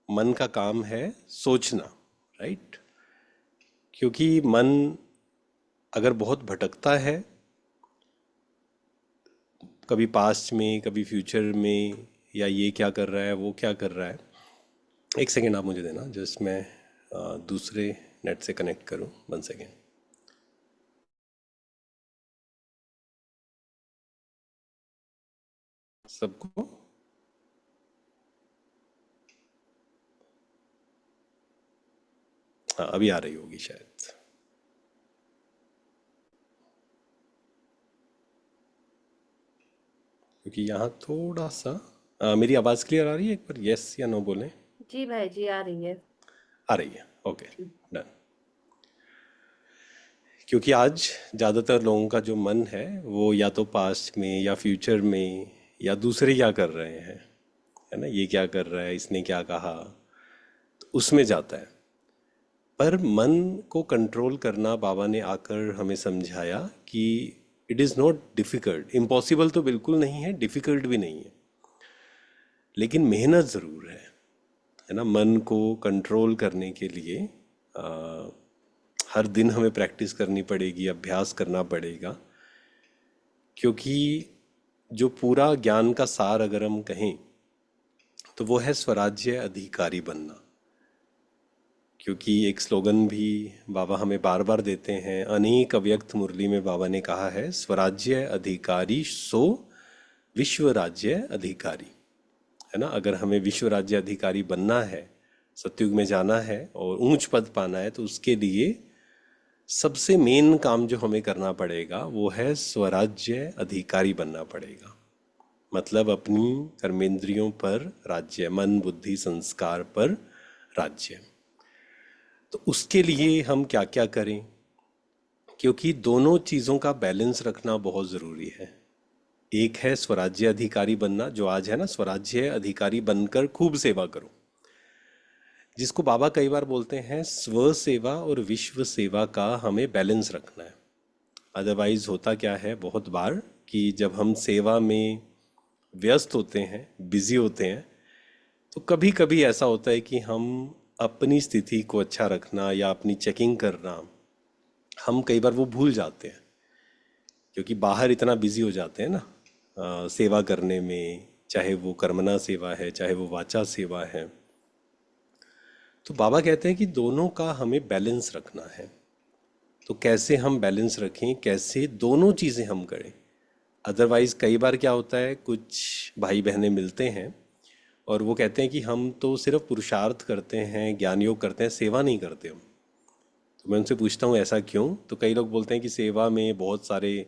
मन का काम है सोचना, राइट? क्योंकि मन अगर बहुत भटकता है, कभी पास्ट में कभी फ्यूचर में, या ये क्या कर रहा है वो क्या कर रहा है। एक सेकेंड आप मुझे देना, जस्ट मैं दूसरे नेट से कनेक्ट करूं, 1 सेकेंड। सबको हाँ अभी आ रही होगी शायद। क्योंकि यहाँ थोड़ा सा मेरी आवाज़ क्लियर आ रही है? एक बार यस या नो बोलें। जी भाई जी, आ रही है। आ रही है, ओके, डन। क्योंकि आज ज़्यादातर लोगों का जो मन है वो या तो पास्ट में या फ्यूचर में, या दूसरे क्या कर रहे हैं, है ना, ये क्या कर रहा है, इसने क्या कहा, तो उसमें जाता है। पर मन को कंट्रोल करना बाबा ने आकर हमें समझाया कि it is not difficult. Impossible तो बिल्कुल नहीं है, डिफ़िकल्ट भी नहीं है, लेकिन मेहनत ज़रूर है ना। मन को कंट्रोल करने के लिए हर दिन हमें प्रैक्टिस करनी पड़ेगी, अभ्यास करना पड़ेगा। क्योंकि जो पूरा ज्ञान का सार अगर हम कहें तो वो है स्वराज्य अधिकारी बनना। क्योंकि एक स्लोगन भी बाबा हमें बार बार देते हैं, अनेक अव्यक्त मुरली में बाबा ने कहा है, स्वराज्य अधिकारी सो विश्व राज्य अधिकारी। है ना, अगर हमें विश्व राज्य अधिकारी बनना है, सतयुग में जाना है और ऊंच पद पाना है, तो उसके लिए सबसे मेन काम जो हमें करना पड़ेगा वो है स्वराज्य अधिकारी बनना पड़ेगा। मतलब अपनी कर्मेंद्रियों पर राज्य, मन बुद्धि संस्कार पर राज्य। तो उसके लिए हम क्या क्या करें? क्योंकि दोनों चीज़ों का बैलेंस रखना बहुत ज़रूरी है। एक है स्वराज्य अधिकारी बनना, जो आज है ना, स्वराज्य अधिकारी बनकर खूब सेवा करो, जिसको बाबा कई बार बोलते हैं स्व सेवा और विश्व सेवा का हमें बैलेंस रखना है। अदरवाइज होता क्या है बहुत बार कि जब हम सेवा में व्यस्त होते हैं, बिजी होते हैं, तो कभी कभी ऐसा होता है कि हम अपनी स्थिति को अच्छा रखना या अपनी चेकिंग करना, हम कई बार वो भूल जाते हैं। क्योंकि बाहर इतना बिजी हो जाते हैं ना सेवा करने में, चाहे वो कर्मणा सेवा है चाहे वो वाचा सेवा है। तो बाबा कहते हैं कि दोनों का हमें बैलेंस रखना है। तो कैसे हम बैलेंस रखें, कैसे दोनों चीज़ें हम करें? अदरवाइज कई बार क्या होता है, कुछ भाई बहनें मिलते हैं और वो कहते हैं कि हम तो सिर्फ पुरुषार्थ करते हैं, ज्ञान योग करते हैं, सेवा नहीं करते हम। तो मैं उनसे पूछता हूँ ऐसा क्यों? तो कई लोग बोलते हैं कि सेवा में बहुत सारे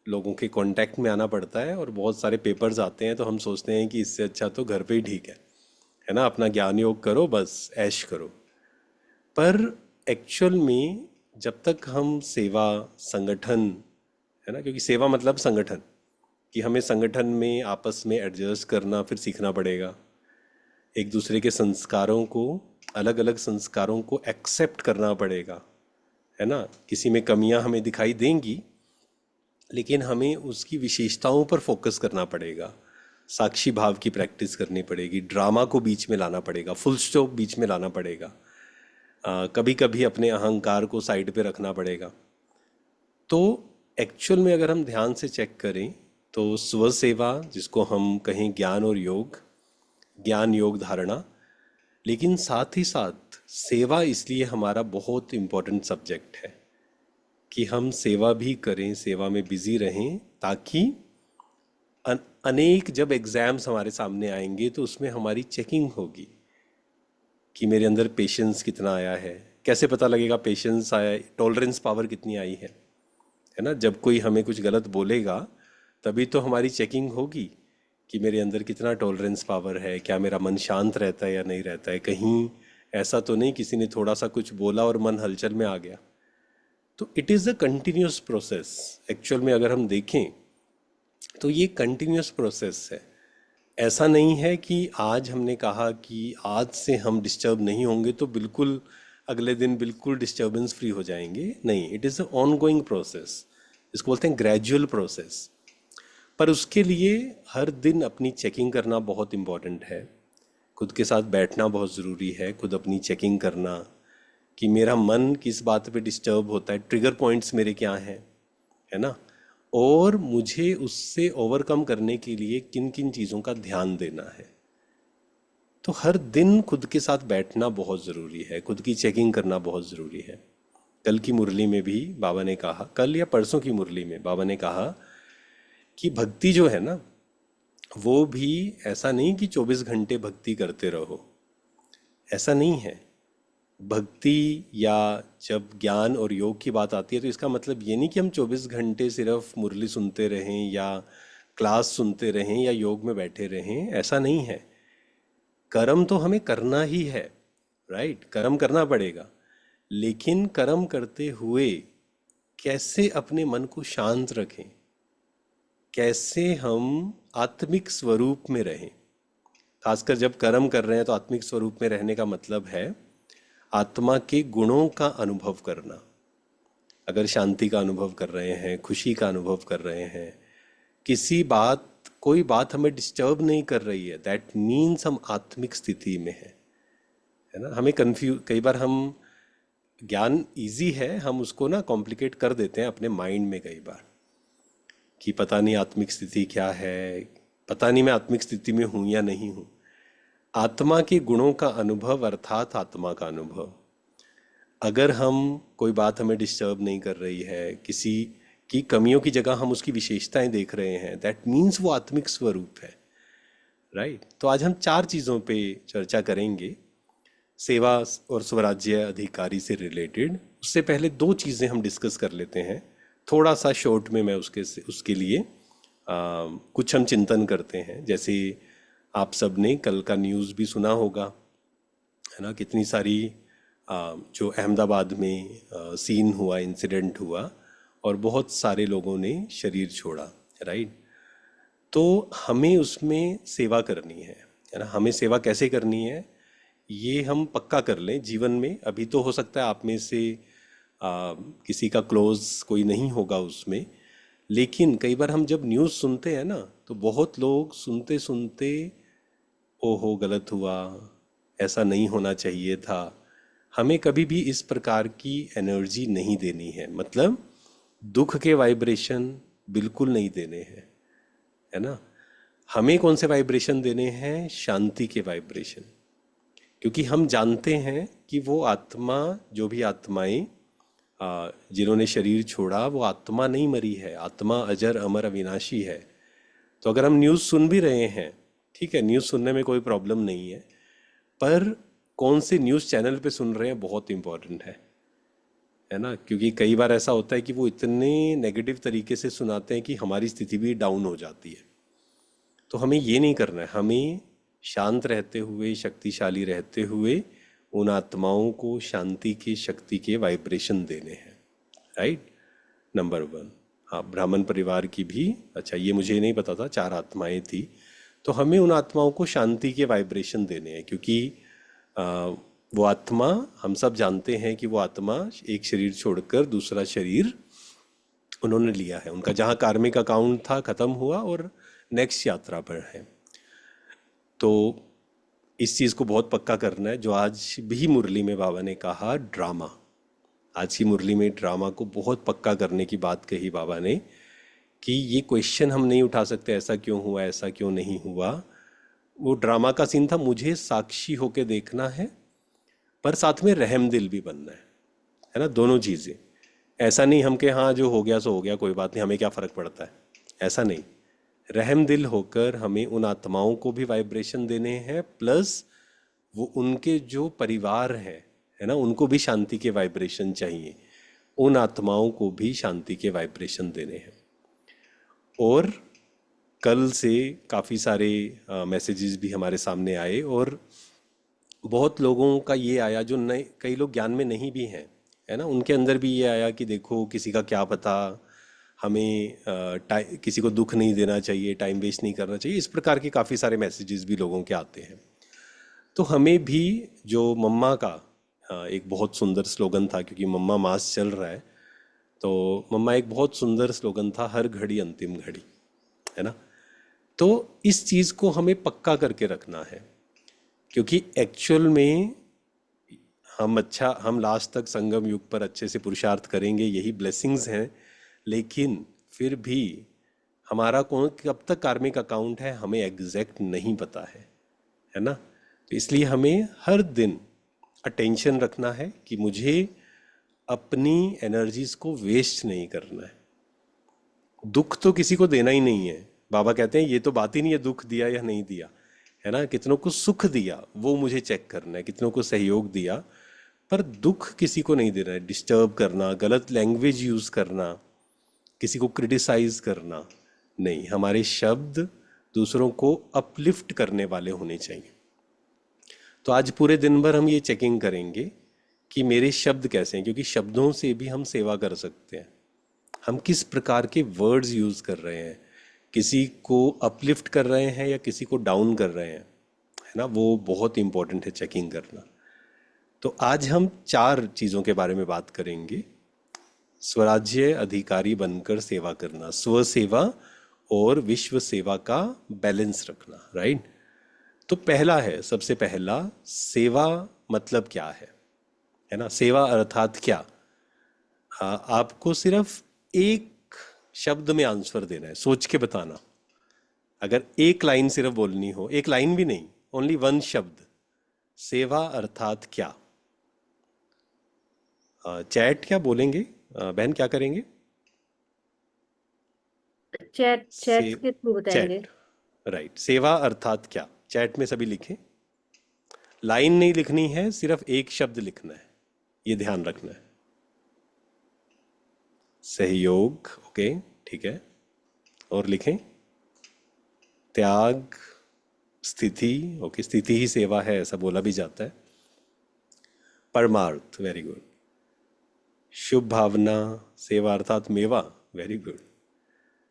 लोगों के कांटेक्ट में आना पड़ता है और बहुत सारे पेपर्स आते हैं, तो हम सोचते हैं कि इससे अच्छा तो घर पे ही ठीक है ना, अपना ज्ञान योग करो, बस ऐश करो। पर एक्चुअल में जब तक हम सेवा, संगठन, है ना, क्योंकि सेवा मतलब संगठन, कि हमें संगठन में आपस में एडजस्ट करना फिर सीखना पड़ेगा। एक दूसरे के संस्कारों को, अलग अलग संस्कारों को एक्सेप्ट करना पड़ेगा। है ना, किसी में कमियां हमें दिखाई देंगी, लेकिन हमें उसकी विशेषताओं पर फोकस करना पड़ेगा। साक्षी भाव की प्रैक्टिस करनी पड़ेगी, ड्रामा को बीच में लाना पड़ेगा, फुल स्टॉप बीच में लाना पड़ेगा, कभी कभी अपने अहंकार को साइड पे रखना पड़ेगा। तो एक्चुअल में अगर हम ध्यान से चेक करें तो स्व सेवा, जिसको हम कहें ज्ञान और योग, ज्ञान योग धारणा, लेकिन साथ ही साथ सेवा इसलिए हमारा बहुत इम्पोर्टेंट सब्जेक्ट है कि हम सेवा भी करें, सेवा में बिजी रहें, ताकि अनेक जब एग्जाम्स हमारे सामने आएंगे तो उसमें हमारी चेकिंग होगी कि मेरे अंदर पेशेंस कितना आया है। कैसे पता लगेगा पेशेंस आया? टॉलरेंस पावर कितनी आई है ना। जब कोई हमें कुछ गलत बोलेगा तभी तो हमारी चेकिंग होगी कि मेरे अंदर कितना टॉलरेंस पावर है, क्या मेरा मन शांत रहता है या नहीं रहता है, कहीं ऐसा तो नहीं किसी ने थोड़ा सा कुछ बोला और मन हलचल में आ गया। तो it is a continuous process. Actual में अगर हम देखें तो ये कंटिन्यूस प्रोसेस है। ऐसा नहीं है कि आज हमने कहा कि आज से हम डिस्टर्ब नहीं होंगे तो बिल्कुल अगले दिन बिल्कुल डिस्टर्बेंस फ्री हो जाएंगे, नहीं। It is a on going process, इसको बोलते हैं ग्रेजुअल प्रोसेस। पर उसके लिए हर दिन अपनी चेकिंग करना बहुत इम्पॉर्टेंट है। खुद के साथ बैठना बहुत ज़रूरी है, खुद अपनी चेकिंग करना कि मेरा मन किस बात पे डिस्टर्ब होता है, ट्रिगर पॉइंट्स मेरे क्या हैं, है ना, और मुझे उससे ओवरकम करने के लिए किन किन चीज़ों का ध्यान देना है। तो हर दिन खुद के साथ बैठना बहुत ज़रूरी है, खुद की चेकिंग करना बहुत ज़रूरी है। कल की मुरली में भी बाबा ने कहा, कल या परसों की मुरली में बाबा ने कहा कि भक्ति जो है ना, वो भी ऐसा नहीं कि 24 घंटे भक्ति करते रहो, ऐसा नहीं है। भक्ति या जब ज्ञान और योग की बात आती है तो इसका मतलब ये नहीं कि हम 24 घंटे सिर्फ मुरली सुनते रहें या क्लास सुनते रहें या योग में बैठे रहें, ऐसा नहीं है। कर्म तो हमें करना ही है, राइट, कर्म करना पड़ेगा, लेकिन कर्म करते हुए कैसे अपने मन को शांत रखें, कैसे हम आत्मिक स्वरूप में रहें। खासकर जब कर्म कर रहे हैं तो आत्मिक स्वरूप में रहने का मतलब है आत्मा के गुणों का अनुभव करना। अगर शांति का अनुभव कर रहे हैं, खुशी का अनुभव कर रहे हैं, किसी बात, कोई बात हमें डिस्टर्ब नहीं कर रही है, दैट मीन्स हम आत्मिक स्थिति में है ना। हमें कंफ्यूज, कई बार हम, ज्ञान इजी है, हम उसको ना कॉम्प्लिकेट कर देते हैं अपने माइंड में कई बार, कि पता नहीं आत्मिक स्थिति क्या है, पता नहीं मैं आत्मिक स्थिति में हूँ या नहीं हूँ। आत्मा के गुणों का अनुभव अर्थात आत्मा का अनुभव। अगर हम, कोई बात हमें डिस्टर्ब नहीं कर रही है, किसी की कमियों की जगह हम उसकी विशेषताएं देख रहे हैं, दैट मीन्स वो आत्मिक स्वरूप है, राइट। तो आज हम 4 चीज़ों पे चर्चा करेंगे सेवा और स्वराज्य अधिकारी से रिलेटेड। उससे पहले 2 चीज़ें हम डिस्कस कर लेते हैं थोड़ा सा शॉर्ट में। मैं उसके लिए कुछ हम चिंतन करते हैं। जैसे आप सब ने कल का न्यूज़ भी सुना होगा, है ना, कितनी सारी जो अहमदाबाद में सीन हुआ, इंसिडेंट हुआ और बहुत सारे लोगों ने शरीर छोड़ा, राइट। तो हमें उसमें सेवा करनी है ना। हमें सेवा कैसे करनी है ये हम पक्का कर लें जीवन में। अभी तो हो सकता है आप में से किसी का क्लोज कोई नहीं होगा उसमें, लेकिन कई बार हम जब न्यूज़ सुनते हैं ना तो बहुत लोग सुनते सुनते, ओहो गलत हुआ, ऐसा नहीं होना चाहिए था। हमें कभी भी इस प्रकार की एनर्जी नहीं देनी है, मतलब दुख के वाइब्रेशन बिल्कुल नहीं देने हैं, है ना। हमें कौन से वाइब्रेशन देने हैं? शांति के वाइब्रेशन। क्योंकि हम जानते हैं कि वो आत्मा, जो भी आत्माएं जिन्होंने शरीर छोड़ा, वो आत्मा नहीं मरी है, आत्मा अजर अमर अविनाशी है। तो अगर हम न्यूज़ सुन भी रहे हैं, ठीक है, न्यूज़ सुनने में कोई प्रॉब्लम नहीं है, पर कौन से न्यूज़ चैनल पे सुन रहे हैं बहुत इम्पोर्टेंट है ना। क्योंकि कई बार ऐसा होता है कि वो इतने नेगेटिव तरीके से सुनाते हैं कि हमारी स्थिति भी डाउन हो जाती है। तो हमें ये नहीं करना है, हमें शांत रहते हुए, शक्तिशाली रहते हुए उन आत्माओं को शांति की, शक्ति के वाइब्रेशन देने हैं, राइट। नंबर 1। हाँ, ब्राह्मण परिवार की भी, अच्छा ये मुझे नहीं पता था, 4 आत्माएं थी। तो हमें उन आत्माओं को शांति के वाइब्रेशन देने हैं, क्योंकि आ, वो आत्मा, हम सब जानते हैं कि वो आत्मा एक शरीर छोड़कर दूसरा शरीर उन्होंने लिया है। उनका जहाँ कार्मिक अकाउंट था खत्म हुआ और नेक्स्ट यात्रा पर है। तो इस चीज़ को बहुत पक्का करना है। जो आज भी मुरली में बाबा ने कहा ड्रामा, आज की मुरली में ड्रामा को बहुत पक्का करने की बात कही बाबा ने, कि ये क्वेश्चन हम नहीं उठा सकते ऐसा क्यों हुआ, ऐसा क्यों नहीं हुआ। वो ड्रामा का सीन था, मुझे साक्षी होके देखना है पर साथ में रहम दिल भी बनना है ना, दोनों चीज़ें। ऐसा नहीं हम के हाँ जो हो गया सो हो गया, कोई बात नहीं, हमें क्या फ़र्क पड़ता है, ऐसा नहीं। रहम दिल होकर हमें उन आत्माओं को भी वाइब्रेशन देने हैं, प्लस वो उनके जो परिवार है ना, उनको भी शांति के वाइब्रेशन चाहिए, उन आत्माओं को भी शांति के वाइब्रेशन देने हैं। और कल से काफ़ी सारे मैसेजेस भी हमारे सामने आए, और बहुत लोगों का ये आया जो नए, कई लोग ज्ञान में नहीं भी हैं, है ना, उनके अंदर भी ये आया कि देखो किसी का क्या पता, हमें किसी को दुख नहीं देना चाहिए, टाइम वेस्ट नहीं करना चाहिए। इस प्रकार के काफ़ी सारे मैसेजेस भी लोगों के आते हैं। तो हमें भी, जो मम्मा का एक बहुत सुंदर स्लोगन था, क्योंकि मम्मा मास चल रहा है, तो मम्मा एक बहुत सुंदर स्लोगन था, हर घड़ी अंतिम घड़ी, है ना। तो इस चीज़ को हमें पक्का करके रखना है क्योंकि एक्चुअल में हम लास्ट तक संगम युग पर अच्छे से पुरुषार्थ करेंगे, यही ब्लेसिंग्स हैं। लेकिन फिर भी हमारा कौन कब तक कार्मिक अकाउंट है हमें एग्जैक्ट नहीं पता है ना। तो इसलिए हमें हर दिन अटेंशन रखना है कि मुझे अपनी एनर्जीज को वेस्ट नहीं करना है। दुख तो किसी को देना ही नहीं है। बाबा कहते हैं ये तो बात ही नहीं है दुख दिया या नहीं दिया, है ना। कितनों को सुख दिया वो मुझे चेक करना है, कितनों को सहयोग दिया, पर दुख किसी को नहीं देना है। डिस्टर्ब करना, गलत लैंग्वेज यूज करना, किसी को क्रिटिसाइज करना नहीं। हमारे शब्द दूसरों को अपलिफ्ट करने वाले होने चाहिए। तो आज पूरे दिन भर हम ये चेकिंग करेंगे कि मेरे शब्द कैसे हैं, क्योंकि शब्दों से भी हम सेवा कर सकते हैं। हम किस प्रकार के वर्ड्स यूज कर रहे हैं, किसी को अपलिफ्ट कर रहे हैं या किसी को डाउन कर रहे हैं, है ना। वो बहुत इंपॉर्टेंट है चेकिंग करना। तो आज हम 4 चीज़ों के बारे में बात करेंगे। स्वराज्य अधिकारी बनकर सेवा करना, स्व सेवा और विश्व सेवा का बैलेंस रखना, राइट। तो पहला है, सबसे पहला, सेवा मतलब क्या है ना। सेवा अर्थात क्या। आपको सिर्फ एक शब्द में आंसर देना है, सोच के बताना। अगर एक लाइन सिर्फ बोलनी हो, एक लाइन भी नहीं, ओनली वन शब्द, सेवा अर्थात क्या। चैट क्या बोलेंगे, बहन क्या करेंगे। चैट्स से के थ्रू बताएंगे। Chat, right. सेवा अर्थात क्या, चैट में सभी लिखें। लाइन नहीं लिखनी है, सिर्फ एक शब्द लिखना है, ये ध्यान रखना है। सहयोग, ओके, ठीक है। और लिखें त्याग, स्थिति, ओके, स्थिति ही सेवा है ऐसा बोला भी जाता है। परमार्थ, वेरी गुड। शुभ भावना, सेवा अर्थात मेवा, वेरी गुड।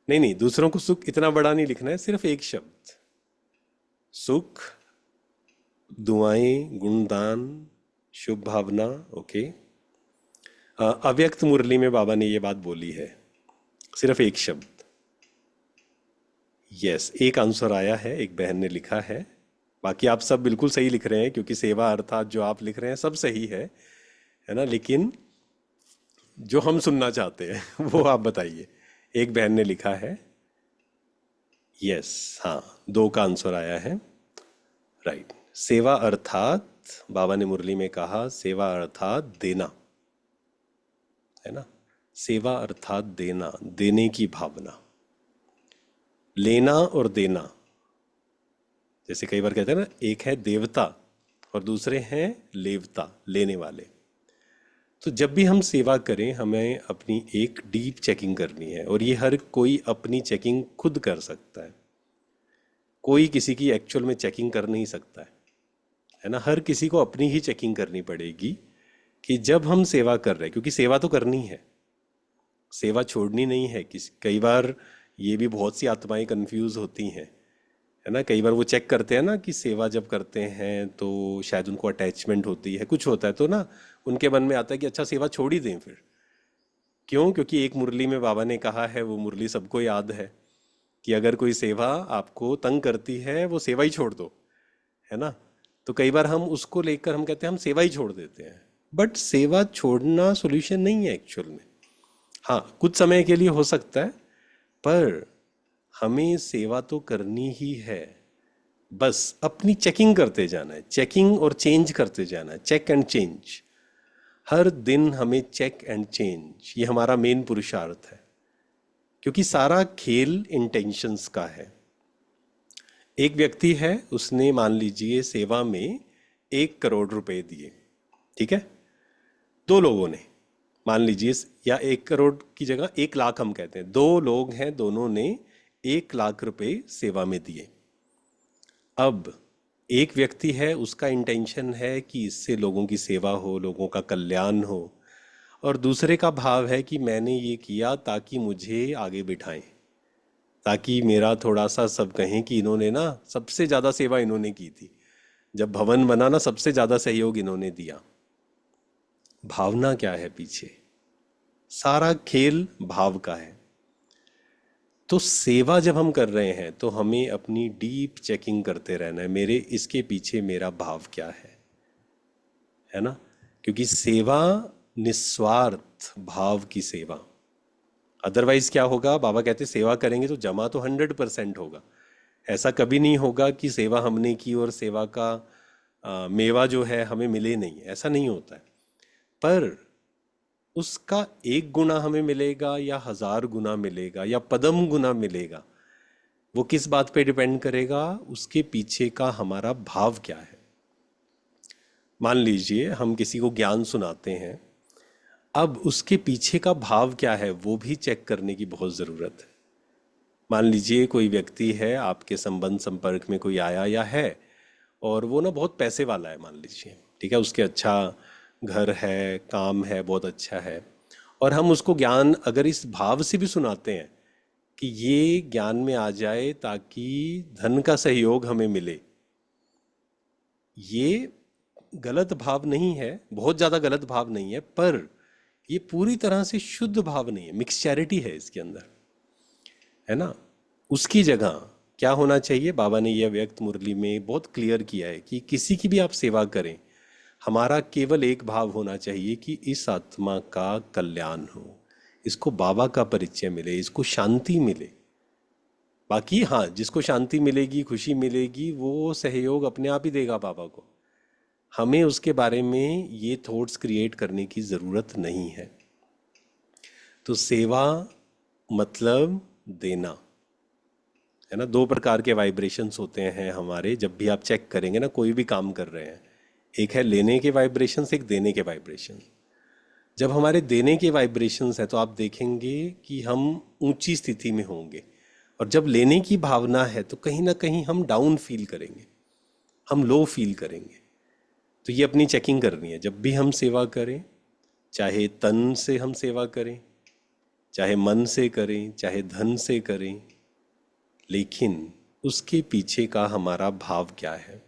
नहीं नहीं, दूसरों को सुख इतना बड़ा नहीं लिखना है, सिर्फ एक शब्द, सुख, दुआएं, गुणदान, शुभ भावना, ओके। अव्यक्त मुरली में बाबा ने ये बात बोली है, सिर्फ एक शब्द। यस, एक आंसर आया है, एक बहन ने लिखा है। बाकी आप सब बिल्कुल सही लिख रहे हैं, क्योंकि सेवा अर्थात जो आप लिख रहे हैं सब सही है ना। लेकिन जो हम सुनना चाहते हैं वो आप बताइए। एक बहन ने लिखा है यस, हाँ, 2 का आंसर आया है, राइट। सेवा अर्थात, बाबा ने मुरली में कहा, सेवा अर्थात देना, है ना। सेवा अर्थात देना, देने की भावना। लेना और देना, जैसे कई बार कहते हैं ना, एक है देवता और दूसरे हैं लेवता, लेने वाले। तो जब भी हम सेवा करें हमें अपनी एक डीप चेकिंग करनी है, और ये हर कोई अपनी चेकिंग खुद कर सकता है। कोई किसी की एक्चुअल में चेकिंग कर नहीं सकता है ना। हर किसी को अपनी ही चेकिंग करनी पड़ेगी कि जब हम सेवा कर रहे हैं, क्योंकि सेवा तो करनी है, सेवा छोड़नी नहीं है। कई बार ये भी बहुत सी आत्माएं कंफ्यूज होती हैं, है ना। कई बार वो चेक करते हैं ना कि सेवा जब करते हैं तो शायद उनको अटैचमेंट होती है, कुछ होता है, तो ना उनके मन में आता है कि अच्छा सेवा छोड़ ही दें फिर। क्यों? क्योंकि एक मुरली में बाबा ने कहा है, वो मुरली सबको याद है, कि अगर कोई सेवा आपको तंग करती है वो सेवा ही छोड़ दो, है ना। तो कई बार हम उसको लेकर हम कहते हैं हम सेवा ही छोड़ देते हैं, बट सेवा छोड़ना सॉल्यूशन नहीं है एक्चुअल में। हाँ, कुछ समय के लिए हो सकता है, पर हमें सेवा तो करनी ही है। बस अपनी चेकिंग करते जाना है, चेकिंग और चेंज करते जाना है, चेक एंड चेंज। हर दिन हमें चेक एंड चेंज, ये हमारा मेन पुरुषार्थ है, क्योंकि सारा खेल इंटेंशंस का है। एक व्यक्ति है, उसने मान लीजिए सेवा में 1 करोड़ रुपए दिए, ठीक है। 2 लोगों ने, मान लीजिए, या 1 करोड़ की जगह 1 लाख हम कहते हैं, 2 लोग हैं, दोनों ने 1 लाख रुपए सेवा में दिए। अब एक व्यक्ति है, उसका इंटेंशन है कि इससे लोगों की सेवा हो, लोगों का कल्याण हो, और दूसरे का भाव है कि मैंने ये किया ताकि मुझे आगे बिठाएं, ताकि मेरा थोड़ा सा सब कहें कि इन्होंने ना सबसे ज़्यादा सेवा इन्होंने की थी, जब भवन बना ना सबसे ज़्यादा सहयोग इन्होंने दिया। भावना क्या है पीछे, सारा खेल भाव का है। तो सेवा जब हम कर रहे हैं तो हमें अपनी डीप चेकिंग करते रहना है, मेरे इसके पीछे मेरा भाव क्या है ना। क्योंकि सेवा निस्वार्थ भाव की सेवा, अदरवाइज क्या होगा, बाबा कहते सेवा करेंगे तो जमा तो 100% होगा। ऐसा कभी नहीं होगा कि सेवा हमने की और सेवा का मेवा जो है हमें मिले नहीं, ऐसा नहीं होता है। पर उसका 1 गुना हमें मिलेगा या 1000 गुना मिलेगा या पदम गुना मिलेगा, वो किस बात पे डिपेंड करेगा, उसके पीछे का हमारा भाव क्या है। मान लीजिए हम किसी को ज्ञान सुनाते हैं, अब उसके पीछे का भाव क्या है वो भी चेक करने की बहुत ज़रूरत है। मान लीजिए कोई व्यक्ति है, आपके संबंध संपर्क में कोई आया या है, और वो ना बहुत पैसे वाला है, मान लीजिए, ठीक है, उसके अच्छा घर है, काम है, बहुत अच्छा है, और हम उसको ज्ञान अगर इस भाव से भी सुनाते हैं कि ये ज्ञान में आ जाए ताकि धन का सहयोग हमें मिले, ये गलत भाव नहीं है, बहुत ज़्यादा गलत भाव नहीं है, पर ये पूरी तरह से शुद्ध भाव नहीं है, मिक्सचैरिटी है इसके अंदर, है ना। उसकी जगह क्या होना चाहिए, बाबा ने यह व्यक्त मुरली में बहुत क्लियर किया है कि किसी की भी आप सेवा करें, हमारा केवल एक भाव होना चाहिए कि इस आत्मा का कल्याण हो, इसको बाबा का परिचय मिले, इसको शांति मिले। बाकी हाँ, जिसको शांति मिलेगी, खुशी मिलेगी, वो सहयोग अपने आप ही देगा बाबा को। हमें उसके बारे में ये थॉट्स क्रिएट करने की ज़रूरत नहीं है। तो सेवा मतलब देना, है ना। 2 प्रकार के वाइब्रेशंस होते हैं हमारे, जब भी आप चेक करेंगे ना कोई भी काम कर रहे हैं, एक है लेने के वाइब्रेशंस, एक देने के वाइब्रेशन। जब हमारे देने के वाइब्रेशंस हैं तो आप देखेंगे कि हम ऊंची स्थिति में होंगे, और जब लेने की भावना है तो कहीं ना कहीं हम डाउन फील करेंगे, हम लो फील करेंगे। तो ये अपनी चेकिंग करनी है, जब भी हम सेवा करें, चाहे तन से हम सेवा करें, चाहे मन से करें, चाहे धन से करें, लेकिन उसके पीछे का हमारा भाव क्या है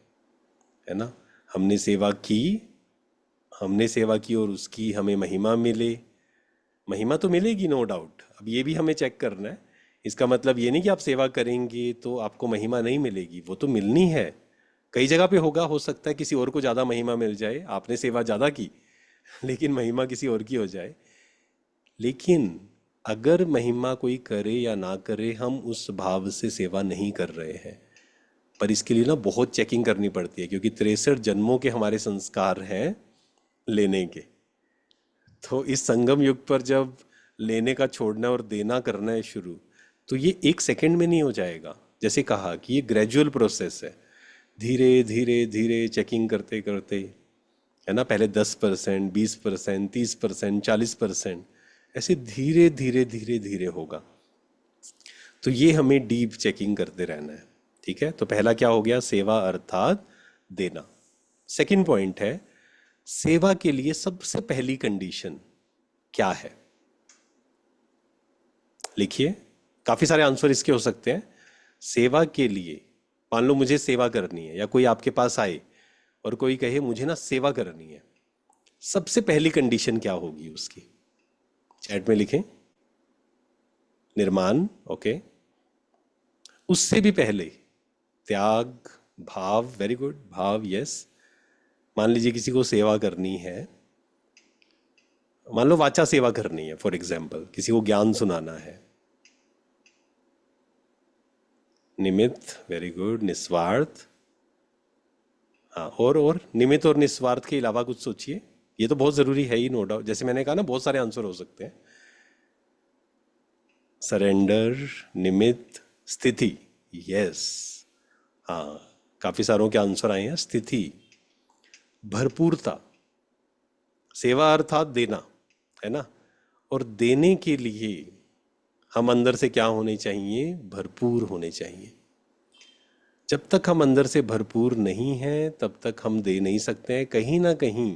ना। हमने सेवा की, हमने सेवा की और उसकी हमें महिमा मिले, महिमा तो मिलेगी नो डाउट। अब ये भी हमें चेक करना है, इसका मतलब ये नहीं कि आप सेवा करेंगे तो आपको महिमा नहीं मिलेगी, वो तो मिलनी है। कई जगह पे होगा, हो सकता है किसी और को ज़्यादा महिमा मिल जाए, आपने सेवा ज़्यादा की लेकिन महिमा किसी और की हो जाए। लेकिन अगर महिमा कोई करे या ना करे, हम उस भाव से सेवा नहीं कर रहे हैं। पर इसके लिए ना बहुत चेकिंग करनी पड़ती है, क्योंकि 63 जन्मों के हमारे संस्कार हैं लेने के। तो इस संगम युग पर जब लेने का छोड़ना और देना करना है शुरू, तो ये 1 सेकंड में नहीं हो जाएगा। जैसे कहा कि ये ग्रेजुअल प्रोसेस है, धीरे धीरे धीरे चेकिंग करते करते, है ना। पहले 10%, 20%, 30%, 40%, ऐसे धीरे धीरे धीरे धीरे होगा। तो ये हमें डीप चेकिंग करते रहना है, ठीक है। तो पहला क्या हो गया, सेवा अर्थात देना। सेकंड पॉइंट है, सेवा के लिए सबसे पहली कंडीशन क्या है। लिखिए, काफी सारे आंसर इसके हो सकते हैं। सेवा के लिए, मान लो मुझे सेवा करनी है, या कोई आपके पास आए और कोई कहे मुझे ना सेवा करनी है, सबसे पहली कंडीशन क्या होगी उसकी, चैट में लिखें। निर्माण, ओके। उससे भी पहले त्याग, भाव, वेरी गुड, भाव, यस। मान लीजिए किसी को सेवा करनी है, मान लो वाचा सेवा करनी है, फॉर एग्जाम्पल किसी को ज्ञान सुनाना है, निमित्त, वेरी गुड, निस्वार्थ, हाँ। और निमित्त और निस्वार्थ के अलावा कुछ सोचिए, ये तो बहुत जरूरी है ही, नो डाउट। जैसे मैंने कहा ना, बहुत सारे आंसर हो सकते हैं। सरेंडर, निमित्त, स्थिति, यस, हाँ। काफी सारों के आंसर आए हैं, स्थिति, भरपूरता। सेवा अर्थात देना, है ना। और देने के लिए हम अंदर से क्या होने चाहिए, भरपूर होने चाहिए। जब तक हम अंदर से भरपूर नहीं हैं तब तक हम दे नहीं सकते हैं। कहीं ना कहीं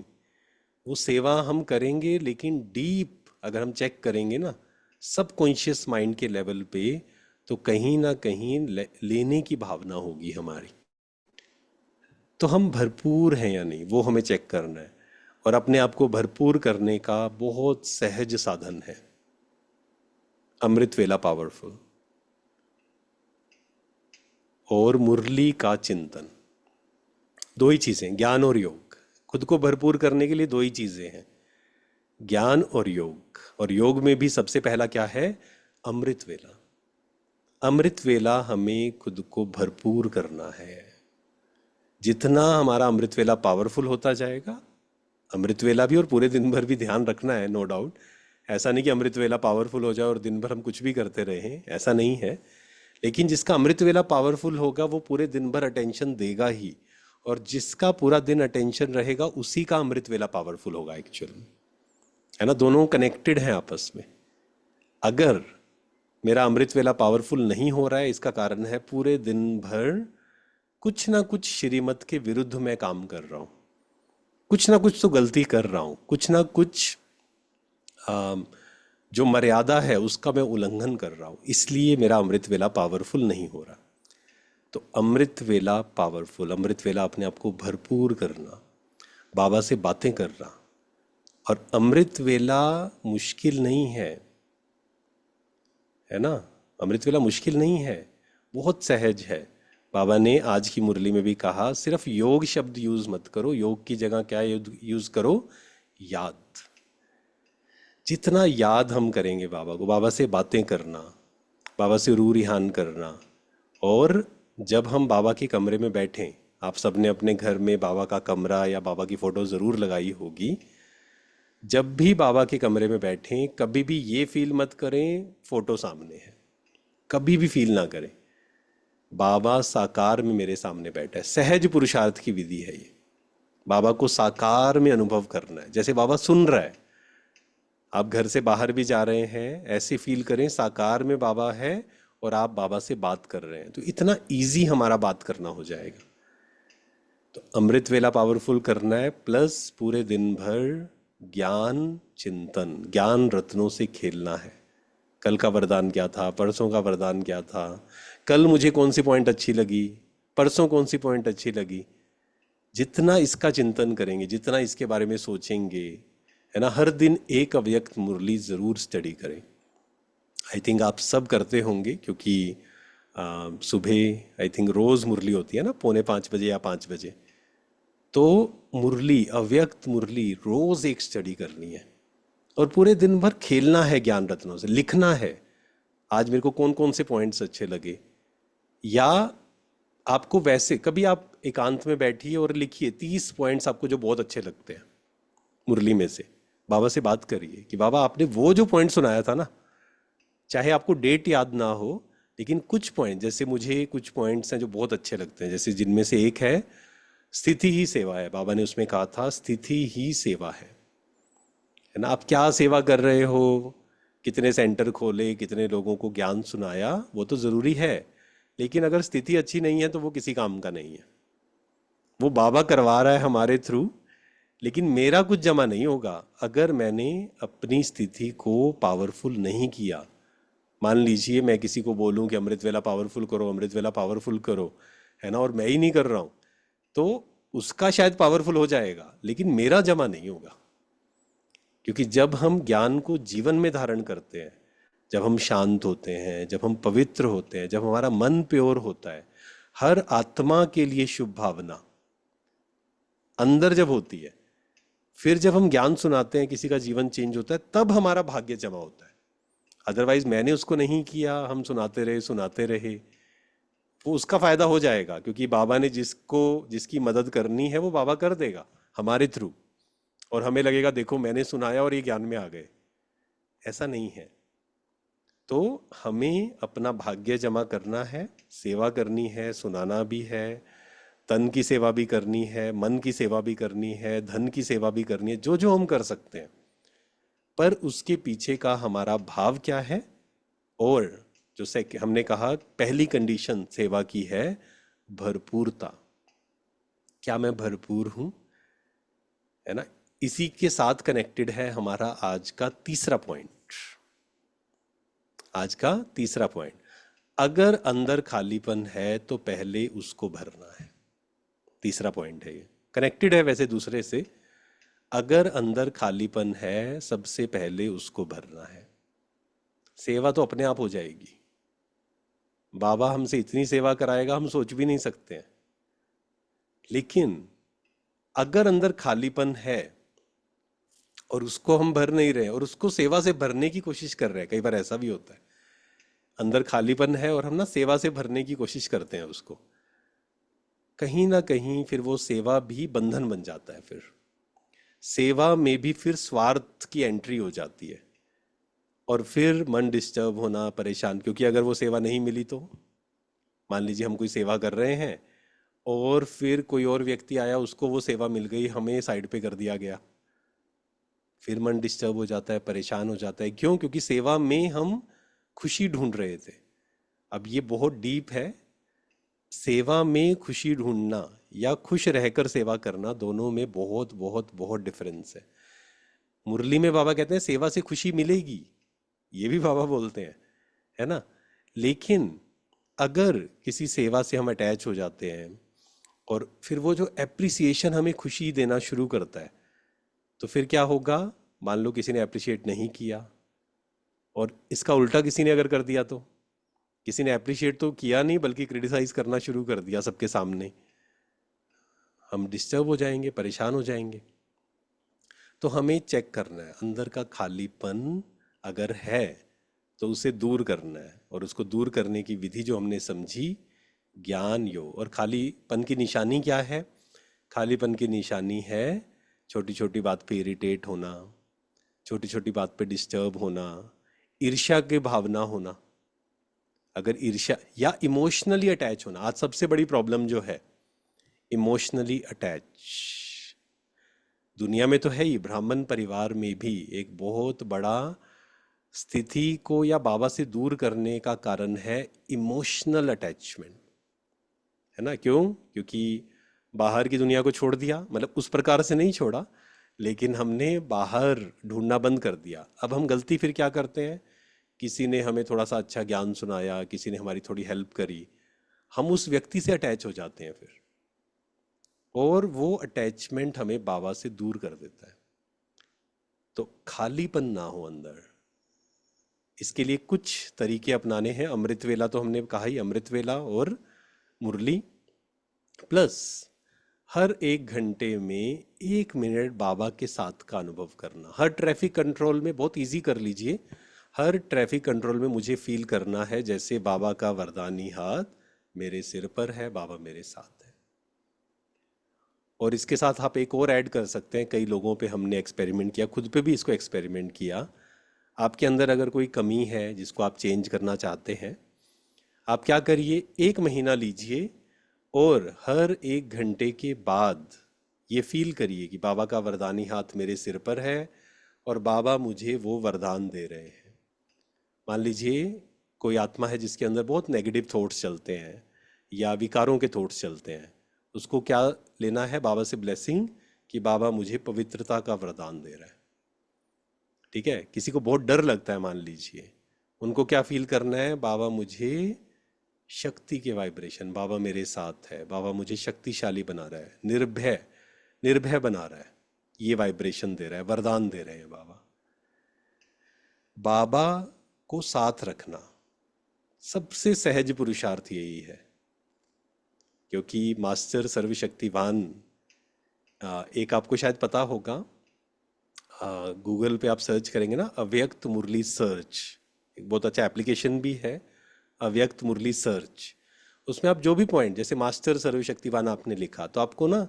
वो सेवा हम करेंगे, लेकिन डीप अगर हम चेक करेंगे ना, सबकॉन्शियस माइंड के लेवल पे, तो कहीं ना कहीं लेने की भावना होगी हमारी। तो हम भरपूर हैं या नहीं, वो हमें चेक करना है। और अपने आप को भरपूर करने का बहुत सहज साधन है अमृत वेला पावरफुल। और मुरली का चिंतन। दो ही चीजें, ज्ञान और योग। खुद को भरपूर करने के लिए दो ही चीजें हैं, ज्ञान और योग। और योग में भी सबसे पहला क्या है? अमृत वेला। अमृत वेला हमें खुद को भरपूर करना है। जितना हमारा अमृत वेला पावरफुल होता जाएगा, अमृत वेला भी और पूरे दिन भर भी ध्यान रखना है, नो डाउट। ऐसा नहीं कि अमृत वेला पावरफुल हो जाए और दिन भर हम कुछ भी करते रहें, ऐसा नहीं है। लेकिन जिसका अमृत वेला पावरफुल होगा वो पूरे दिन भर अटेंशन देगा ही, और जिसका पूरा दिन अटेंशन रहेगा उसी का अमृत वेला पावरफुल होगा एक्चुअल में, है ना। दोनों कनेक्टेड हैं आपस में। अगर मेरा अमृत वेला पावरफुल नहीं हो रहा है, इसका कारण है पूरे दिन भर कुछ ना कुछ श्रीमत के विरुद्ध मैं काम कर रहा हूं, कुछ ना कुछ तो गलती कर रहा हूं, कुछ ना कुछ जो मर्यादा है उसका मैं उल्लंघन कर रहा हूं, इसलिए मेरा अमृत वेला पावरफुल नहीं हो रहा। तो अमृत वेला पावरफुल, अमृत वेला अपने आप को भरपूर करना, बाबा से बातें करना। और अमृत वेला मुश्किल नहीं है ना। अमृत वेला मुश्किल नहीं है, बहुत सहज है। बाबा ने आज की मुरली में भी कहा, सिर्फ योग शब्द यूज मत करो, योग की जगह क्या यूज करो? याद। जितना याद हम करेंगे बाबा को, बाबा से बातें करना, बाबा से रू रिहान करना। और जब हम बाबा के कमरे में बैठें, आप सबने अपने घर में बाबा का कमरा या बाबा की फोटो ज़रूर लगाई होगी। जब भी बाबा के कमरे में बैठें, कभी भी ये फील मत करें फोटो सामने है, कभी भी फील ना करें बाबा साकार में मेरे सामने बैठा है। सहज पुरुषार्थ की विधि है ये। बाबा को साकार में अनुभव करना है, जैसे बाबा सुन रहा है। आप घर से बाहर भी जा रहे हैं, ऐसे फील करें साकार में बाबा है और आप बाबा से बात कर रहे हैं, तो इतना इजी हमारा बात करना हो जाएगा। तो अमृत वेला पावरफुल करना है, प्लस पूरे दिन भर ज्ञान चिंतन, ज्ञान रत्नों से खेलना है। कल का वरदान क्या था, परसों का वरदान क्या था, कल मुझे कौन सी पॉइंट अच्छी लगी, परसों कौन सी पॉइंट अच्छी लगी। जितना इसका चिंतन करेंगे, जितना इसके बारे में सोचेंगे, है ना। हर दिन एक अव्यक्त मुरली ज़रूर स्टडी करें। आई थिंक आप सब करते होंगे, क्योंकि सुबह आई थिंक रोज़ मुरली होती है ना, 4:45 या 5 बजे। तो मुरली, अव्यक्त मुरली रोज़ एक स्टडी करनी है, और पूरे दिन भर खेलना है ज्ञान रत्नों से, लिखना है आज मेरे को कौन कौन से पॉइंट्स अच्छे लगे। या आपको वैसे कभी आप एकांत में बैठिए और लिखिए 30 पॉइंट्स आपको जो बहुत अच्छे लगते हैं मुरली में से। बाबा से बात करिए कि बाबा आपने वो जो पॉइंट सुनाया था ना, चाहे आपको डेट याद ना हो, लेकिन कुछ पॉइंट, जैसे मुझे कुछ पॉइंट्स हैं जो बहुत अच्छे लगते हैं, जैसे जिनमें से एक है स्थिति ही सेवा है। बाबा ने उसमें कहा था स्थिति ही सेवा है ना। आप क्या सेवा कर रहे हो, कितने सेंटर खोले, कितने लोगों को ज्ञान सुनाया, वो तो ज़रूरी है, लेकिन अगर स्थिति अच्छी नहीं है तो वो किसी काम का नहीं है। वो बाबा करवा रहा है हमारे थ्रू, लेकिन मेरा कुछ जमा नहीं होगा अगर मैंने अपनी स्थिति को पावरफुल नहीं किया। मान लीजिए मैं किसी को बोलूं कि अमृत वेला पावरफुल करो, अमृत वेला पावरफुल करो, है ना, और मैं ही नहीं कर रहा हूं, तो उसका शायद पावरफुल हो जाएगा, लेकिन मेरा जमा नहीं होगा। क्योंकि जब हम ज्ञान को जीवन में धारण करते हैं, जब हम शांत होते हैं, जब हम पवित्र होते हैं, जब हमारा मन प्योर होता है, हर आत्मा के लिए शुभ भावना अंदर जब होती है, फिर जब हम ज्ञान सुनाते हैं, किसी का जीवन चेंज होता है, तब हमारा भाग्य जमा होता है। अदरवाइज मैंने उसको नहीं किया, हम सुनाते रहे, वो उसका फायदा हो जाएगा, क्योंकि बाबा ने जिसकी मदद करनी है वो बाबा कर देगा हमारे थ्रू, और हमें लगेगा देखो मैंने सुनाया और ये ज्ञान में आ गए। ऐसा नहीं है। तो हमें अपना भाग्य जमा करना है, सेवा करनी है, सुनाना भी है, तन की सेवा भी करनी है, मन की सेवा भी करनी है, धन की सेवा भी करनी है, जो जो हम कर सकते हैं। पर उसके पीछे का हमारा भाव क्या है? और जो से हमने कहा पहली कंडीशन सेवा की है भरपूरता। क्या मैं भरपूर हूं, है ना। इसी के साथ कनेक्टेड है हमारा आज का तीसरा पॉइंट। आज का तीसरा पॉइंट, अगर अंदर खालीपन है तो पहले उसको भरना है। तीसरा पॉइंट है ये, कनेक्टेड है वैसे दूसरे से। अगर अंदर खालीपन है, सबसे पहले उसको भरना है। सेवा तो अपने आप हो जाएगी। बाबा हमसे इतनी सेवा कराएगा हम सोच भी नहीं सकते हैं। लेकिन अगर अंदर खालीपन है और उसको हम भर नहीं रहे और उसको सेवा से भरने की कोशिश कर रहे हैं, कई बार ऐसा भी होता है, अंदर खालीपन है और हम ना सेवा से भरने की कोशिश करते हैं उसको, कहीं ना कहीं फिर वो सेवा भी बंधन बन जाता है। फिर सेवा में भी फिर स्वार्थ की एंट्री हो जाती है और फिर मन डिस्टर्ब होना, परेशान, क्योंकि अगर वो सेवा नहीं मिली तो मान लीजिए हम कोई सेवा कर रहे हैं और फिर कोई और व्यक्ति आया, उसको वो सेवा मिल गई, हमें साइड पे कर दिया गया, फिर मन डिस्टर्ब हो जाता है, परेशान हो जाता है। क्यों? क्योंकि सेवा में हम खुशी ढूंढ रहे थे। अब ये बहुत डीप है। सेवा में खुशी ढूंढना या खुश रहकर सेवा करना, दोनों में बहुत बहुत बहुत डिफरेंस है। मुरली में बाबा कहते हैं सेवा से खुशी मिलेगी, ये भी बाबा बोलते हैं, है ना। लेकिन अगर किसी सेवा से हम अटैच हो जाते हैं और फिर वो जो एप्रिसिएशन हमें खुशी देना शुरू करता है, तो फिर क्या होगा? मान लो किसी ने अप्रिशिएट नहीं किया और इसका उल्टा किसी ने अगर कर दिया, तो किसी ने अप्रिशिएट तो किया नहीं बल्कि क्रिटिसाइज करना शुरू कर दिया सबके सामने, हम डिस्टर्ब हो जाएंगे, परेशान हो जाएंगे। तो हमें चेक करना है अंदर का खालीपन अगर है तो उसे दूर करना है, और उसको दूर करने की विधि जो हमने समझी, ज्ञान योग। और खालीपन की निशानी क्या है? खालीपन की निशानी है छोटी छोटी बात पे इरिटेट होना, छोटी छोटी बात पे डिस्टर्ब होना, ईर्ष्या की भावना होना। अगर ईर्ष्या या इमोशनली अटैच होना, आज सबसे बड़ी प्रॉब्लम जो है इमोशनली अटैच, दुनिया में तो है ही, ब्राह्मण परिवार में भी एक बहुत बड़ा स्थिति को या बाबा से दूर करने का कारण है इमोशनल अटैचमेंट, है ना। क्यों? क्योंकि बाहर की दुनिया को छोड़ दिया, मतलब उस प्रकार से नहीं छोड़ा, लेकिन हमने बाहर ढूंढना बंद कर दिया। अब हम गलती फिर क्या करते हैं? किसी ने हमें थोड़ा सा अच्छा ज्ञान सुनाया, किसी ने हमारी थोड़ी हेल्प करी, हम उस व्यक्ति से अटैच हो जाते हैं फिर, और वो अटैचमेंट हमें बाबा से दूर कर देता है। तो खालीपन ना हो अंदर, इसके लिए कुछ तरीके अपनाने हैं। अमृत वेला तो हमने कहा ही, अमृत वेला और मुरली, प्लस हर 1 घंटे में 1 मिनट बाबा के साथ का अनुभव करना। हर ट्रैफिक कंट्रोल में, बहुत इजी कर लीजिए, हर ट्रैफिक कंट्रोल में मुझे फील करना है जैसे बाबा का वरदानी हाथ मेरे सिर पर है, बाबा मेरे साथ है। और इसके साथ आप एक और ऐड कर सकते हैं, कई लोगों पे हमने एक्सपेरिमेंट किया, खुद पे भी इसको एक्सपेरिमेंट किया। आपके अंदर अगर कोई कमी है जिसको आप चेंज करना चाहते हैं, आप क्या करिए, 1 महीना लीजिए और हर 1 घंटे के बाद ये फील करिए कि बाबा का वरदानी हाथ मेरे सिर पर है और बाबा मुझे वो वरदान दे रहे हैं। मान लीजिए कोई आत्मा है जिसके अंदर बहुत नेगेटिव थॉट्स चलते हैं या विकारों के थॉट्स चलते हैं, उसको क्या लेना है? बाबा से ब्लेसिंग कि बाबा मुझे पवित्रता का वरदान दे रहा है। ठीक है। किसी को बहुत डर लगता है मान लीजिए, उनको क्या फील करना है? बाबा मुझे शक्ति के वाइब्रेशन, बाबा मेरे साथ है, बाबा मुझे शक्तिशाली बना रहा है, निर्भय निर्भय बना रहा है, ये वाइब्रेशन दे रहा है, वरदान दे रहे हैं बाबा। बाबा को साथ रखना सबसे सहज पुरुषार्थ यही है, क्योंकि मास्टर सर्वशक्तिवान, एक आपको शायद पता होगा, गूगल पे आप सर्च करेंगे ना, अव्यक्त मुरली सर्च, एक बहुत अच्छा एप्लीकेशन भी है, अव्यक्त मुरली सर्च। उसमें आप जो भी पॉइंट, जैसे मास्टर सर्वशक्तिवान आपने लिखा तो आपको ना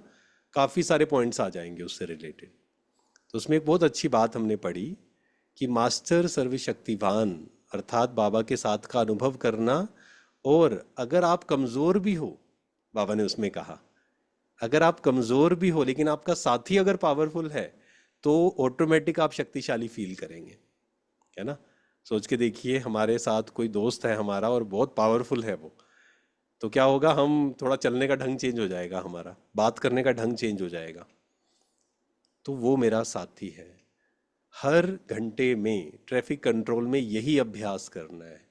काफ़ी सारे पॉइंट्स आ जाएंगे उससे रिलेटेड। तो उसमें एक बहुत अच्छी बात हमने पढ़ी कि मास्टर सर्वशक्तिवान अर्थात बाबा के साथ का अनुभव करना, और अगर आप कमज़ोर भी हो, बाबा ने उसमें कहा, अगर आप कमज़ोर भी हो लेकिन आपका साथी अगर पावरफुल है तो ऑटोमेटिक आप शक्तिशाली फील करेंगे, है ना। सोच के देखिए, हमारे साथ कोई दोस्त है हमारा और बहुत पावरफुल है वो, तो क्या होगा? हम थोड़ा चलने का ढंग चेंज हो जाएगा, हमारा बात करने का ढंग चेंज हो जाएगा। तो वो मेरा साथी है। हर घंटे में ट्रैफिक कंट्रोल में यही अभ्यास करना है,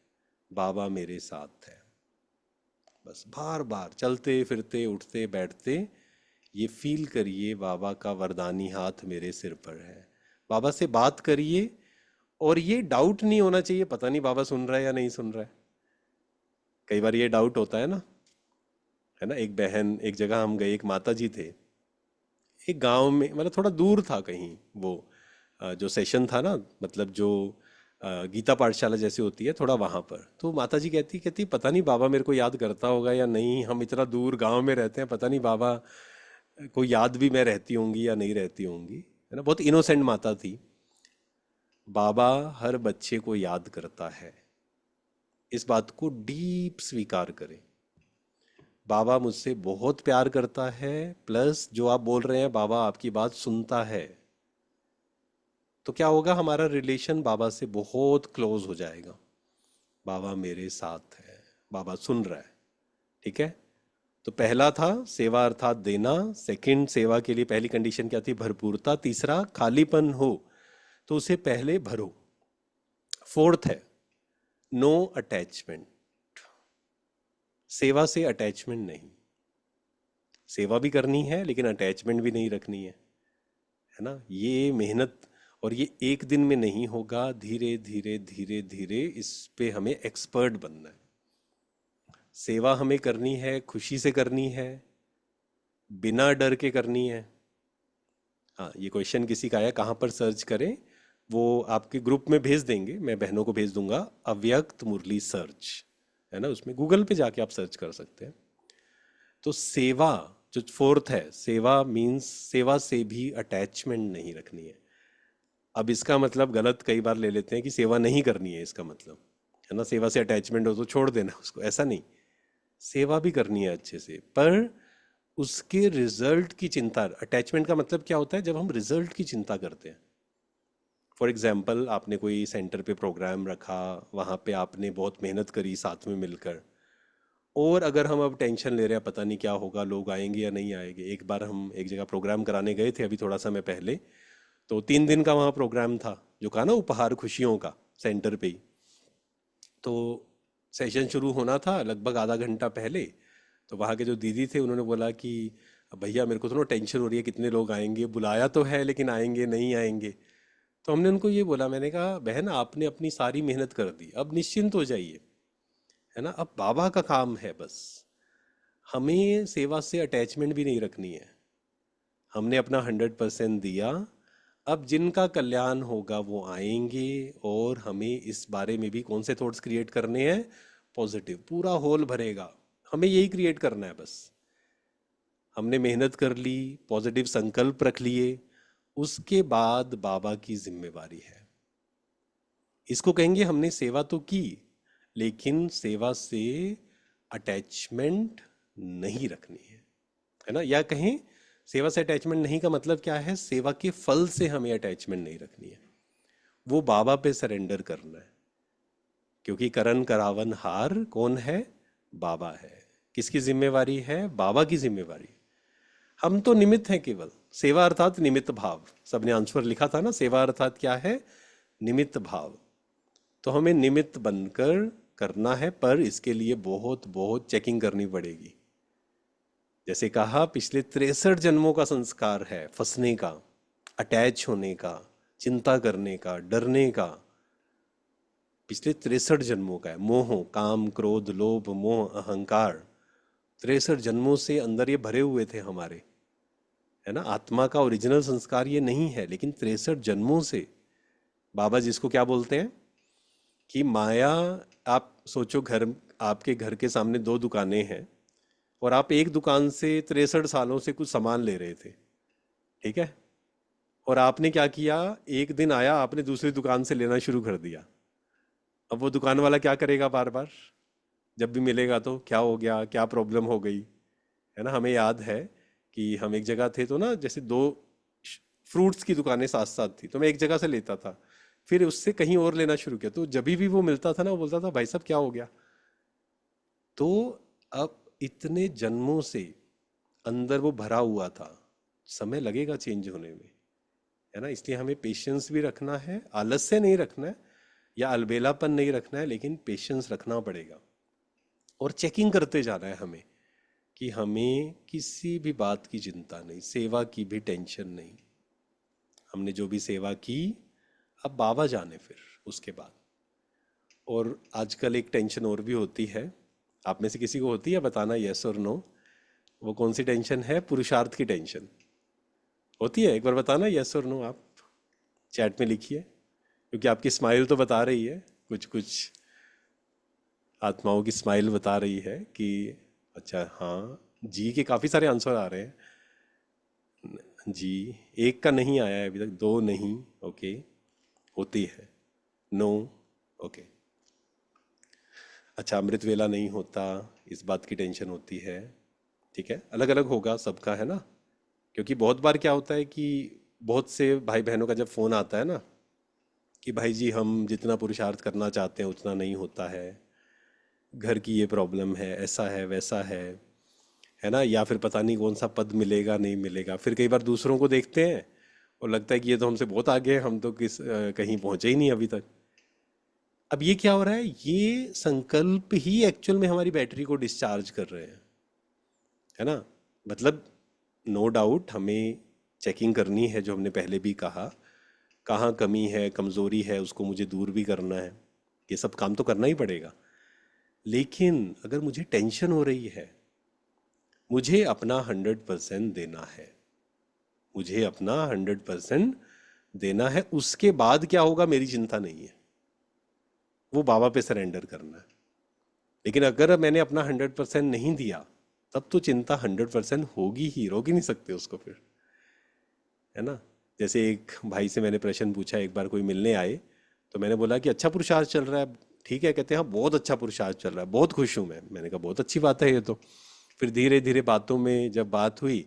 बाबा मेरे साथ है। बस बार बार चलते फिरते उठते बैठते ये फील करिए, बाबा का वरदानी हाथ मेरे सिर पर है। बाबा से बात करिए और ये डाउट नहीं होना चाहिए पता नहीं बाबा सुन रहा है या नहीं सुन रहा है। कई बार ये डाउट होता है ना। एक बहन, एक जगह हम गए, एक माता जी थे, एक गांव में, मतलब थोड़ा दूर था कहीं वो जो सेशन था ना, मतलब जो गीता पाठशाला जैसी होती है थोड़ा वहां पर। तो माता जी कहती कहती पता नहीं बाबा मेरे को याद करता होगा या नहीं, हम इतना दूर गांव में रहते हैं, पता नहीं बाबा को याद भी मैं रहती होंगी या नहीं रहती होंगी, है ना। बहुत इनोसेंट माता थी। बाबा हर बच्चे को याद करता है, इस बात को डीप स्वीकार करें। बाबा मुझसे बहुत प्यार करता है, प्लस जो आप बोल रहे हैं बाबा आपकी बात सुनता है। तो क्या होगा, हमारा रिलेशन बाबा से बहुत क्लोज हो जाएगा। बाबा मेरे साथ है, बाबा सुन रहा है। ठीक है। तो पहला था सेवा अर्थात देना। सेकंड, सेवा के लिए पहली कंडीशन क्या थी, भरपूरता। तीसरा, खालीपन हो तो उसे पहले भरो। फोर्थ है नो अटैचमेंट। सेवा से अटैचमेंट नहीं। सेवा भी करनी है लेकिन अटैचमेंट भी नहीं रखनी है ना। ये मेहनत, और ये एक दिन में नहीं होगा, धीरे धीरे धीरे धीरे इस पे हमें एक्सपर्ट बनना है। सेवा हमें करनी है, खुशी से करनी है, बिना डर के करनी है। हाँ, ये क्वेश्चन किसी का आया कहाँ पर सर्च करें, वो आपके ग्रुप में भेज देंगे, मैं बहनों को भेज दूंगा, अव्यक्त मुरली सर्च, है ना, उसमें गूगल पे जाके आप सर्च कर सकते हैं। तो सेवा जो फोर्थ है, सेवा मीन्स सेवा से भी अटैचमेंट नहीं रखनी है। अब इसका मतलब गलत कई बार ले लेते हैं कि सेवा नहीं करनी है, इसका मतलब, है ना, सेवा से अटैचमेंट हो तो छोड़ देना उसको, ऐसा नहीं। सेवा भी करनी है अच्छे से, पर उसके रिजल्ट की चिंता। अटैचमेंट का मतलब क्या होता है, जब हम रिजल्ट की चिंता करते हैं। फॉर एग्जाम्पल, आपने कोई सेंटर पे प्रोग्राम रखा, वहाँ पे आपने बहुत मेहनत करी साथ में मिलकर, और अगर हम अब टेंशन ले रहे हैं पता नहीं क्या होगा, लोग आएंगे या नहीं आएंगे। एक बार हम एक जगह प्रोग्राम कराने गए थे अभी थोड़ा समय पहले, तो 3 दिन का वहाँ प्रोग्राम था, जो कहा ना उपहार खुशियों का, सेंटर पे ही। तो सेशन शुरू होना था लगभग आधा घंटा पहले। तो वहाँ के जो दीदी थे उन्होंने बोला कि भैया मेरे को तो ना टेंशन हो रही है, कितने लोग आएंगे, बुलाया तो है लेकिन आएंगे नहीं आएंगे। तो हमने उनको ये बोला, मैंने कहा बहन आपने अपनी सारी मेहनत कर दी, अब निश्चिंत हो जाइए, है ना, अब बाबा का काम है बस। हमें सेवा से अटैचमेंट भी नहीं रखनी है। हमने अपना 100% दिया। अब जिनका कल्याण होगा वो आएंगे, और हमें इस बारे में भी कौन से थॉट्स क्रिएट करने हैं, पॉजिटिव। पूरा होल भरेगा, हमें यही क्रिएट करना है बस। हमने मेहनत कर ली, पॉजिटिव संकल्प रख लिए, उसके बाद बाबा की जिम्मेवारी है। इसको कहेंगे हमने सेवा तो की, लेकिन सेवा से अटैचमेंट नहीं रखनी है ना। या कहें सेवा से अटैचमेंट नहीं का मतलब क्या है, सेवा के फल से हमें अटैचमेंट नहीं रखनी है, वो बाबा पे सरेंडर करना है। क्योंकि करण करावन हार कौन है, बाबा है। किसकी जिम्मेवारी है, बाबा की जिम्मेवारी। हम तो निमित्त हैं केवल। सेवा अर्थात निमित्त भाव, सबने आंसर लिखा था ना, सेवा अर्थात क्या है, निमित्त भाव। तो हमें निमित्त बनकर करना है, पर इसके लिए बहुत बहुत चेकिंग करनी पड़ेगी। जैसे कहा, पिछले 63 जन्मों का संस्कार है फंसने का, अटैच होने का, चिंता करने का, डरने का। पिछले 63 जन्मों का है। मोह, काम, क्रोध, लोभ, मोह, अहंकार, 63 जन्मों से अंदर ये भरे हुए थे हमारे, है ना। आत्मा का ओरिजिनल संस्कार ये नहीं है, लेकिन 63 जन्मों से बाबा जिसको क्या बोलते हैं कि माया। आप सोचो, घर, आपके घर के सामने 2 दुकानें हैं, और आप एक दुकान से 63 सालों से कुछ सामान ले रहे थे, ठीक है। और आपने क्या किया, एक दिन आया आपने दूसरी दुकान से लेना शुरू कर दिया। अब वो दुकान वाला क्या करेगा, बार बार जब भी मिलेगा तो क्या हो गया, क्या प्रॉब्लम हो गई, है ना। हमें याद है कि हम एक जगह थे, तो ना जैसे 2 फ्रूट्स की दुकानें साथ साथ थी, तो मैं एक जगह से लेता था, फिर उससे कहीं और लेना शुरू किया, तो जब भी वो मिलता था ना, वो बोलता था भाई साहब क्या हो गया। तो अब इतने जन्मों से अंदर वो भरा हुआ था, समय लगेगा चेंज होने में, है ना। इसलिए हमें पेशेंस भी रखना है, आलस्य नहीं रखना है या अलबेलापन नहीं रखना है, लेकिन पेशेंस रखना पड़ेगा। और चेकिंग करते जाना है हमें कि हमें किसी भी बात की चिंता नहीं, सेवा की भी टेंशन नहीं। हमने जो भी सेवा की, अब बाबा जाने फिर उसके बाद। और आजकल एक टेंशन और भी होती है, आप में से किसी को होती है बताना, यस और नो? वो कौन सी टेंशन है? पुरुषार्थ की टेंशन होती है? एक बार बताना यस और नो, आप चैट में लिखिए, क्योंकि आपकी स्माइल तो बता रही है, कुछ कुछ आत्माओं की स्माइल बता रही है कि अच्छा हाँ, जी के काफ़ी सारे आंसर आ रहे हैं। जी, एक का नहीं आया है अभी तक, दो नहीं, ओके, होती है, नो, ओके। अच्छा, अमृत वेला नहीं होता, इस बात की टेंशन होती है। ठीक है, अलग अलग होगा सबका, है ना? क्योंकि बहुत बार क्या होता है कि बहुत से भाई बहनों का जब फोन आता है ना कि भाई जी हम जितना पुरुषार्थ करना चाहते हैं उतना नहीं होता है, घर की ये प्रॉब्लम है, ऐसा है वैसा है ना, या फिर पता नहीं कौन सा पद मिलेगा नहीं मिलेगा। फिर कई बार दूसरों को देखते हैं और लगता है कि ये तो हमसे बहुत आगे है, हम तो कहीं पहुंचे ही नहीं अभी तक। अब ये क्या हो रहा है, ये संकल्प ही एक्चुअल में हमारी बैटरी को डिस्चार्ज कर रहे हैं, है ना? मतलब नो डाउट हमें चेकिंग करनी है, जो हमने पहले भी कहा, कहाँ कमी है कमजोरी है उसको मुझे दूर भी करना है, ये सब काम तो करना ही पड़ेगा। लेकिन अगर मुझे टेंशन हो रही है, मुझे अपना 100% देना है, मुझे अपना 100% देना है, उसके बाद क्या होगा मेरी चिंता नहीं है, वो बाबा पे सरेंडर करना है। लेकिन अगर मैंने अपना 100% नहीं दिया, तब तो चिंता 100% होगी ही, रोक ही नहीं सकते उसको फिर, है ना? जैसे एक भाई से मैंने प्रश्न पूछा, एक बार कोई मिलने आए, तो मैंने बोला कि अच्छा पुरुषार्थ चल रहा है? ठीक है, कहते हैं हाँ बहुत अच्छा पुरुषार्थ चल रहा है, बहुत खुश हूँ मैं। मैंने कहा बहुत अच्छी बात है ये तो। फिर धीरे धीरे बातों में जब बात हुई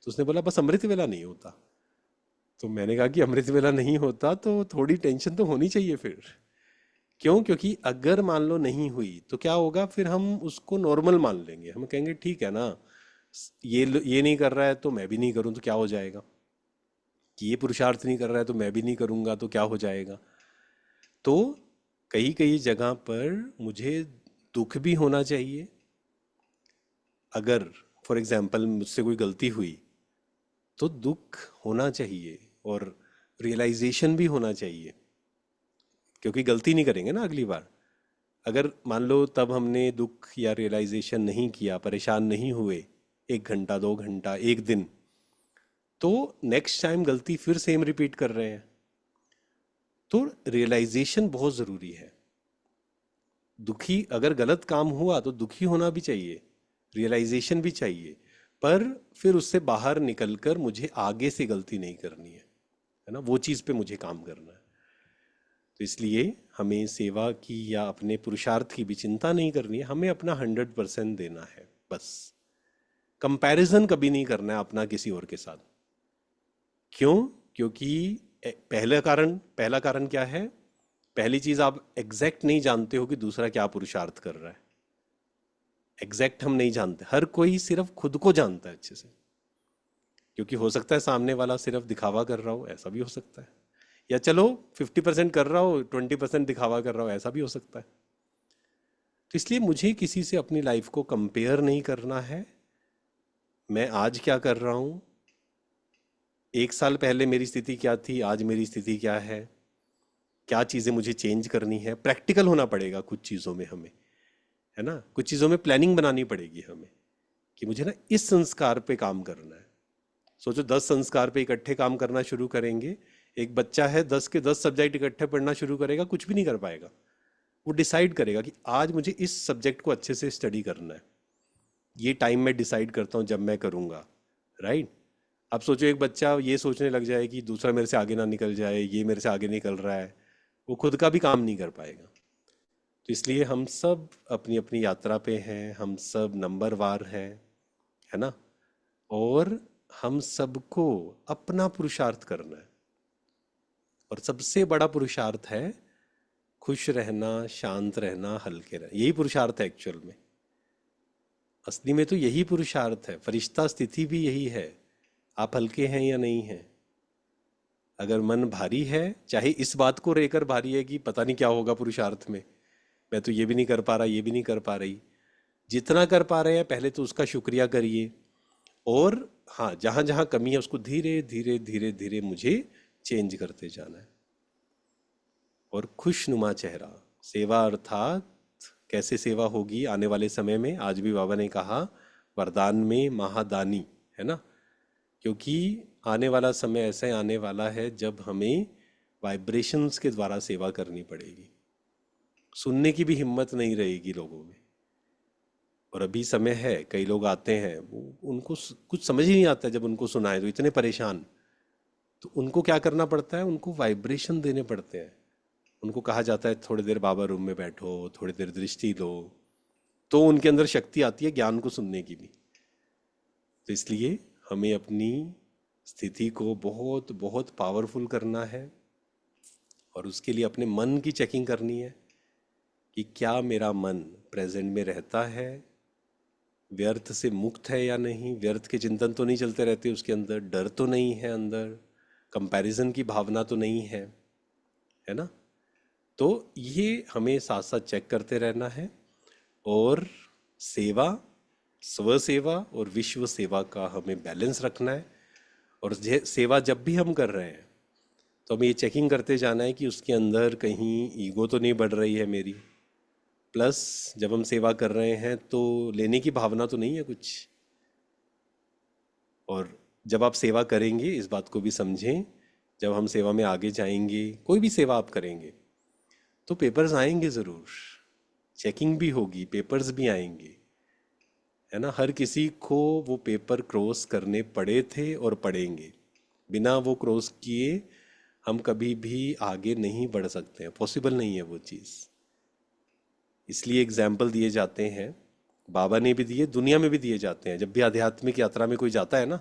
तो उसने बोला बस अमृत वेला नहीं होता। तो मैंने कहा कि अमृत वेला नहीं होता तो थोड़ी टेंशन तो होनी चाहिए फिर। क्यों? क्योंकि अगर मान लो नहीं हुई तो क्या होगा, फिर हम उसको नॉर्मल मान लेंगे, हम कहेंगे ठीक है ना, ये नहीं कर रहा है तो मैं भी नहीं करूं तो क्या हो जाएगा, कि ये पुरुषार्थ नहीं कर रहा है तो मैं भी नहीं करूंगा तो क्या हो जाएगा। तो कई कई जगह पर मुझे दुख भी होना चाहिए। अगर फॉर एग्जाम्पल मुझसे कोई गलती हुई तो दुख होना चाहिए, और रियलाइजेशन भी होना चाहिए, क्योंकि गलती नहीं करेंगे ना अगली बार। अगर मान लो तब हमने दुख या रियलाइजेशन नहीं किया, परेशान नहीं हुए, 1 घंटा 2 घंटा 1 दिन, तो नेक्स्ट टाइम गलती फिर सेम रिपीट कर रहे हैं। तो रियलाइजेशन बहुत ज़रूरी है। दुखी अगर गलत काम हुआ तो दुखी होना भी चाहिए, रियलाइजेशन भी चाहिए, पर फिर उससे बाहर निकलकर मुझे आगे से गलती नहीं करनी है ना, वो चीज़ पे मुझे काम करना है। तो इसलिए हमें सेवा की या अपने पुरुषार्थ की भी चिंता नहीं करनी है, हमें अपना 100% देना है बस। कंपैरिजन कभी नहीं करना है अपना किसी और के साथ। क्यों? क्योंकि पहला कारण क्या है? पहली चीज, आप एग्जैक्ट नहीं जानते हो कि दूसरा क्या पुरुषार्थ कर रहा है। एग्जैक्ट हम नहीं जानते, हर कोई सिर्फ खुद को जानता है अच्छे से। क्योंकि हो सकता है सामने वाला सिर्फ दिखावा कर रहा हो, ऐसा भी हो सकता है, या चलो 50% कर रहा हो 20% दिखावा कर रहा हो, ऐसा भी हो सकता है। तो इसलिए मुझे किसी से अपनी लाइफ को कंपेयर नहीं करना है। मैं आज क्या कर रहा हूँ, 1 साल पहले मेरी स्थिति क्या थी, आज मेरी स्थिति क्या है, क्या चीज़ें मुझे चेंज करनी है। प्रैक्टिकल होना पड़ेगा कुछ चीज़ों में हमें, है ना? कुछ चीज़ों में प्लानिंग बनानी पड़ेगी हमें, कि मुझे ना इस संस्कार पे काम करना है। सोचो 10 संस्कार पे इकट्ठे काम करना शुरू करेंगे, एक बच्चा है 10 के 10 सब्जेक्ट इकट्ठे पढ़ना शुरू करेगा, कुछ भी नहीं कर पाएगा। वो डिसाइड करेगा कि आज मुझे इस सब्जेक्ट को अच्छे से स्टडी करना है, ये टाइम मैं डिसाइड करता हूँ जब मैं करूँगा, राइट? अब सोचो एक बच्चा ये सोचने लग जाए कि दूसरा मेरे से आगे ना निकल जाए, ये मेरे से आगे निकल रहा है, वो खुद का भी काम नहीं कर पाएगा। तो इसलिए हम सब अपनी अपनी यात्रा पे हैं, हम सब नंबरवार हैं, है ना? और हम सबको अपना पुरुषार्थ करना है, और सबसे बड़ा पुरुषार्थ है खुश रहना, शांत रहना, हल्के रहना। यही पुरुषार्थ है एक्चुअल में, असली में तो यही पुरुषार्थ है। फरिश्ता स्थिति भी यही है, आप हल्के हैं या नहीं हैं। अगर मन भारी है, चाहे इस बात को लेकर भारी है कि पता नहीं क्या होगा पुरुषार्थ में, मैं तो ये भी नहीं कर पा रहा, ये भी नहीं कर पा रही, जितना कर पा रहे हैं पहले तो उसका शुक्रिया करिए। और हाँ, जहाँ जहाँ कमी है उसको धीरे धीरे धीरे धीरे मुझे चेंज करते जाना है। और खुशनुमा चेहरा, सेवा अर्थात कैसे सेवा होगी आने वाले समय में, आज भी बाबा ने कहा वरदान में महादानी, है ना। क्योंकि आने वाला समय ऐसा आने वाला है जब हमें वाइब्रेशंस के द्वारा सेवा करनी पड़ेगी, सुनने की भी हिम्मत नहीं रहेगी लोगों में। और अभी समय है, कई लोग आते हैं वो उनको कुछ समझ ही नहीं आता, जब उनको सुनाए तो इतने परेशान। तो उनको क्या करना पड़ता है, उनको वाइब्रेशन देने पड़ते हैं। उनको कहा जाता है थोड़ी देर बाबा रूम में बैठो, थोड़ी देर दृष्टि लो, तो उनके अंदर शक्ति आती है ज्ञान को सुनने की भी। तो इसलिए हमें अपनी स्थिति को बहुत बहुत पावरफुल करना है, और उसके लिए अपने मन की चेकिंग करनी है कि क्या मेरा मन प्रेजेंट में रहता है, व्यर्थ से मुक्त है या नहीं, व्यर्थ के चिंतन तो नहीं चलते रहते उसके अंदर, डर तो नहीं है अंदर, कंपैरिजन की भावना तो नहीं है ना। तो ये हमें साथ साथ चेक करते रहना है। और सेवा, स्व सेवा और विश्व सेवा का हमें बैलेंस रखना है। और सेवा जब भी हम कर रहे हैं तो हमें ये चेकिंग करते जाना है कि उसके अंदर कहीं ईगो तो नहीं बढ़ रही है मेरी, प्लस जब हम सेवा कर रहे हैं तो लेने की भावना तो नहीं है कुछ। और जब आप सेवा करेंगे इस बात को भी समझें, जब हम सेवा में आगे जाएंगे, कोई भी सेवा आप करेंगे तो पेपर्स आएंगे ज़रूर, चेकिंग भी होगी, पेपर्स भी आएंगे, है ना। हर किसी को वो पेपर क्रॉस करने पड़े थे और पड़ेंगे। बिना वो क्रॉस किए हम कभी भी आगे नहीं बढ़ सकते हैं, पॉसिबल नहीं है वो चीज़। इसलिए एग्जाम्पल दिए जाते हैं, बाबा ने भी दिए, दुनिया में भी दिए जाते हैं। जब भी आध्यात्मिक यात्रा में कोई जाता है ना,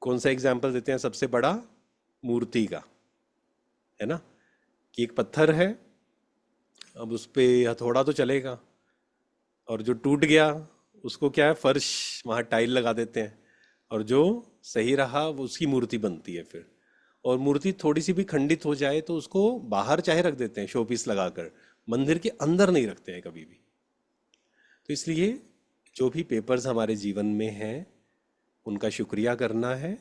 कौन सा एग्जाम्पल देते हैं सबसे बड़ा, मूर्ति का, है ना। कि एक पत्थर है, अब उस पे हथौड़ा तो चलेगा, और जो टूट गया उसको क्या है, फर्श वहाँ टाइल लगा देते हैं, और जो सही रहा वो उसकी मूर्ति बनती है फिर। और मूर्ति थोड़ी सी भी खंडित हो जाए तो उसको बाहर चाहे रख देते हैं शो पीस लगाकर, मंदिर के अंदर नहीं रखते हैं कभी भी। तो इसलिए जो भी पेपर्स हमारे जीवन में हैं उनका शुक्रिया करना है।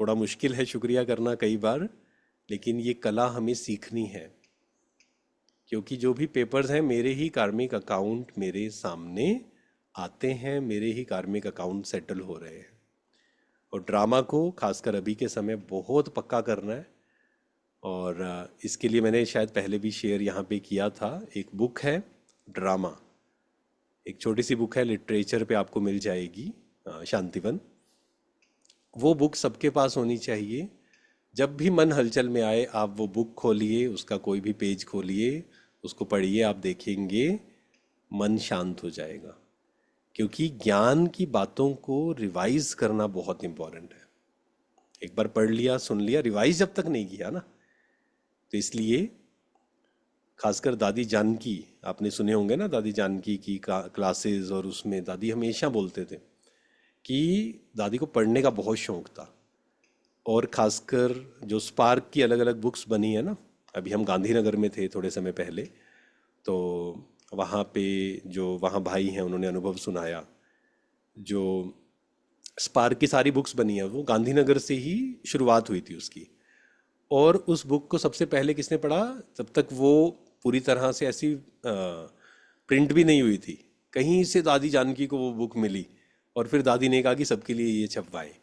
थोड़ा मुश्किल है शुक्रिया करना कई बार, लेकिन ये कला हमें सीखनी है। क्योंकि जो भी पेपर्स हैं मेरे ही कार्मिक अकाउंट मेरे सामने आते हैं, मेरे ही कार्मिक अकाउंट सेटल हो रहे हैं। और ड्रामा को खासकर अभी के समय बहुत पक्का करना है। और इसके लिए मैंने शायद पहले भी शेयर यहाँ पे किया था, एक बुक है ड्रामा, एक छोटी सी बुक है, लिटरेचर पे आपको मिल जाएगी, शांतिवन। वो बुक सबके पास होनी चाहिए। जब भी मन हलचल में आए आप वो बुक खोलिए, उसका कोई भी पेज खोलिए, उसको पढ़िए, आप देखेंगे मन शांत हो जाएगा। क्योंकि ज्ञान की बातों को रिवाइज करना बहुत इंपॉर्टेंट है। एक बार पढ़ लिया, सुन लिया, रिवाइज जब तक नहीं किया ना, तो इसलिए खासकर दादी जानकी, आपने सुने होंगे ना दादी जानकी की क्लासेस, और उसमें दादी हमेशा बोलते थे कि दादी को पढ़ने का बहुत शौक था। और खासकर जो स्पार्क की अलग अलग बुक्स बनी है ना, अभी हम गांधीनगर में थे थोड़े समय पहले, तो वहाँ पे जो वहाँ भाई हैं उन्होंने अनुभव सुनाया। जो स्पार्क की सारी बुक्स बनी है वो गांधीनगर से ही शुरुआत हुई थी उसकी। और उस बुक को सबसे पहले किसने पढ़ा, तब तक वो पूरी तरह से ऐसी प्रिंट भी नहीं हुई थी, कहीं से दादी जानकी को वो बुक मिली, और फिर दादी ने कहा कि सबके लिए ये छपवाएं,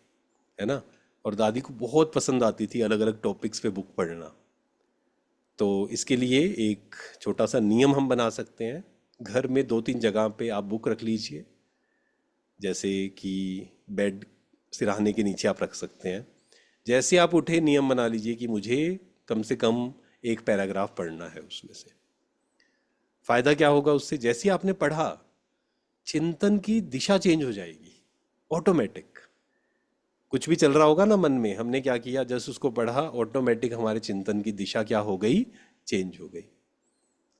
है ना। और दादी को बहुत पसंद आती थी अलग अलग टॉपिक्स पे बुक पढ़ना। तो इसके लिए एक छोटा सा नियम हम बना सकते हैं, घर में 2-3 जगह पे आप बुक रख लीजिए। जैसे कि बेड सिरहाने के नीचे आप रख सकते हैं। जैसे आप उठे नियम बना लीजिए कि मुझे कम से कम एक पैराग्राफ पढ़ना है उसमें से। फायदा क्या होगा उससे, जैसे ही आपने पढ़ा चिंतन की दिशा चेंज हो जाएगी ऑटोमेटिक। कुछ भी चल रहा होगा ना मन में, हमने क्या किया, जस्ट उसको पढ़ा, ऑटोमेटिक हमारे चिंतन की दिशा क्या हो गई, चेंज हो गई।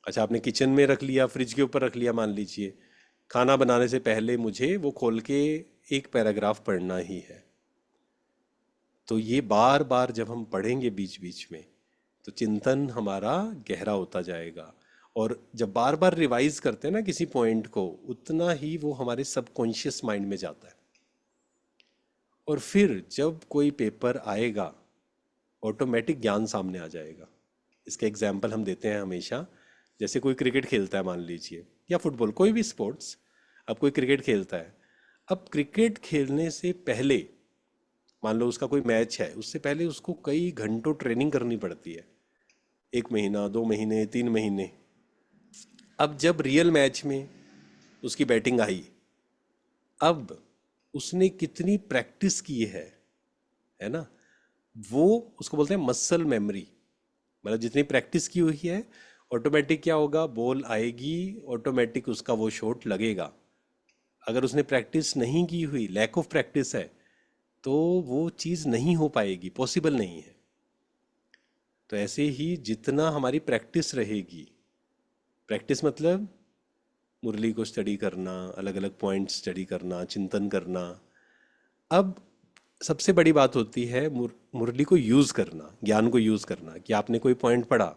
अच्छा, आपने किचन में रख लिया, फ्रिज के ऊपर रख लिया, मान लीजिए खाना बनाने से पहले मुझे वो खोल के एक पैराग्राफ पढ़ना ही है। तो ये बार बार जब हम पढ़ेंगे बीच बीच में तो चिंतन हमारा गहरा होता जाएगा। और जब बार बार रिवाइज करते हैं ना किसी पॉइंट को, उतना ही वो हमारे सबकॉन्शियस माइंड में जाता है। और फिर जब कोई पेपर आएगा ऑटोमेटिक ज्ञान सामने आ जाएगा। इसका एग्जाम्पल हम देते हैं हमेशा, जैसे कोई क्रिकेट खेलता है मान लीजिए, या फुटबॉल, कोई भी स्पोर्ट्स। अब कोई क्रिकेट खेलता है, अब क्रिकेट खेलने से पहले मान लो उसका कोई मैच है, उससे पहले उसको कई घंटों ट्रेनिंग करनी पड़ती है, 1 महीना, 2 महीने, 3 महीने। अब जब रियल मैच में उसकी बैटिंग आई, अब उसने कितनी प्रैक्टिस की है ना, वो उसको बोलते हैं मसल मेमोरी। मतलब जितनी प्रैक्टिस की हुई है, ऑटोमेटिक क्या होगा, बॉल आएगी, ऑटोमेटिक उसका वो शॉट लगेगा। अगर उसने प्रैक्टिस नहीं की हुई, लैक ऑफ प्रैक्टिस है, तो वो चीज़ नहीं हो पाएगी, पॉसिबल नहीं है। तो ऐसे ही जितना हमारी प्रैक्टिस रहेगी, प्रैक्टिस मतलब मुरली को स्टडी करना, अलग अलग पॉइंट स्टडी करना, चिंतन करना। अब सबसे बड़ी बात होती है मुरली को यूज़ करना, ज्ञान को यूज़ करना, कि आपने कोई पॉइंट पढ़ा,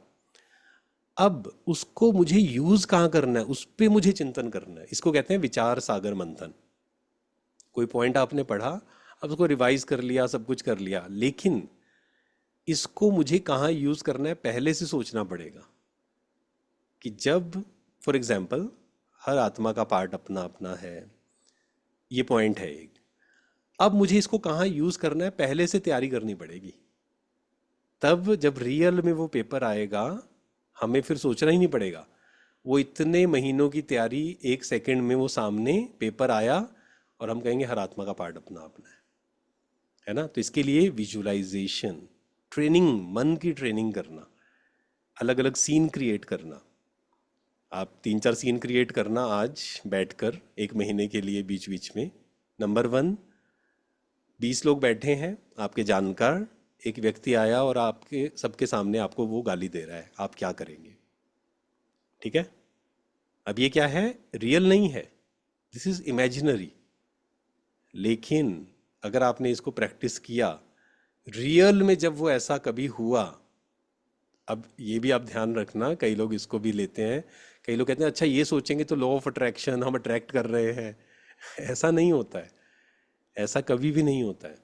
अब उसको मुझे यूज़ कहाँ करना है, उस पे मुझे चिंतन करना है। इसको कहते हैं विचार सागर मंथन। कोई पॉइंट आपने पढ़ा, अब उसको रिवाइज कर लिया, सब कुछ कर लिया, लेकिन इसको मुझे कहाँ यूज़ करना है पहले से सोचना पड़ेगा। कि जब फॉर एग्जाम्पल हर आत्मा का पार्ट अपना अपना है, ये पॉइंट है एक, अब मुझे इसको कहाँ यूज़ करना है पहले से तैयारी करनी पड़ेगी। तब जब रियल में वो पेपर आएगा, हमें फिर सोचना ही नहीं पड़ेगा। वो इतने महीनों की तैयारी 1 सेकंड में वो सामने पेपर आया, और हम कहेंगे हर आत्मा का पार्ट अपना अपना है ना। तो इसके लिए विजुअलाइजेशन ट्रेनिंग, मन की ट्रेनिंग करना, अलग अलग सीन क्रिएट करना। आप 3-4 सीन क्रिएट करना आज बैठकर 1 महीने के लिए, बीच बीच में। नंबर 1, 20 लोग बैठे हैं आपके जानकार, एक व्यक्ति आया और आपके सबके सामने आपको वो गाली दे रहा है, आप क्या करेंगे? ठीक है, अब ये क्या है, रियल नहीं है, दिस इज इमेजिनरी। लेकिन अगर आपने इसको प्रैक्टिस किया, रियल में जब वो ऐसा कभी हुआ, अब ये भी आप ध्यान रखना, कई लोग इसको भी लेते हैं, कई लोग कहते हैं अच्छा ये सोचेंगे तो लॉ ऑफ अट्रैक्शन, हम अट्रैक्ट कर रहे हैं। ऐसा नहीं होता है, ऐसा कभी भी नहीं होता है।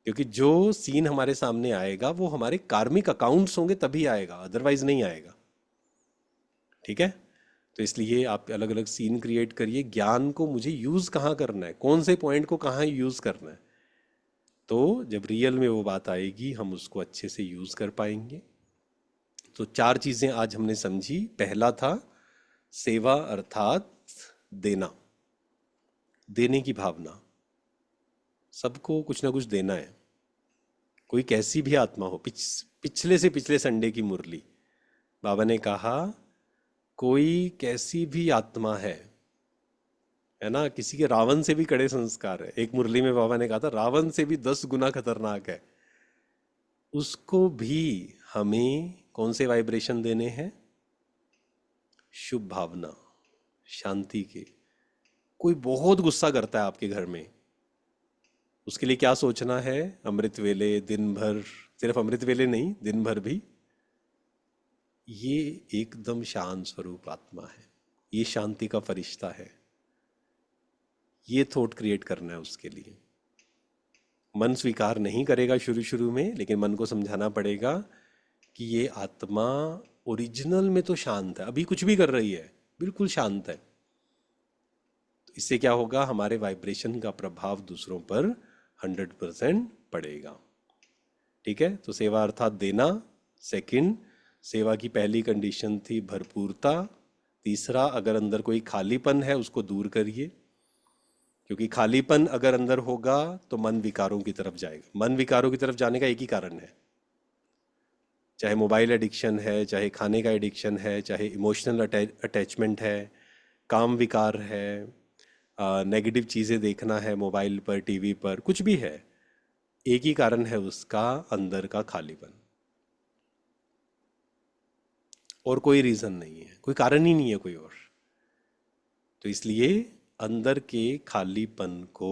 क्योंकि जो सीन हमारे सामने आएगा वो हमारे कार्मिक अकाउंट्स होंगे तभी आएगा, अदरवाइज नहीं आएगा। ठीक है, तो इसलिए आप अलग अलग सीन क्रिएट करिए। ज्ञान को मुझे यूज़ कहाँ करना है, कौन से पॉइंट को कहाँ यूज़ करना है, तो जब रियल में वो बात आएगी हम उसको अच्छे से यूज़ कर पाएंगे। तो 4 चीज़ें आज हमने समझी। पहला था सेवा, अर्थात देना, देने की भावना। सबको कुछ ना कुछ देना है, कोई कैसी भी आत्मा हो। पिछले से पिछले संडे की मुरली, बाबा ने कहा कोई कैसी भी आत्मा है ना, किसी के रावण से भी कड़े संस्कार है। एक मुरली में बाबा ने कहा था रावण से भी 10 गुना खतरनाक है, उसको भी हमें कौन से वाइब्रेशन देने हैं? शुभ भावना, शांति के। कोई बहुत गुस्सा करता है आपके घर में, उसके लिए क्या सोचना है? अमृत वेले दिन भर, सिर्फ अमृत वेले नहीं, दिन भर भी, ये एकदम शांत स्वरूप आत्मा है, ये शांति का फरिश्ता है। ये थॉट क्रिएट करना है उसके लिए। मन स्वीकार नहीं करेगा शुरू शुरू में, लेकिन मन को समझाना पड़ेगा कि ये आत्मा ओरिजिनल में तो शांत है, अभी कुछ भी कर रही है, बिल्कुल शांत है। तो इससे क्या होगा, हमारे वाइब्रेशन का प्रभाव दूसरों पर 100% पड़ेगा। ठीक है, तो सेवा अर्थात देना। सेकंड, सेवा की पहली कंडीशन थी भरपूरता। तीसरा, अगर अंदर कोई खालीपन है उसको दूर करिए, क्योंकि खालीपन अगर अंदर होगा तो मन विकारों की तरफ जाएगा। मन विकारों की तरफ जाने का एक ही कारण है, चाहे मोबाइल एडिक्शन है, चाहे खाने का एडिक्शन है, चाहे इमोशनल अटैचमेंट है, काम विकार है, नेगेटिव चीज़ें देखना है मोबाइल पर, टीवी पर, कुछ भी है, एक ही कारण है उसका, अंदर का खालीपन। और कोई रीज़न नहीं है, कोई कारण ही नहीं है कोई और। तो इसलिए अंदर के खालीपन को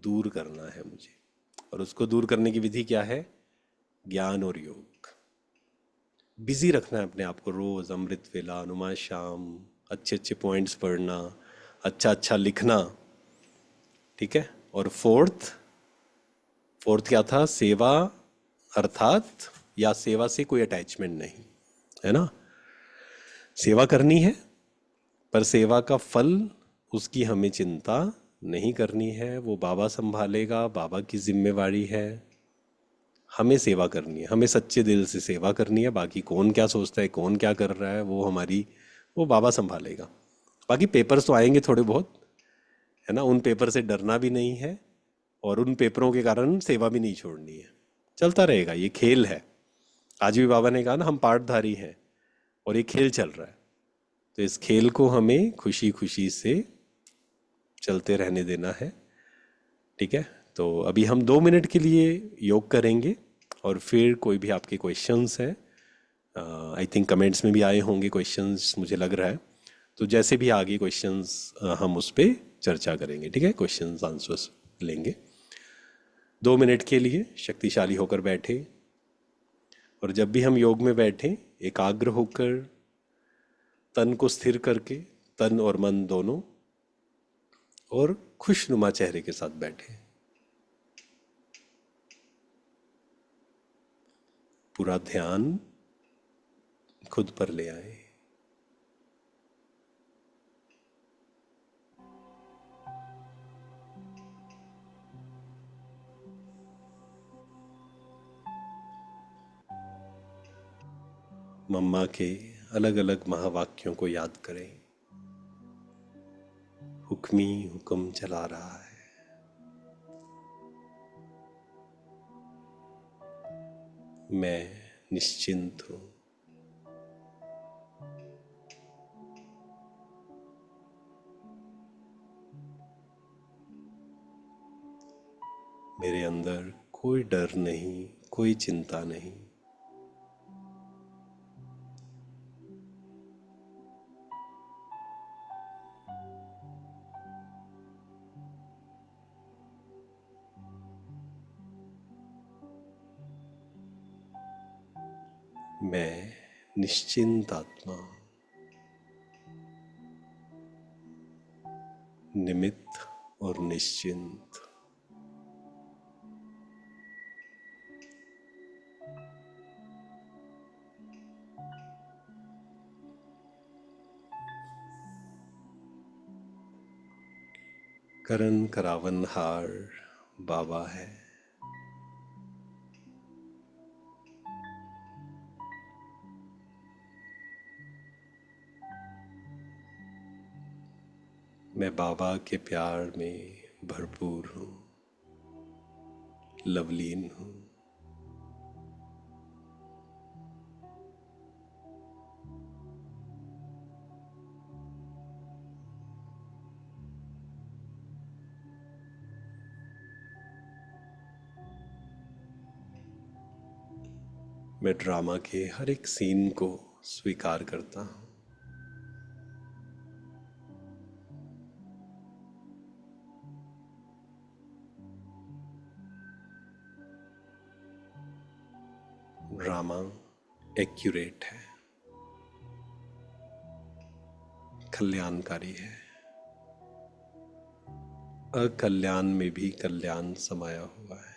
दूर करना है मुझे, और उसको दूर करने की विधि क्या है? ज्ञान और योग। बिजी रखना है अपने आप को, रोज अमृत वेला, अनुमा शाम, अच्छे अच्छे पॉइंट्स पढ़ना, अच्छा अच्छा लिखना। ठीक है, और फोर्थ, फोर्थ क्या था? सेवा अर्थात, या सेवा से कोई अटैचमेंट नहीं, है ना। सेवा करनी है, पर सेवा का फल उसकी हमें चिंता नहीं करनी है, वो बाबा संभालेगा, बाबा की जिम्मेवारी है। हमें सेवा करनी है, हमें सच्चे दिल से सेवा करनी है। बाकी कौन क्या सोचता है, कौन क्या कर रहा है, वो बाबा संभालेगा। बाकी पेपर्स तो आएंगे थोड़े बहुत, है ना, उन पेपर से डरना भी नहीं है, और उन पेपरों के कारण सेवा भी नहीं छोड़नी है। चलता रहेगा, ये खेल है। आज भी बाबा ने कहा ना, हम पार्टधारी हैं और ये खेल चल रहा है। तो इस खेल को हमें खुशी खुशी से चलते रहने देना है। ठीक है। तो अभी हम 2 मिनट के लिए योग करेंगे, और फिर कोई भी आपके क्वेश्चंस हैं, आई थिंक कमेंट्स में भी आए होंगे क्वेश्चंस, मुझे लग रहा है। तो जैसे भी आगे क्वेश्चंस, हम उस पर चर्चा करेंगे। ठीक है, क्वेश्चंस आंसर्स लेंगे। 2 मिनट के लिए शक्तिशाली होकर बैठे, और जब भी हम योग में बैठें, एकाग्र होकर, तन को स्थिर करके, तन और मन दोनों, और खुशनुमा चेहरे के साथ बैठे। पूरा ध्यान खुद पर ले आए। मम्मा के अलग अलग महावाक्यों को याद करें। हुक्मी हुक्म चला रहा है, मैं निश्चिंत हूं। मेरे अंदर कोई डर नहीं, कोई चिंता नहीं। मैं निश्चिंत आत्मा, निमित्त और निश्चिंत। करन करावन हार बाबा है। मैं बाबा के प्यार में भरपूर हूँ, लवलीन हूँ। मैं ड्रामा के हर एक सीन को स्वीकार करता हूँ। ड्रामा एक्यूरेट है, कल्याणकारी है, अकल्याण में भी कल्याण समाया हुआ है।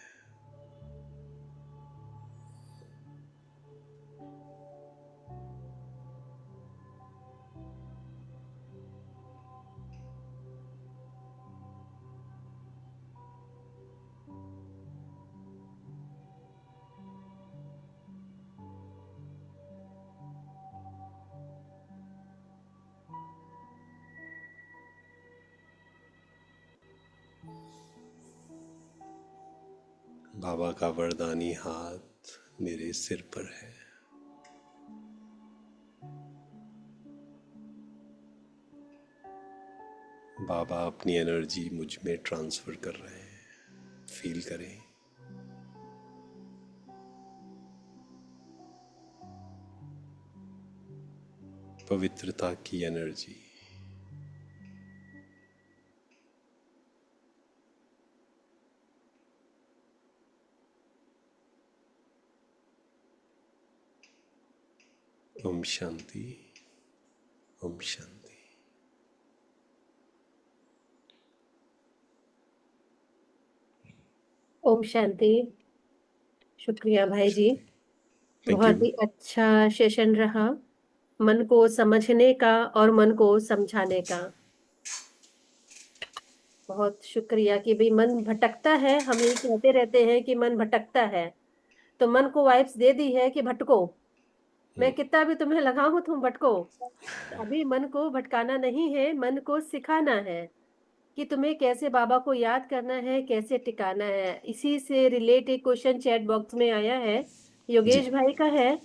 बाबा का वरदानी हाथ मेरे सिर पर है। बाबा अपनी एनर्जी मुझ में ट्रांसफर कर रहे हैं। फील करें। पवित्रता की एनर्जी। ओम शांति, ओम शांति। ओम शांति। शुक्रिया भाई जी, थैंक बहुत यू। ही अच्छा सेशन रहा। मन को समझने का और मन को समझाने का। बहुत शुक्रिया कि भाई मन भटकता है, हम ये कहते रहते हैं कि मन भटकता है, तो मन को वाइब्स दे दी है कि भटको। मैं कितना भी तुम्हें लगाऊं तुम भटको। अभी मन को भटकाना नहीं है, मन को सिखाना है कि तुम्हें कैसे बाबा को याद करना है, कैसे टिकाना है। इसी से रिलेट एक क्वेश्चन चैट बॉक्स में आया है, जी। योगेश भाई का है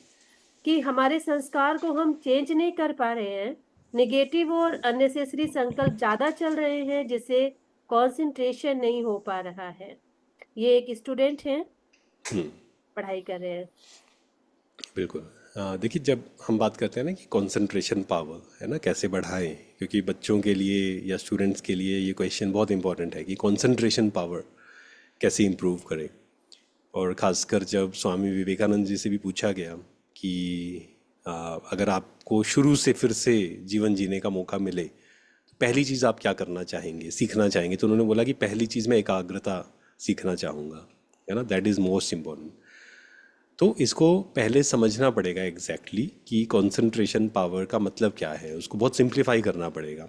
कि हमारे संस्कार को हम चेंज नहीं कर पा रहे हैं, निगेटिव और अननेसेसरी संकल्प ज्यादा चल रहे हैं, जिससे कंसंट्रेशन नहीं हो पा रहा है। ये एक स्टूडेंट हैं, पढ़ाई कर रहे हैं। बिल्कुल। देखिए, जब हम बात करते हैं ना कि कंसंट्रेशन पावर है ना कैसे बढ़ाएं, क्योंकि बच्चों के लिए या स्टूडेंट्स के लिए ये क्वेश्चन बहुत इंपॉर्टेंट है कि कंसंट्रेशन पावर कैसे इंप्रूव करें। और ख़ासकर जब स्वामी विवेकानंद जी से भी पूछा गया कि अगर आपको शुरू से फिर से जीवन जीने का मौका मिले तो पहली चीज़ आप क्या करना चाहेंगे, सीखना चाहेंगे, तो उन्होंने बोला कि पहली चीज़ मैं एकाग्रता सीखना चाहूँगा, है ना, दैट इज़ मोस्ट इम्पॉर्टेंट। तो इसको पहले समझना पड़ेगा एग्जैक्टली कि कंसंट्रेशन पावर का मतलब क्या है, उसको बहुत सिंप्लीफाई करना पड़ेगा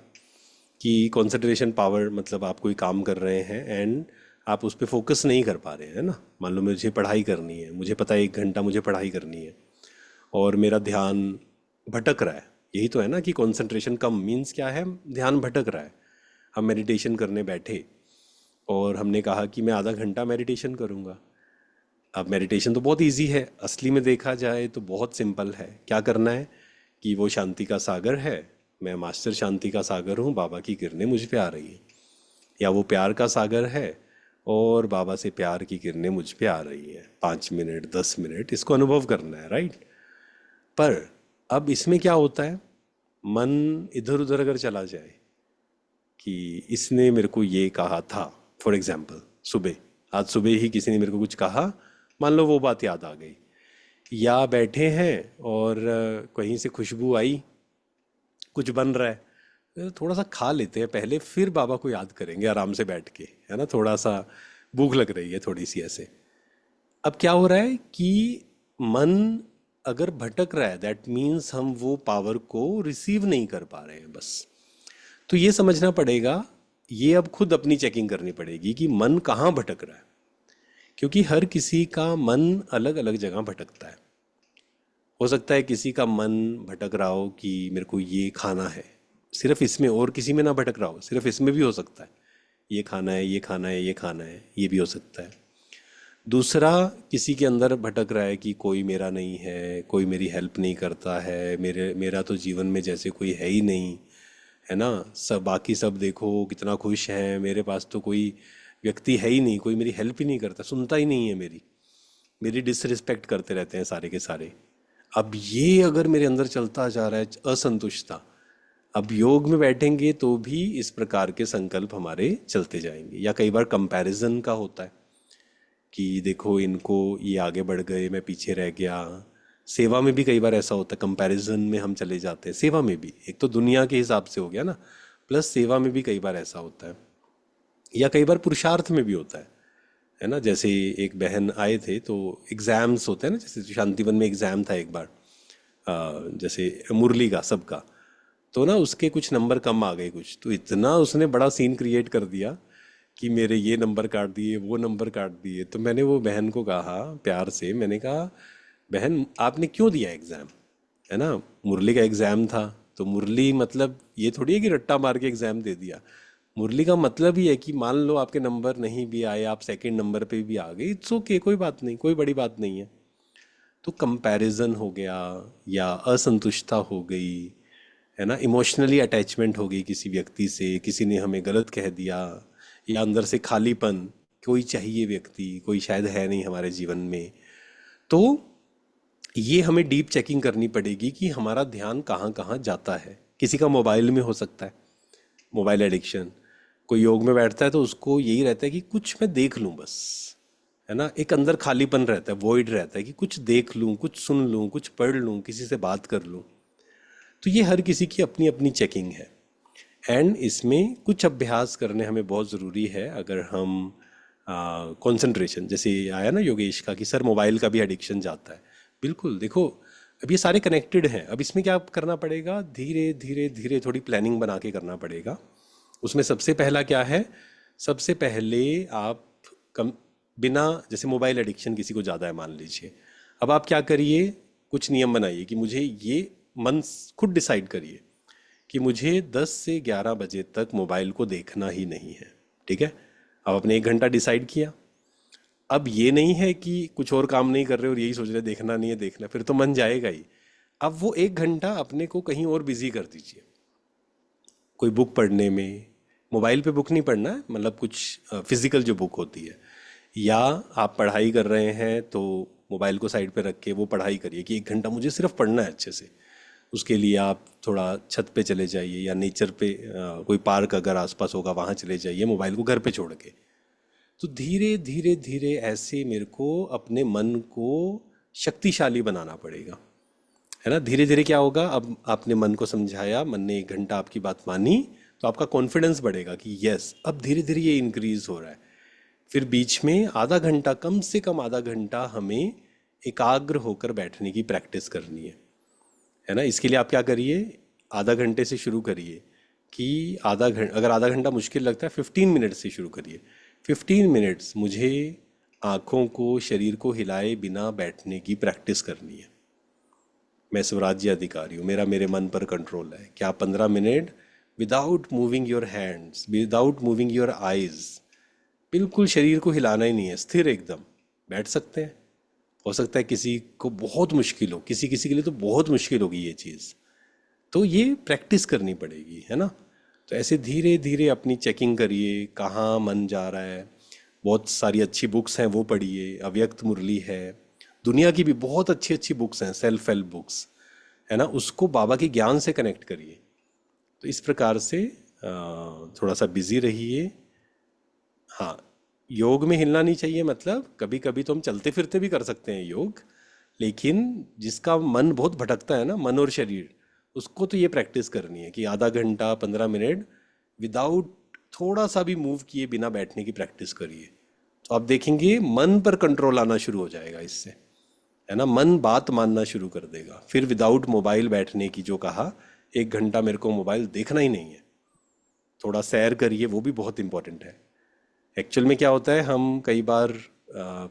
कि कंसंट्रेशन पावर मतलब आप कोई काम कर रहे हैं एंड आप उस पर फोकस नहीं कर पा रहे हैं, है ना। मान लो मुझे पढ़ाई करनी है, मुझे पता है 1 घंटा मुझे पढ़ाई करनी है और मेरा ध्यान भटक रहा है। यही तो है ना कि कंसंट्रेशन कम मीन्स क्या है, ध्यान भटक रहा है। हम मेडिटेशन करने बैठे और हमने कहा कि मैं आधा घंटा मेडिटेशन करूँगा। अब मेडिटेशन तो बहुत इजी है, असली में देखा जाए तो बहुत सिंपल है। क्या करना है कि वो शांति का सागर है, मैं मास्टर शांति का सागर हूँ, बाबा की किरणें मुझ पे आ रही हैं। या वो प्यार का सागर है और बाबा से प्यार की किरणें मुझ पे आ रही है। 5 मिनट 10 मिनट इसको अनुभव करना है, राइट। पर अब इसमें क्या होता है, मन इधर उधर अगर चला जाए कि इसने मेरे को ये कहा था, फॉर एग्जाम्पल सुबह, आज सुबह ही किसी ने मेरे को कुछ कहा, मान लो वो बात याद आ गई। या बैठे हैं और कहीं से खुशबू आई, कुछ बन रहा है, तो थोड़ा सा खा लेते हैं पहले, फिर बाबा को याद करेंगे आराम से बैठ के, है ना। थोड़ा सा भूख लग रही है थोड़ी सी ऐसे। अब क्या हो रहा है कि मन अगर भटक रहा है दैट मीन्स हम वो पावर को रिसीव नहीं कर पा रहे हैं बस। तो ये समझना पड़ेगा, ये अब खुद अपनी चेकिंग करनी पड़ेगी कि मन कहाँ भटक रहा है, क्योंकि हर किसी का मन अलग अलग जगह भटकता है। हो सकता है किसी का मन भटक रहा हो कि मेरे को ये खाना है, सिर्फ इसमें, और किसी में ना भटक रहा हो, सिर्फ इसमें भी हो सकता है। ये खाना है, ये खाना है, ये खाना है, ये भी हो सकता है। दूसरा, किसी के अंदर भटक रहा है कि कोई मेरा नहीं है, कोई मेरी हेल्प नहीं करता है, मेरा तो जीवन में जैसे कोई है ही नहीं, है ना। सब बाकी सब देखो कितना खुश हैं, मेरे पास तो कोई व्यक्ति है ही नहीं, कोई मेरी हेल्प ही नहीं करता, सुनता ही नहीं है मेरी, मेरी डिसरिस्पेक्ट करते रहते हैं सारे के सारे। अब ये अगर मेरे अंदर चलता जा रहा है असंतुष्टता, अब योग में बैठेंगे तो भी इस प्रकार के संकल्प हमारे चलते जाएंगे। या कई बार कंपैरिजन का होता है कि देखो इनको, ये आगे बढ़ गए, मैं पीछे रह गया। सेवा में भी कई बार ऐसा होता है, कंपैरिजन में हम चले जाते हैं। सेवा में भी एक तो दुनिया के हिसाब से हो गया ना, प्लस सेवा में भी कई बार ऐसा होता है। या कई बार पुरुषार्थ में भी होता है ना। जैसे एक बहन आए थे तो एग्जाम्स होते हैं ना, जैसे शांतिवन में एग्जाम था एक बार, जैसे मुरली का सबका, तो ना उसके कुछ नंबर कम आ गए कुछ, तो इतना उसने बड़ा सीन क्रिएट कर दिया कि मेरे ये नंबर काट दिए, वो नंबर काट दिए। तो मैंने वो बहन को कहा प्यार से, मैंने कहा बहन आपने क्यों दिया एग्ज़ाम, है ना। मुरली का एग्ज़ाम था, तो मुरली मतलब ये थोड़ी है कि रट्टा मार के एग्ज़ाम दे दिया। मुरली का मतलब ही है कि मान लो आपके नंबर नहीं भी आए, आप सेकंड नंबर पे भी आ गए, इट्स ओके, कोई बात नहीं, कोई बड़ी बात नहीं है। तो कंपैरिजन हो गया या असंतुष्टता हो गई, है ना, इमोशनली अटैचमेंट हो गई किसी व्यक्ति से, किसी ने हमें गलत कह दिया, या अंदर से खालीपन, कोई चाहिए व्यक्ति, कोई शायद है नहीं हमारे जीवन में। तो ये हमें डीप चेकिंग करनी पड़ेगी कि हमारा ध्यान कहाँ कहाँ जाता है। किसी का मोबाइल में हो सकता है, मोबाइल एडिक्शन। कोई योग में बैठता है तो उसको यही रहता है कि कुछ मैं देख लूँ बस, है ना। एक अंदर खालीपन रहता है, वॉइड रहता है कि कुछ देख लूँ, कुछ सुन लूँ, कुछ पढ़ लूँ, किसी से बात कर लूँ। तो ये हर किसी की अपनी अपनी चेकिंग है। एंड इसमें कुछ अभ्यास करने हमें बहुत ज़रूरी है। अगर हम कंसंट्रेशन, जैसे आया ना योगेश का कि सर मोबाइल का भी एडिक्शन जाता है, बिल्कुल। देखो अब ये सारे कनेक्टेड हैं। अब इसमें क्या करना पड़ेगा, धीरे धीरे धीरे थोड़ी प्लानिंग बना के करना पड़ेगा। उसमें सबसे पहला क्या है, सबसे पहले आप कम बिना, जैसे मोबाइल एडिक्शन किसी को ज़्यादा है मान लीजिए, अब आप क्या करिए, कुछ नियम बनाइए कि मुझे ये, मन खुद डिसाइड करिए कि मुझे 10 से 11 बजे तक मोबाइल को देखना ही नहीं है। ठीक है, अब आपने 1 घंटा डिसाइड किया। अब ये नहीं है कि कुछ और काम नहीं कर रहे और यही सोच रहे देखना नहीं है, देखना, फिर तो मन जाएगा ही। अब वो 1 घंटा अपने को कहीं और बिजी कर दीजिए, कोई बुक पढ़ने में। मोबाइल पे बुक नहीं पढ़ना है, मतलब कुछ फिजिकल जो बुक होती है, या आप पढ़ाई कर रहे हैं तो मोबाइल को साइड पे रख के वो पढ़ाई करिए कि 1 घंटा मुझे सिर्फ पढ़ना है अच्छे से। उसके लिए आप थोड़ा छत पे चले जाइए या नेचर पे, कोई पार्क अगर आसपास होगा वहाँ चले जाइए, मोबाइल को घर पे छोड़ के। तो धीरे धीरे धीरे ऐसे मेरे को अपने मन को शक्तिशाली बनाना पड़ेगा, है ना। धीरे धीरे क्या होगा, अब आपने मन को समझाया, मन ने 1 घंटा आपकी बात मानी, तो आपका कॉन्फिडेंस बढ़ेगा कि यस, अब धीरे धीरे ये इंक्रीज हो रहा है। फिर बीच में आधा घंटा, कम से कम आधा घंटा हमें एकाग्र होकर बैठने की प्रैक्टिस करनी है ना। इसके लिए आप क्या करिए, आधा घंटे से शुरू करिए कि आधा घंटा, अगर आधा घंटा मुश्किल लगता है 15 मिनट से शुरू करिए। 15 मिनट्स मुझे आँखों को, शरीर को हिलाए बिना बैठने की प्रैक्टिस करनी है। मैं स्वराज्य अधिकारी हूँ, मेरा मेरे मन पर कंट्रोल है। क्या 15 minute without moving your hands, without moving your eyes, बिल्कुल शरीर को हिलाना ही नहीं है, स्थिर एकदम बैठ सकते हैं। हो सकता है किसी को बहुत मुश्किल हो, किसी किसी के लिए तो बहुत मुश्किल होगी ये चीज़, तो ये प्रैक्टिस करनी पड़ेगी, है ना। तो ऐसे धीरे धीरे अपनी चेकिंग करिए कहाँ मन जा रहा है। बहुत सारी अच्छी बुक्स हैं वो पढ़िए, अव्यक्त मुरली है, दुनिया की भी बहुत अच्छी अच्छी बुक्स हैं, सेल्फ हेल्प बुक्स, है ना। उसको बाबा के ज्ञान से कनेक्ट करिए। तो इस प्रकार से थोड़ा सा बिजी रहिए। हाँ, योग में हिलना नहीं चाहिए, मतलब कभी कभी तो हम चलते फिरते भी कर सकते हैं योग, लेकिन जिसका मन बहुत भटकता है ना, मन और शरीर, उसको तो ये प्रैक्टिस करनी है कि आधा घंटा 15 मिनट विदाउट थोड़ा सा भी मूव किए बिना बैठने की प्रैक्टिस करिए। तो आप देखेंगे मन पर कंट्रोल आना शुरू हो जाएगा इससे, है ना। मन बात मानना शुरू कर देगा। फिर विदाउट मोबाइल बैठने की जो कहा, 1 घंटा मेरे को मोबाइल देखना ही नहीं है। थोड़ा सैर करिए, वो भी बहुत इंपॉर्टेंट है। एक्चुअल में क्या होता है, हम कई बार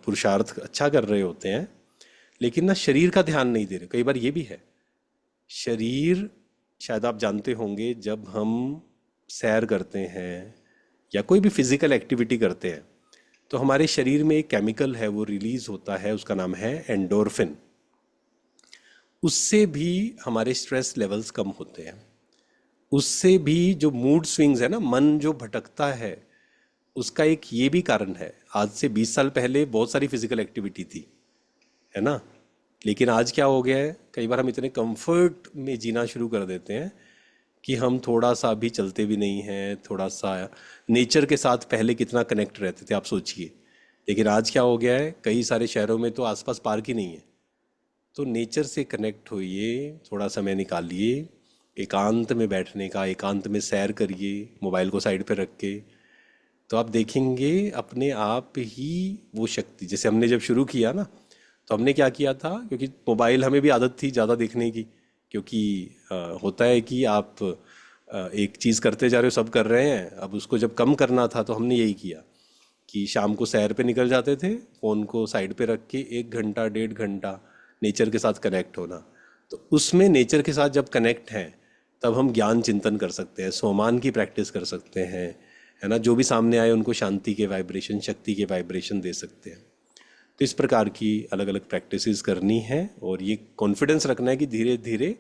पुरुषार्थ अच्छा कर रहे होते हैं लेकिन ना शरीर का ध्यान नहीं दे रहे। कई बार ये भी है, शरीर, शायद आप जानते होंगे, जब हम सैर करते हैं या कोई भी फिजिकल एक्टिविटी करते हैं तो हमारे शरीर में एक केमिकल है वो रिलीज होता है, उसका नाम है एंडोर्फिन। उससे भी हमारे स्ट्रेस लेवल्स कम होते हैं। उससे भी जो मूड स्विंग्स है ना, मन जो भटकता है, उसका एक ये भी कारण है। आज से 20 साल पहले बहुत सारी फिजिकल एक्टिविटी थी, है ना। लेकिन आज क्या हो गया है, कई बार हम इतने कंफर्ट में जीना शुरू कर देते हैं कि हम थोड़ा सा भी चलते भी नहीं हैं। थोड़ा सा नेचर के साथ पहले कितना कनेक्ट रहते थे आप सोचिए, लेकिन आज क्या हो गया है, कई सारे शहरों में तो आसपास पार्क ही नहीं है। तो नेचर से कनेक्ट होइए, थोड़ा समय निकालिए एकांत में बैठने का, एकांत में सैर करिए मोबाइल को साइड पे रख के। तो आप देखेंगे अपने आप ही वो शक्ति, जैसे हमने जब शुरू किया ना, तो हमने क्या किया था, क्योंकि मोबाइल हमें भी आदत थी ज़्यादा देखने की, क्योंकि होता है कि आप एक चीज़ करते जा रहे हो, सब कर रहे हैं। अब उसको जब कम करना था तो हमने यही किया कि शाम को सैर पे निकल जाते थे, फ़ोन को साइड पे रख के 1 घंटा 1.5 घंटा नेचर के साथ कनेक्ट होना। तो उसमें नेचर के साथ जब कनेक्ट हैं तब हम ज्ञान चिंतन कर सकते हैं, सोमान की प्रैक्टिस कर सकते हैं, है ना। जो भी सामने आए उनको शांति के वाइब्रेशन, शक्ति के वाइब्रेशन दे सकते हैं। तो इस प्रकार की अलग अलग प्रैक्टिसेस करनी है और ये कॉन्फिडेंस रखना है कि धीरे धीरे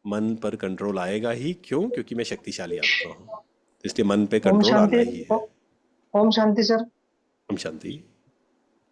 मन पर कंट्रोल आएगा ही। क्यों? क्योंकि मैं शक्तिशाली आत्मा हूँ, तो इसलिए मन पे ओम कंट्रोल आना शांति। ही है। ओम शांति सर। हम शांति।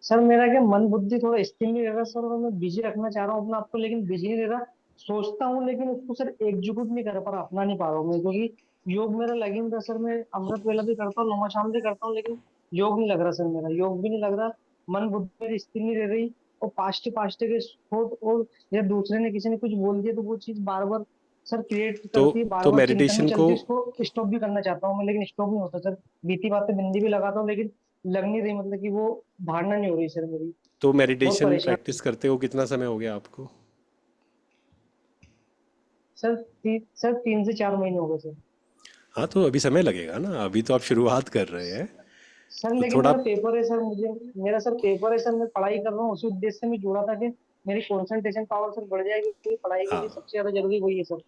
सर मेरा क्या मन बुद्धि थोड़ा स्थिर नहीं रह रहा सर, और मैं बिजी रखना चाह रहा हूँ अपने आप को, लेकिन बिजी नहीं रह रहा। सोचता हूँ लेकिन उसको सर एग्जीक्यूट नहीं कर पा रहा, अपना नहीं पा रहा हूँ मैं, क्योंकि योग मेरा लगी नहीं रहा सर। मैं अमृत वेला भी करता हूँ, लम्बा शाम भी करता हूँ, लेकिन योग नहीं लग रहा सर, मेरा योग भी नहीं लग रहा। मन बुद्धि मेरी स्थिर नहीं रह रही, और पास्ट पास्ट के थॉट, और या दूसरे ने किसी ने कुछ बोल दिया तो वो चीज बार बार सर क्रिएट तो करती है, बार तो बार चिंतन में मेडिटेशन को चलती है। उसको स्टॉप भी करना चाहता हूँ मैं, लेकिन स्टॉप नहीं होता सर। बीती बात पे बिंदी भी लगाता हूँ, लेकिन लग नहीं रही, मतलब कि वो धारणा नहीं हो रही सर मेरी। तो बहुत मेडिटेशन परेशान। प्रैक्टिस करते हो कितना समय हो गया आपको? सर 3 से 4 महीने हो गए सर। हाँ, तो अभी समय लगेगा ना, अभी तो आप शुरुआत कर रहे हैं। सर तो लेकिन थोड़ा मेरा पेपर है सर, मुझे मेरा सर पेपर है सर, मैं पढ़ाई कर रहा हूँ, उसी उद्देश्य से मैं जुड़ा था कि मेरी कंसंट्रेशन पावर सर बढ़ जाएगी, क्योंकि पढ़ाई के लिए हाँ, सबसे ज्यादा जरूरी वही है सर।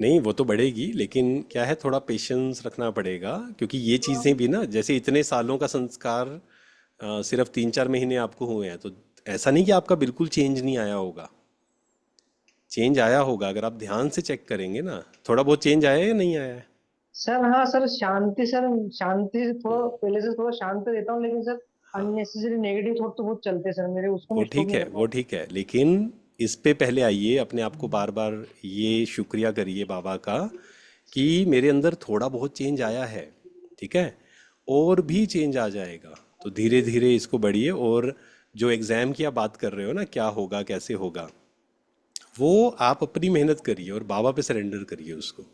नहीं वो तो बढ़ेगी, लेकिन क्या है, थोड़ा पेशेंस रखना पड़ेगा, क्योंकि ये चीज़ें भी ना, जैसे इतने सालों का संस्कार सिर्फ 3-4 महीने आपको हुए हैं, तो ऐसा नहीं कि आपका बिल्कुल चेंज नहीं आया होगा। चेंज आया होगा, अगर आप ध्यान से चेक करेंगे ना, थोड़ा बहुत चेंज आया है या नहीं आया है। सर हाँ सर, शांति से थोड़ा पहले से थोड़ा शांत रहता हूँ, लेकिन सर हाँ, अननेसेसरी नेगेटिव थॉट तो बहुत चलते हैं सर मेरे, उसको वो मैं स्टॉप ठीक नहीं है, कर पा वो रहा। ठीक है, लेकिन इस पे पहले आइए, अपने आप को बार बार ये शुक्रिया करिए बाबा का कि मेरे अंदर थोड़ा बहुत चेंज आया है। ठीक है, और भी चेंज आ जाएगा, तो धीरे धीरे इसको बढ़िए। और जो एग्ज़ाम की आप बात कर रहे हो ना, क्या होगा कैसे होगा, वो आप अपनी मेहनत करिए और बाबा पे सरेंडर करिए उसको।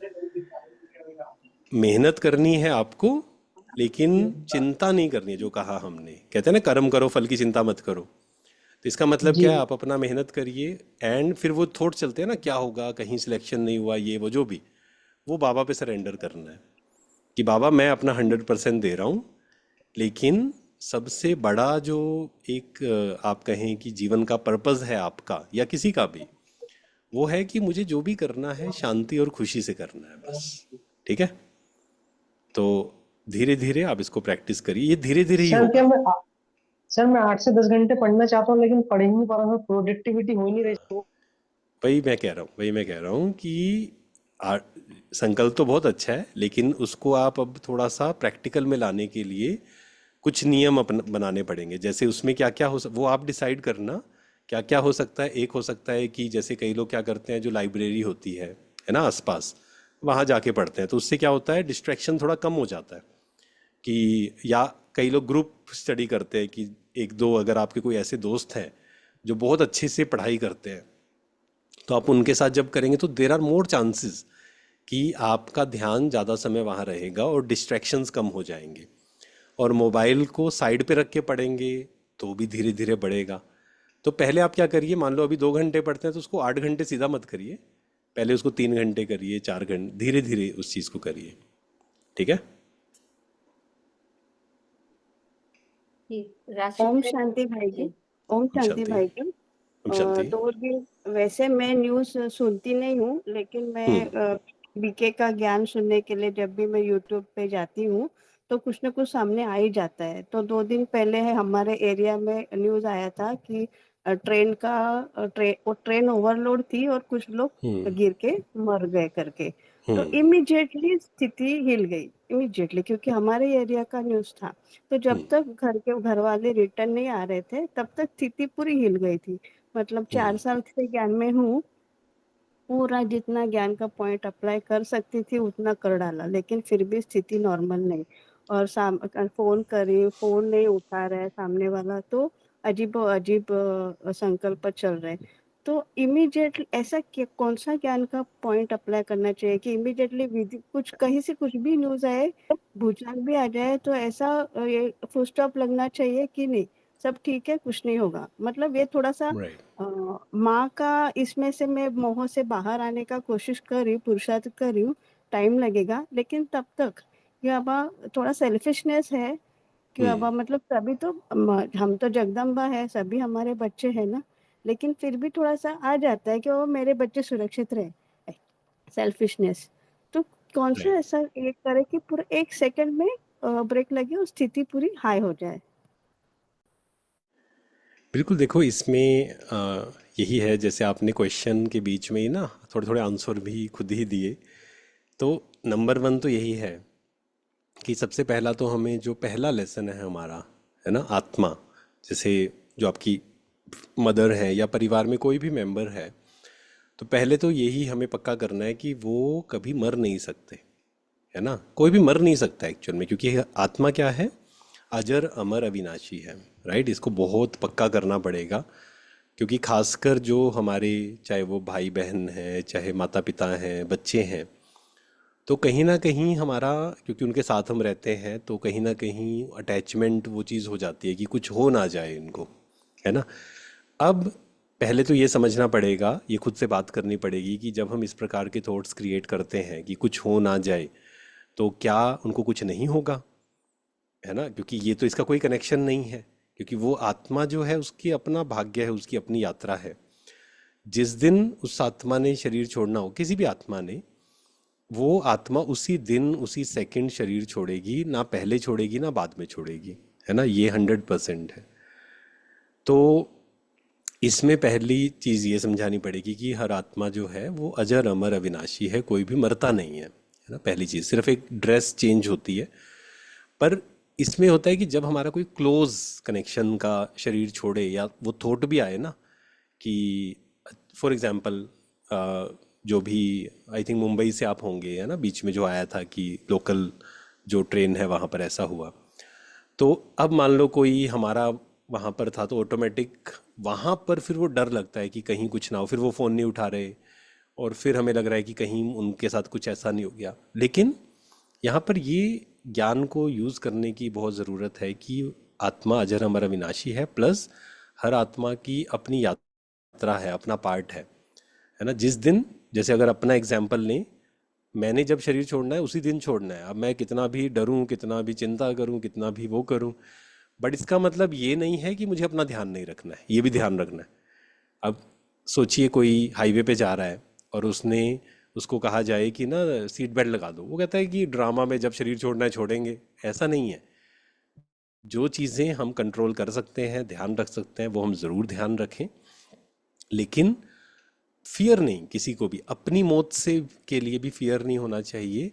मेहनत करनी है आपको, लेकिन चिंता नहीं करनी है। जो कहा हमने, कहते हैं ना, कर्म करो फल की चिंता मत करो। तो इसका मतलब जी। क्या है, आप अपना मेहनत करिए, एंड फिर वो थॉट चलते हैं ना, क्या होगा, कहीं सिलेक्शन नहीं हुआ, ये वो जो भी, वो बाबा पे सरेंडर करना है कि बाबा मैं अपना 100% दे रहा हूँ, लेकिन सबसे बड़ा जो एक आप कहें कि जीवन का पर्पस है आपका या किसी का भी, वो है कि मुझे जो भी करना है शांति और खुशी से करना है बस। ठीक है, तो धीरे धीरे आप इसको प्रैक्टिस करिए, ये धीरे धीरे ही सर क्या होगा। मैं सर मैं 8 से 10 घंटे पढ़ना चाहता हूँ, लेकिन पढ़ ही नहीं पा रहा हूँ, प्रोडक्टिविटी हो ही नहीं रही तो। वही मैं कह रहा हूँ कि आ, संकल्प तो बहुत अच्छा है, लेकिन उसको आप अब थोड़ा सा प्रैक्टिकल में लाने के लिए कुछ नियम बनाने पड़ेंगे। जैसे उसमें क्या क्या वो आप डिसाइड करना क्या क्या हो सकता है। एक हो सकता है कि जैसे कई लोग क्या करते हैं, जो लाइब्रेरी होती है ना आसपास, वहाँ जाके पढ़ते हैं, तो उससे क्या होता है, डिस्ट्रैक्शन थोड़ा कम हो जाता है। कि या कई लोग ग्रुप स्टडी करते हैं कि एक दो, अगर आपके कोई ऐसे दोस्त हैं जो बहुत अच्छे से पढ़ाई करते हैं, तो आप उनके साथ जब करेंगे तो देर आर मोर चांसेस कि आपका ध्यान ज़्यादा समय वहाँ रहेगा और डिस्ट्रैक्शंस कम हो जाएंगे। और मोबाइल को साइड पे रख के पढ़ेंगे तो भी धीरे धीरे बढ़ेगा। तो पहले आप क्या करिए, मान लो अभी 2 घंटे पढ़ते हैं, तो उसको 8 घंटे सीधा मत करिए, पहले उसको 3 घंटे करिए, 4 घंटे, धीरे धीरे उस चीज़ को करिए। ठीक है। जी, राशि ओम है। शांति भाई जी। जी। ओम हम शांति शांति। भाई जी। हम शांति। 2 दिन वैसे मैं न्यूज़ सुनती नहीं हूँ, लेकिन हम्म। मैं बीके का ज्ञान सुनने के लिए जब भी मैं यूट्यूब पे जाती हूँ तो कुछ ना कुछ सामने आ ही जाता है। तो 2 दिन पहले है हमारे एरिया में न्यूज़ आया था कि वो ट्रेन ओवरलोड थी और कुछ लोग गिर के मर गए करके। तो इमीडिएटली स्थिति हिल गई, इमीडिएटली, क्योंकि हमारे एरिया का न्यूज़ था। तो जब तक घर वाले रिटर्न नहीं आ रहे थे तब तक स्थिति पूरी हिल गई थी। मतलब 4 साल से ज्ञान में हूँ, पूरा जितना ज्ञान का पॉइंट अप्लाई कर सकती थी उतना कर डाला, लेकिन फिर भी स्थिति नॉर्मल नहीं। और फोन करी, फोन नहीं उठा रहा है सामने वाला, तो अजीब अजीब संकल्प चल रहे। तो इमीडिएटली ऐसा कौन सा ज्ञान का पॉइंट अप्लाई करना चाहिए कि इमीडिएटली विधि कुछ कहीं से कुछ भी न्यूज आए, भूचाल भी आ जाए, तो ऐसा ये फुल स्टॉप लगना चाहिए कि नहीं, सब ठीक है, कुछ नहीं होगा। मतलब ये थोड़ा सा राइट। माँ का, इसमें से मैं मोह से बाहर आने का कोशिश कर रही हूँ, पुरुषार्थ कर रही हूँ, टाइम लगेगा, लेकिन तब तक ये अबा थोड़ा सेल्फिशनेस है कि अबा मतलब सभी तो हम तो जगदम्बा है, सभी हमारे बच्चे हैं ना, लेकिन फिर भी थोड़ा सा आ जाता है कि वो मेरे बच्चे सुरक्षित रहे, सेल्फिशनेस। तो कौन सा राइट। ऐसा ये करे कि पूरा 1 सेकंड में ब्रेक लगे और स्थिति पूरी हाई हो जाए। बिल्कुल, देखो इसमें यही है, जैसे आपने क्वेश्चन के बीच में ही ना थोड़े थोड़े आंसर भी खुद ही दिए। तो नंबर वन तो यही है कि सबसे पहला तो हमें जो पहला लेसन है हमारा, है ना, आत्मा, जैसे जो आपकी मदर है या परिवार में कोई भी मेंबर है, तो पहले तो यही हमें पक्का करना है कि वो कभी मर नहीं सकते, है ना। कोई भी मर नहीं सकता एक्चुअल में, क्योंकि आत्मा क्या है, अजर अमर अविनाशी है। राइट, इसको बहुत पक्का करना पड़ेगा, क्योंकि खासकर जो हमारे, चाहे वो भाई बहन हैं, चाहे माता पिता हैं, बच्चे हैं, तो कहीं ना कहीं हमारा, क्योंकि उनके साथ हम रहते हैं, तो कहीं ना कहीं अटैचमेंट वो चीज़ हो जाती है कि कुछ हो ना जाए इनको, है ना। अब पहले तो ये समझना पड़ेगा, ये खुद से बात करनी पड़ेगी कि जब हम इस प्रकार के थॉट्स क्रिएट करते हैं कि कुछ हो ना जाए, तो क्या उनको कुछ नहीं होगा, है ना? क्योंकि ये तो इसका कोई कनेक्शन नहीं है, क्योंकि वो आत्मा जो है उसकी अपना भाग्य है, उसकी अपनी यात्रा है। जिस दिन उस आत्मा ने शरीर छोड़ना हो, किसी भी आत्मा ने, वो आत्मा उसी दिन उसी सेकंड शरीर छोड़ेगी, ना पहले छोड़ेगी ना बाद में छोड़ेगी, है ना? ये 100% है। तो इसमें पहली चीज़ ये समझानी पड़ेगी कि हर आत्मा जो है वो अजर अमर अविनाशी है, कोई भी मरता नहीं है ना? पहली चीज़, सिर्फ एक ड्रेस चेंज होती है। पर इसमें होता है कि जब हमारा कोई क्लोज कनेक्शन का शरीर छोड़े, या वो थॉट भी आए ना कि फॉर एग्जांपल जो भी, आई थिंक मुंबई से आप होंगे, है ना, बीच में जो आया था कि लोकल जो ट्रेन है वहाँ पर ऐसा हुआ। तो अब मान लो कोई हमारा वहाँ पर था, तो ऑटोमेटिक वहाँ पर फिर वो डर लगता है कि कहीं कुछ ना हो, फिर वो फ़ोन नहीं उठा रहे, और फिर हमें लग रहा है कि कहीं उनके साथ कुछ ऐसा नहीं हो गया। लेकिन यहाँ पर ये ज्ञान को यूज़ करने की बहुत ज़रूरत है कि आत्मा अजर अमर अविनाशी है, प्लस हर आत्मा की अपनी यात्रा है, अपना पार्ट है ना? जिस दिन, जैसे अगर अपना एग्जाम्पल लें, मैंने जब शरीर छोड़ना है उसी दिन छोड़ना है। अब मैं कितना भी डरूं, कितना भी चिंता करूं, कितना भी वो करूं, बट इसका मतलब ये नहीं है कि मुझे अपना ध्यान नहीं रखना है, ये भी ध्यान रखना है। अब सोचिए कोई हाईवे पे जा रहा है और उसको कहा जाए कि ना सीट बेल्ट लगा दो, वो कहता है कि ड्रामा में जब शरीर छोड़ना है छोड़ेंगे। ऐसा नहीं है। जो चीज़ें हम कंट्रोल कर सकते हैं, ध्यान रख सकते हैं, वो हम ज़रूर ध्यान रखें। लेकिन फियर नहीं, किसी को भी अपनी मौत से के लिए भी फियर नहीं होना चाहिए,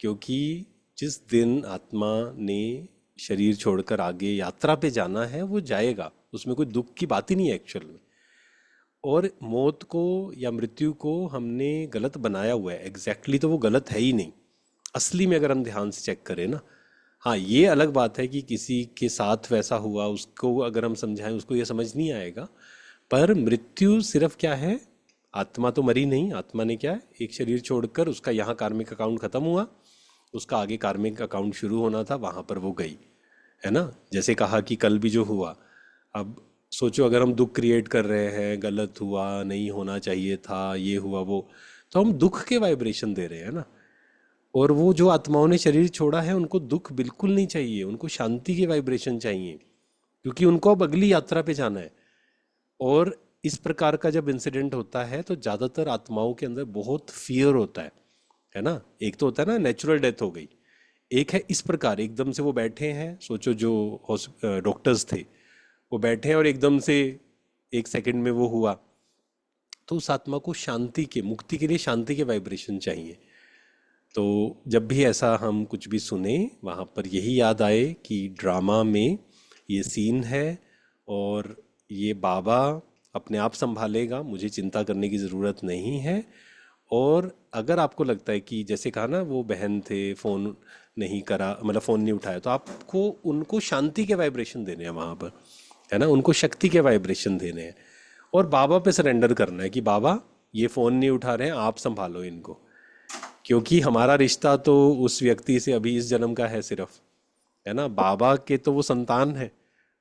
क्योंकि जिस दिन आत्मा ने शरीर छोड़कर आगे यात्रा पे जाना है वो जाएगा, उसमें कोई दुख की बात ही नहीं है एक्चुअल में। और मौत को या मृत्यु को हमने गलत बनाया हुआ है, एग्जैक्टली तो वो गलत है ही नहीं असली में, अगर हम ध्यान से चेक करें ना। हाँ, ये अलग बात है कि किसी के साथ वैसा हुआ, उसको अगर हम समझाएं उसको ये समझ नहीं आएगा। पर मृत्यु सिर्फ क्या है, आत्मा तो मरी नहीं, आत्मा ने क्या है, एक शरीर छोड़कर उसका यहाँ कार्मिक अकाउंट खत्म हुआ, उसका आगे कार्मिक अकाउंट शुरू होना था, वहाँ पर वो गई, है ना? जैसे कहा कि कल भी जो हुआ, अब सोचो अगर हम दुख क्रिएट कर रहे हैं, गलत हुआ, नहीं होना चाहिए था, ये हुआ वो, तो हम दुख के वाइब्रेशन दे रहे हैं ना। और वो जो आत्माओं ने शरीर छोड़ा है उनको दुख बिल्कुल नहीं चाहिए, उनको शांति के वाइब्रेशन चाहिए, क्योंकि उनको अब अगली यात्रा पे जाना है। और इस प्रकार का जब इंसिडेंट होता है तो ज़्यादातर आत्माओं के अंदर बहुत फियर होता है ना? एक तो होता है ना नेचुरल डेथ हो गई, एक है इस प्रकार एकदम से वो बैठे हैं, सोचो जो डॉक्टर्स थे वो बैठे हैं और एकदम से एक सेकंड में वो हुआ। तो उस आत्मा को शांति के, मुक्ति के लिए शांति के वाइब्रेशन चाहिए। तो जब भी ऐसा हम कुछ भी सुने, वहाँ पर यही याद आए कि ड्रामा में ये सीन है और ये बाबा अपने आप संभालेगा, मुझे चिंता करने की ज़रूरत नहीं है। और अगर आपको लगता है कि जैसे कहा ना वो बहन थे, फ़ोन नहीं करा, मतलब फ़ोन नहीं उठाया, तो आपको उनको शांति के वाइब्रेशन देने हैं वहाँ पर, है ना? उनको शक्ति के वाइब्रेशन देने हैं और बाबा पे सरेंडर करना है कि बाबा ये फ़ोन नहीं उठा रहे हैं, आप संभालो इनको। क्योंकि हमारा रिश्ता तो उस व्यक्ति से अभी इस जन्म का है सिर्फ, है ना? बाबा के तो वो संतान है,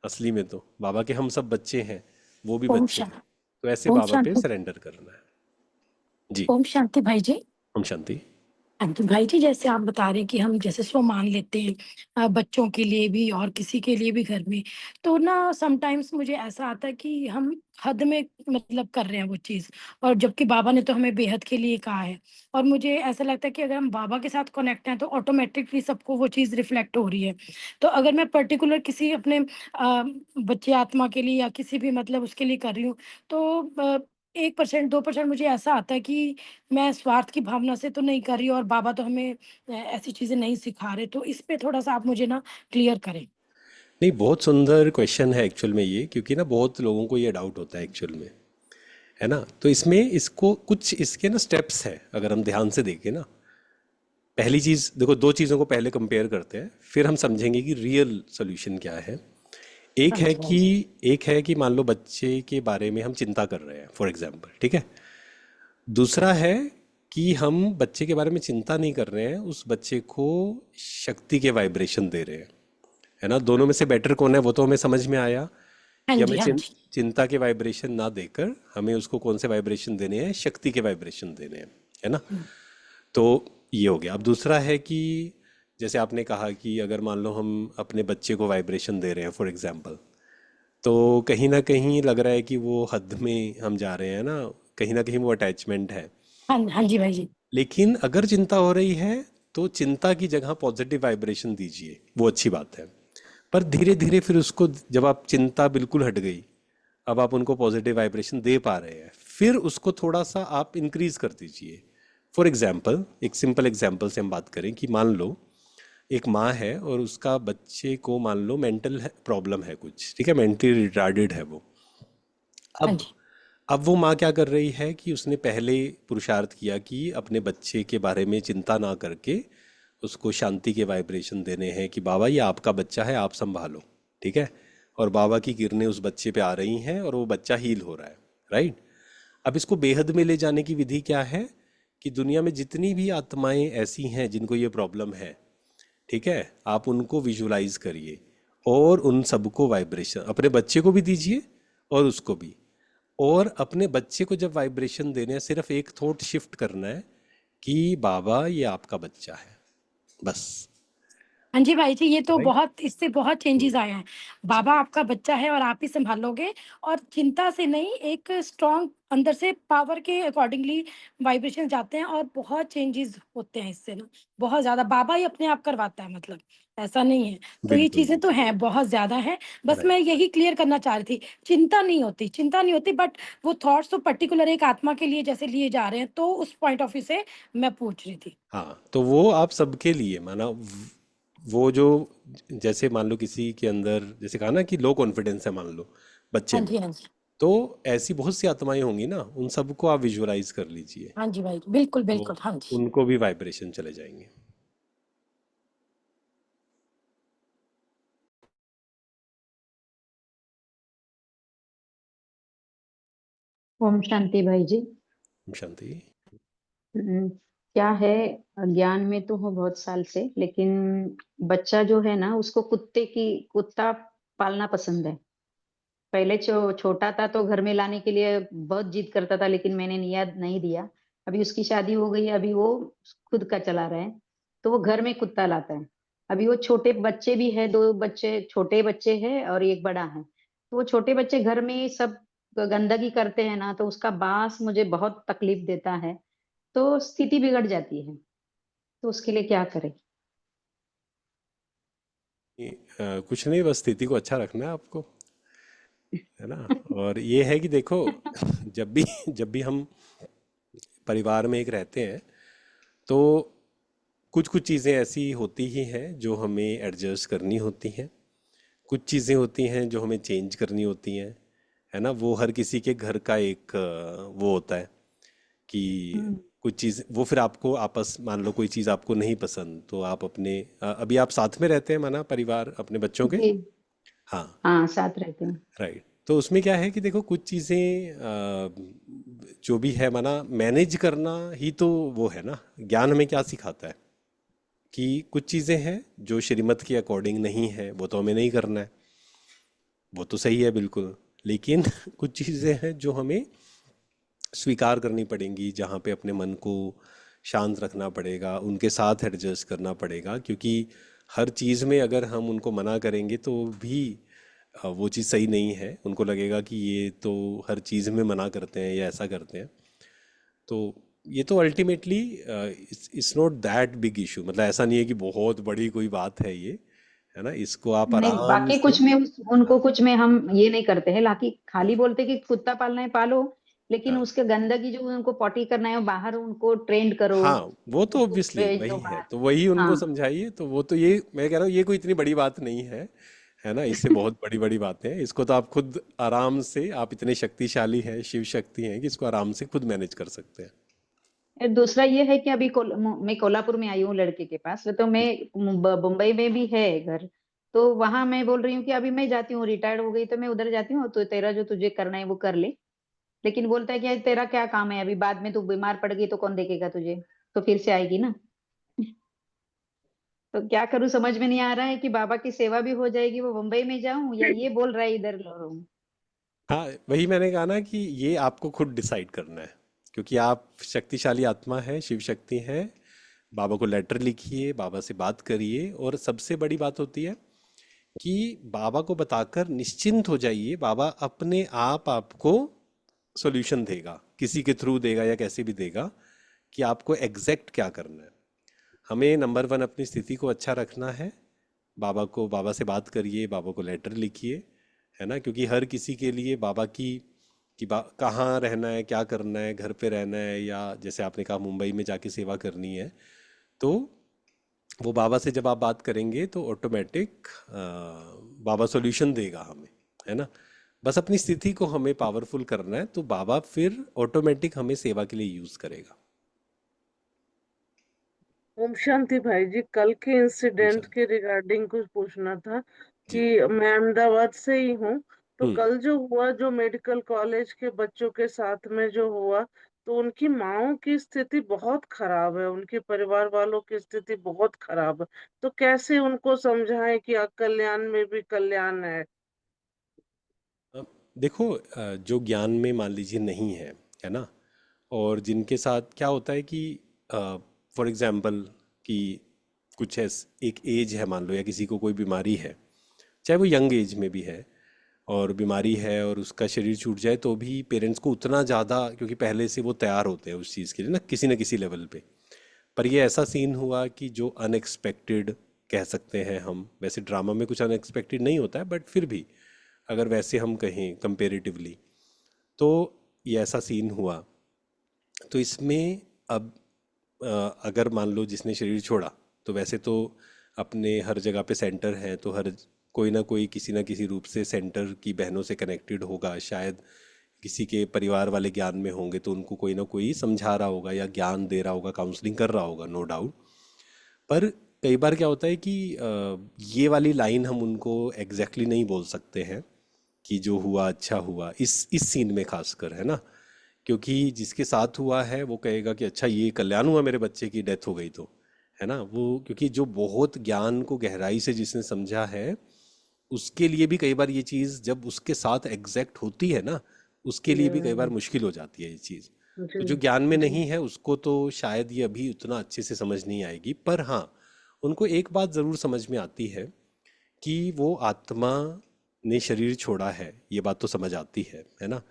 असली में तो बाबा के हम सब बच्चे हैं, वो भी ओम बच्चे हैं। शांति। तो ऐसे ओम बाबा पे शांति। सरेंडर करना है। जी। ओम शांति भाई जी। ओम शांति। हाँ जी भाई जी, जैसे आप बता रहे हैं कि हम जैसे स्व मान लेते हैं बच्चों के लिए भी और किसी के लिए भी घर में, तो ना समटाइम्स मुझे ऐसा आता है कि हम हद में मतलब कर रहे हैं वो चीज़, और जबकि बाबा ने तो हमें बेहद के लिए कहा है। और मुझे ऐसा लगता है कि अगर हम बाबा के साथ कनेक्ट हैं तो ऑटोमेटिकली सबको वो चीज़ रिफ्लेक्ट हो रही है। तो अगर मैं पर्टिकुलर किसी अपने बच्चे आत्मा के लिए या किसी भी मतलब उसके लिए कर रही हूँ, तो 1% 2% मुझे ऐसा आता है कि मैं स्वार्थ की भावना से तो नहीं कर रही, और बाबा तो हमें ऐसी चीज़ें नहीं सिखा रहे। तो इस पे थोड़ा-सा आप मुझे ना क्लियर करें। नहीं, बहुत सुंदर क्वेश्चन है एक्चुअल में ये, क्योंकि ना बहुत लोगों को ये डाउट होता है एक्चुअल में, है ना? तो इसमें इसको कुछ इसके ना स्टेप्स हैं, अगर हम ध्यान से देखें ना। पहली चीज़ देखो, दो चीज़ों को पहले कंपेयर करते हैं, फिर हम समझेंगे कि रियल सोल्यूशन क्या है। एक हाँ है जी। कि एक है कि मान लो बच्चे के बारे में हम चिंता कर रहे हैं फॉर एग्जांपल, ठीक है? दूसरा है कि हम बच्चे के बारे में चिंता नहीं कर रहे हैं, उस बच्चे को शक्ति के वाइब्रेशन दे रहे हैं, है ना? दोनों में से बेटर कौन है वो तो हमें समझ में आया हाँ कि जी, हमें हाँ जी। चिंता के वाइब्रेशन ना देकर हमें उसको कौन से वाइब्रेशन देने हैं, शक्ति के वाइब्रेशन देने हैं, है ना। हम्म, तो ये हो गया। अब दूसरा है कि जैसे आपने कहा कि अगर मान लो हम अपने बच्चे को वाइब्रेशन दे रहे हैं फॉर एग्जांपल, तो कहीं ना कहीं लग रहा है कि वो हद में हम जा रहे हैं ना कहीं वो अटैचमेंट है। हाँ हाँ जी भाई जी। लेकिन अगर चिंता हो रही है तो चिंता की जगह पॉजिटिव वाइब्रेशन दीजिए, वो अच्छी बात है। पर धीरे धीरे फिर उसको, जब आप चिंता बिल्कुल हट गई, अब आप उनको पॉजिटिव वाइब्रेशन दे पा रहे हैं, फिर उसको थोड़ा सा आप इंक्रीज कर दीजिए। फॉर एग्जाम्पल, एक सिंपल एग्जाम्पल से हम बात करें कि मान लो एक माँ है और उसका बच्चे को मान लो मेंटल प्रॉब्लम है कुछ, ठीक है, मेंटली रिटार्डेड है वो। हाँ अब जी। अब वो माँ क्या कर रही है कि उसने पहले पुरुषार्थ किया कि अपने बच्चे के बारे में चिंता ना करके उसको शांति के वाइब्रेशन देने हैं कि बाबा ये आपका बच्चा है, आप संभालो, ठीक है। और बाबा की किरणें उस बच्चे पे आ रही हैं और वो बच्चा हील हो रहा है, राइट। अब इसको बेहद में ले जाने की विधि क्या है कि दुनिया में जितनी भी आत्माएं ऐसी हैं जिनको ये प्रॉब्लम है, ठीक है, आप उनको विजुलाइज करिए और उन सबको वाइब्रेशन अपने बच्चे को भी दीजिए और उसको भी। और अपने बच्चे को जब वाइब्रेशन देने हैं, सिर्फ एक थॉट शिफ्ट करना है कि बाबा ये आपका बच्चा है, बस। हाँ जी भाई जी, ये तो राइट। बहुत, इससे बहुत चेंजेस आए हैं। जी। बाबा आपका बच्चा है और आप ही संभालोगे, और चिंता से नहीं, एक स्ट्रॉन्ग अंदर से पावर के अकॉर्डिंगली वाइब्रेशन जाते हैं और बहुत चेंजेस होते हैं इससे ना। बहुत ज़्यादा बाबा ही अपने आप करवाता है, मतलब ऐसा नहीं है। तो ये बिल्कुल चीज़ें तो हैं, बहुत ज़्यादा हैं। बस राइट। मैं यही क्लियर करना चाह रही थी, चिंता नहीं होती, बट वो थॉट्स तो पर्टिकुलर एक आत्मा के लिए जैसे लिए जा रहे हैं, तो उस पॉइंट ऑफ व्यू से मैं पूछ रही थी। हाँ, तो वो आप सबके लिए माना वो जो, जैसे मान लो किसी के अंदर, जैसे कहा ना कि लो कॉन्फिडेंस है मान लो बच्चे हाँ में, जी, हाँ जी। तो ऐसी बहुत सी आत्माएं होंगी ना, उन सबको आप विजुअलाइज कर लीजिए, हाँ जी भाई, बिल्कुल, तो बिल्कुल। हाँ जी। उनको भी वाइब्रेशन चले जाएंगे। ओम शांति भाई जी। शांति। हम्म, क्या है, ज्ञान में तो हूँ बहुत साल से, लेकिन बच्चा जो है ना उसको कुत्ता पालना पसंद है। पहले छोटा था तो घर में लाने के लिए बहुत जिद करता था, लेकिन मैंने नहीं दिया। अभी उसकी शादी हो गई है, अभी वो खुद का चला रहा है, तो वो घर में कुत्ता लाता है। अभी वो छोटे बच्चे भी है, दो बच्चे, छोटे बच्चे हैं और एक बड़ा है। तो वो छोटे बच्चे घर में सब गंदगी करते हैं ना, तो उसका बांस मुझे बहुत तकलीफ देता है, तो स्थिति बिगड़ जाती है। तो उसके लिए क्या करें? कुछ नहीं, बस स्थिति को अच्छा रखना है आपको, है ना। और ये है कि देखो जब भी हम परिवार में एक रहते हैं, तो कुछ कुछ चीज़ें ऐसी होती ही हैं जो हमें एडजस्ट करनी होती हैं, कुछ चीज़ें होती हैं जो हमें चेंज करनी होती हैं, है ना। वो हर किसी के घर का एक वो होता है कि हम्म। कुछ चीज़ वो फिर आपको आपस, मान लो कोई चीज़ आपको नहीं पसंद तो आप अपने अभी आप साथ में रहते हैं माना परिवार अपने बच्चों के। जी। हाँ। हाँ, साथ रहते हैं। राइट। तो उसमें क्या है कि देखो कुछ चीज़ें जो भी है माना मैनेज करना ही तो वो है ना। ज्ञान हमें क्या सिखाता है कि कुछ चीज़ें हैं जो श्रीमत के अकॉर्डिंग नहीं है, वो तो हमें नहीं करना है, वो तो सही है बिल्कुल। लेकिन कुछ चीज़ें हैं जो हमें स्वीकार करनी पड़ेंगी, जहाँ पे अपने मन को शांत रखना पड़ेगा, उनके साथ एडजस्ट करना पड़ेगा, क्योंकि हर चीज़ में अगर हम उनको मना करेंगे तो भी वो चीज़ सही नहीं है, उनको लगेगा कि ये तो हर चीज़ में मना करते हैं या ऐसा करते हैं। तो ये तो ultimately it's not that big issue, मतलब ऐसा नहीं है कि बहुत बड़ी कोई बात है ये, है ना। इसको आप नहीं, आराम बाकी से। कुछ में हाँ। उनको कुछ में हम ये नहीं करते हैं, लाकि हाँ। खाली बोलते कि कुत्ता पालना है पालो, लेकिन हाँ। उसके गंदगी जो उनको पॉटी करना है वो बाहर उनको ट्रेंड करो, हाँ, वो तो उनको ऑब्वियसली भेज दो वही है, बाहर। तो वही उनको हाँ। समझाइए। तो वो तो ये मैं कह रहा हूँ, ये कोई इतनी बड़ी बात नहीं है ना। इससे बहुत बड़ी बड़ी बातें हैं, इसको तो आप खुद आराम से, आप इतने शक्तिशाली हैं, शिव शक्ति हैं कि इसको आराम से खुद मैनेज कर सकते हैं। और दूसरा ये है कि अभी मैं कोल्हापुर में आई हूँ लड़के के पास, तो मैं मुंबई में भी है घर। तो वहां मैं बोल रही हूँ कि अभी मैं जाती हूँ, रिटायर्ड हो गई तो मैं उधर जाती हूँ, तो तेरा जो तुझे करना है वो कर ले। लेकिन बोलता है कि तेरा क्या काम है, अभी बाद में तू बीमार पड़ गई तो कौन देखेगा तुझे, तो फिर से आएगी ना। तो क्या करूं, समझ में नहीं आ रहा है कि बाबा की सेवा भी हो जाएगी, वो मुंबई में जाऊं, या ये बोल रहा है इधर लो रहूं। हाँ, वही मैंने कहा ना कि ये आपको खुद डिसाइड करना है, क्योंकि आप शक्तिशाली आत्मा है, शिव शक्ति है। बाबा को लेटर लिखिए, बाबा से बात करिए, और सबसे बड़ी बात होती है कि बाबा को बताकर निश्चिंत हो जाइए, बाबा अपने आप आपको सॉल्यूशन देगा, किसी के थ्रू देगा या कैसे भी देगा, कि आपको एग्जैक्ट क्या करना है। हमें नंबर वन अपनी स्थिति को अच्छा रखना है। बाबा से बात करिए, बाबा को लेटर लिखिए, है ना, क्योंकि हर किसी के लिए बाबा की कहाँ रहना है, क्या करना है, घर पे रहना है, या जैसे आपने कहा मुंबई में जाके सेवा करनी है, तो वो बाबा से जब आप बात करेंगे तो ऑटोमेटिक बाबा सॉल्यूशन देगा हमें, है ना। बस अपनी स्थिति को हमें पावरफुल करना है, तो बाबा फिर ऑटोमेटिक हमें सेवा के लिए यूज करेगा। ओम शांति भाई जी, कल के इंसिडेंट शांति। के रिगार्डिंग कुछ पूछना था जी। कि मैं अहमदाबाद से ही हूँ। तो हम्म। कल जो हुआ, जो मेडिकल कॉलेज के बच्चों के साथ में जो हुआ, तो उनकी माँओं की स्थिति बहुत खराब है, उनके परिवार वालों की स्थिति बहुत खराब है। तो कैसे उनको समझाएं कि अकल्याण में भी कल्याण है। अब देखो, जो ज्ञान में मान लीजिए नहीं है ना, और जिनके साथ क्या होता है कि फॉर एग्जांपल कि कुछ एक एज है मान लो, या किसी को कोई बीमारी है, चाहे वो यंग एज में भी है, और बीमारी है और उसका शरीर छूट जाए, तो भी पेरेंट्स को उतना ज़्यादा, क्योंकि पहले से वो तैयार होते हैं उस चीज़ के लिए ना किसी लेवल पे। पर ये ऐसा सीन हुआ कि जो अनएक्सपेक्टेड कह सकते हैं हम, वैसे ड्रामा में कुछ अनएक्सपेक्टेड नहीं होता है, बट फिर भी अगर वैसे हम कहें कंपेरेटिवली, तो ये ऐसा सीन हुआ। तो इसमें अब अगर मान लो जिसने शरीर छोड़ा, तो वैसे तो अपने हर जगह पे सेंटर हैं, तो हर कोई ना किसी रूप से सेंटर की बहनों से कनेक्टेड होगा, शायद किसी के परिवार वाले ज्ञान में होंगे, तो उनको कोई ना कोई समझा रहा होगा या ज्ञान दे रहा होगा, काउंसलिंग कर रहा होगा, नो डाउट। पर कई बार क्या होता है कि ये वाली लाइन हम उनको एग्जैक्टली नहीं बोल सकते हैं कि जो हुआ अच्छा हुआ, इस सीन में खासकर, है ना। क्योंकि जिसके साथ हुआ है वो कहेगा कि अच्छा ये कल्याण हुआ, मेरे बच्चे की डेथ हो गई तो, है ना वो, क्योंकि जो बहुत ज्ञान को गहराई से जिसने समझा है, उसके लिए भी कई बार ये चीज़ जब उसके साथ एग्जैक्ट होती है ना, उसके लिए भी कई बार मुश्किल हो जाती है ये चीज़। तो जो जी ज्ञान में नहीं है उसको तो शायद ये अभी उतना अच्छे से समझ नहीं आएगी, पर हाँ, उनको एक बात ज़रूर समझ में आती है कि वो आत्मा ने शरीर छोड़ा है, ये बात तो समझ आती है ना।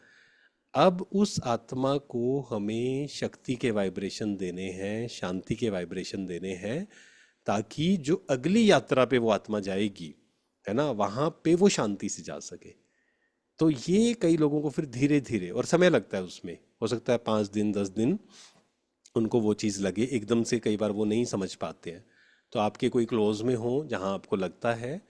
अब उस आत्मा को हमें शक्ति के वाइब्रेशन देने हैं, शांति के वाइब्रेशन देने हैं, ताकि जो अगली यात्रा पे वो आत्मा जाएगी, है ना, वहाँ पे वो शांति से जा सके। तो ये कई लोगों को फिर धीरे धीरे, और समय लगता है उसमें, हो सकता है 5 दिन 10 दिन उनको वो चीज़ लगे, एकदम से कई बार वो नहीं समझ पाते हैं। तो आपके कोई क्लोज में हो जहाँ आपको लगता है,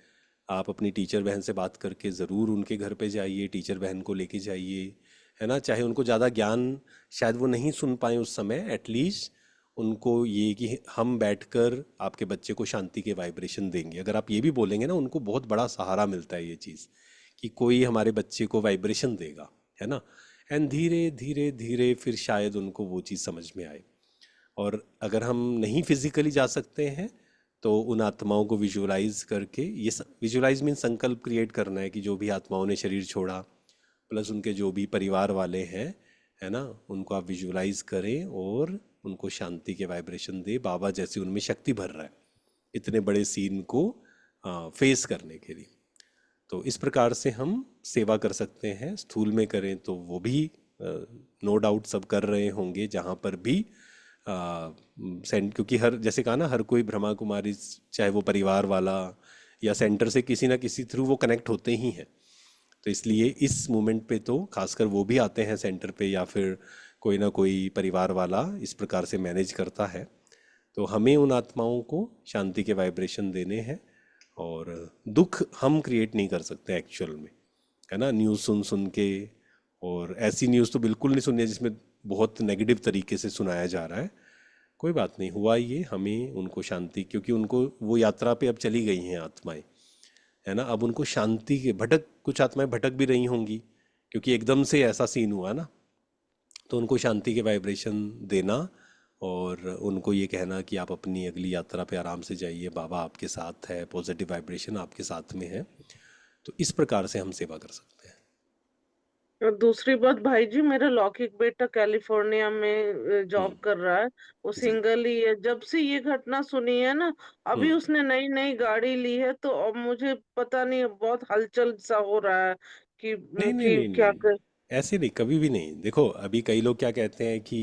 आप अपनी टीचर बहन से बात करके ज़रूर उनके घर पे जाइए, टीचर बहन को लेके जाइए, है ना। चाहे उनको ज़्यादा ज्ञान शायद वो नहीं सुन पाए उस समय, एटलीस्ट उनको ये कि हम बैठकर आपके बच्चे को शांति के वाइब्रेशन देंगे, अगर आप ये भी बोलेंगे ना, उनको बहुत बड़ा सहारा मिलता है ये चीज़, कि कोई हमारे बच्चे को वाइब्रेशन देगा, है ना। एंड धीरे धीरे धीरे फिर शायद उनको वो चीज़ समझ में आए। और अगर हम नहीं फिजिकली जा सकते हैं, तो उन आत्माओं को विजुअलाइज करके, ये विजुअलाइज मीन संकल्प क्रिएट करना है कि जो भी आत्माओं ने शरीर छोड़ा, प्लस उनके जो भी परिवार वाले हैं, है ना, उनको आप विजुअलाइज करें और उनको शांति के वाइब्रेशन दे। बाबा जैसे उनमें शक्ति भर रहा है इतने बड़े सीन को फेस करने के लिए। तो इस प्रकार से हम सेवा कर सकते हैं। स्थूल में करें तो वो भी नो डाउट सब कर रहे होंगे, जहाँ पर भी क्योंकि हर, जैसे कहा ना, हर कोई ब्रह्मा कुमारी, चाहे वो परिवार वाला या सेंटर से किसी ना किसी थ्रू वो कनेक्ट होते ही हैं। तो इसलिए इस मोमेंट पे तो खासकर वो भी आते हैं सेंटर पे, या फिर कोई ना कोई परिवार वाला इस प्रकार से मैनेज करता है। तो हमें उन आत्माओं को शांति के वाइब्रेशन देने हैं, और दुख हम क्रिएट नहीं कर सकते एक्चुअल में, है ना। न्यूज़ सुन सुन के, और ऐसी न्यूज़ तो बिल्कुल नहीं सुननी है जिसमें बहुत नेगेटिव तरीके से सुनाया जा रहा है। कोई बात नहीं, हुआ ये, हमें उनको शांति, क्योंकि उनको वो यात्रा पे अब चली गई हैं आत्माएं, है ना। अब उनको शांति के कुछ आत्माएं भटक भी रही होंगी, क्योंकि एकदम से ऐसा सीन हुआ ना। तो उनको शांति के वाइब्रेशन देना, और उनको ये कहना कि आप अपनी अगली यात्रा पे आराम से जाइए, बाबा आपके साथ है, पॉजिटिव वाइब्रेशन आपके साथ में है। तो इस प्रकार से हम सेवा कर सकते हैं। और दूसरी बात भाई जी, मेरा लौकिक बेटा कैलिफोर्निया में जॉब कर रहा है। वो जी सिंगल ही है। जब से ये घटना सुनी है ना, अभी हम्म उसने नई नई गाड़ी ली है, तो अब मुझे पता नहीं, बहुत हलचल सा हो रहा है कि नहीं नहीं कि नहीं क्या नहीं, कर। ऐसे नहीं, कभी भी नहीं। देखो अभी कई लोग क्या कहते हैं कि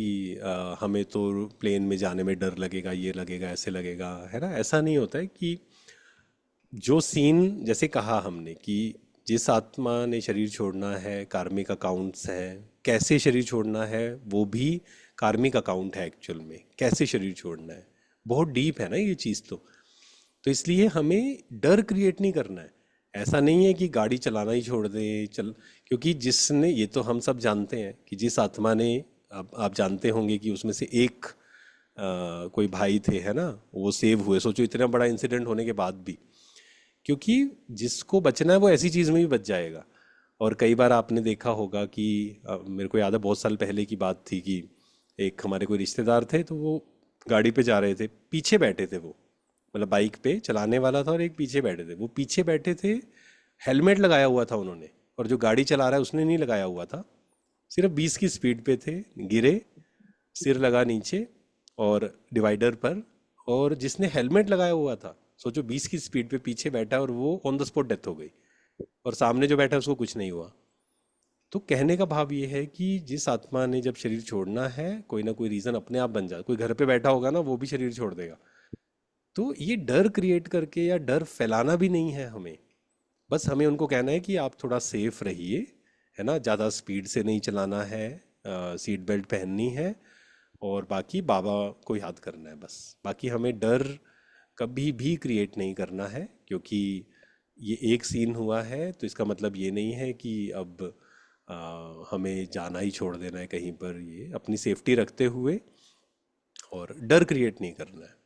हमें तो प्लेन में जाने में डर लगेगा, ये लगेगा, ऐसे लगेगा, है ना। ऐसा नहीं होता है कि जो सीन जैसे कहा हमने कि जिस आत्मा ने शरीर छोड़ना है, कार्मिक अकाउंट्स हैं, कैसे शरीर छोड़ना है वो भी कार्मिक अकाउंट है एक्चुअल में, कैसे शरीर छोड़ना है, बहुत डीप है ना ये चीज़। तो इसलिए हमें डर क्रिएट नहीं करना है। ऐसा नहीं है कि गाड़ी चलाना ही छोड़ दे चल, क्योंकि जिसने, ये तो हम सब जानते हैं कि जिस आत्मा ने, अब आप जानते होंगे कि उसमें से एक कोई भाई थे, है ना, वो सेव हुए। सोचो इतना बड़ा इंसिडेंट होने के बाद भी, क्योंकि जिसको बचना है वो ऐसी चीज़ में भी बच जाएगा। और कई बार आपने देखा होगा कि मेरे को याद है बहुत साल पहले की बात थी कि एक हमारे कोई रिश्तेदार थे, तो वो गाड़ी पे जा रहे थे, पीछे बैठे थे वो, मतलब बाइक पे चलाने वाला था और एक पीछे बैठे थे। वो पीछे बैठे थे, हेलमेट लगाया हुआ था उन्होंने, और जो गाड़ी चला रहा है उसने नहीं लगाया हुआ था। सिर्फ 20 की स्पीड पे थे, गिरे, सिर लगा नीचे और डिवाइडर पर। और जिसने हेलमेट लगाया हुआ था, सोचो 20 की स्पीड पे पीछे बैठा और वो ऑन द स्पॉट डेथ हो गई, और सामने जो बैठा उसको कुछ नहीं हुआ। तो कहने का भाव ये है कि जिस आत्मा ने जब शरीर छोड़ना है, कोई ना कोई रीज़न अपने आप बन जाए। कोई घर पे बैठा होगा ना, वो भी शरीर छोड़ देगा। तो ये डर क्रिएट करके या डर फैलाना भी नहीं है हमें। बस हमें उनको कहना है कि आप थोड़ा सेफ रहिए, है ना, ज़्यादा स्पीड से नहीं चलाना है, सीट बेल्ट पहननी है, और बाकी बाबा को याद करना है बस। बाकी हमें डर कभी भी क्रिएट नहीं करना है, क्योंकि ये एक सीन हुआ है तो इसका मतलब ये नहीं है कि अब हमें जाना ही छोड़ देना है कहीं पर। ये अपनी सेफ्टी रखते हुए और डर क्रिएट नहीं करना है।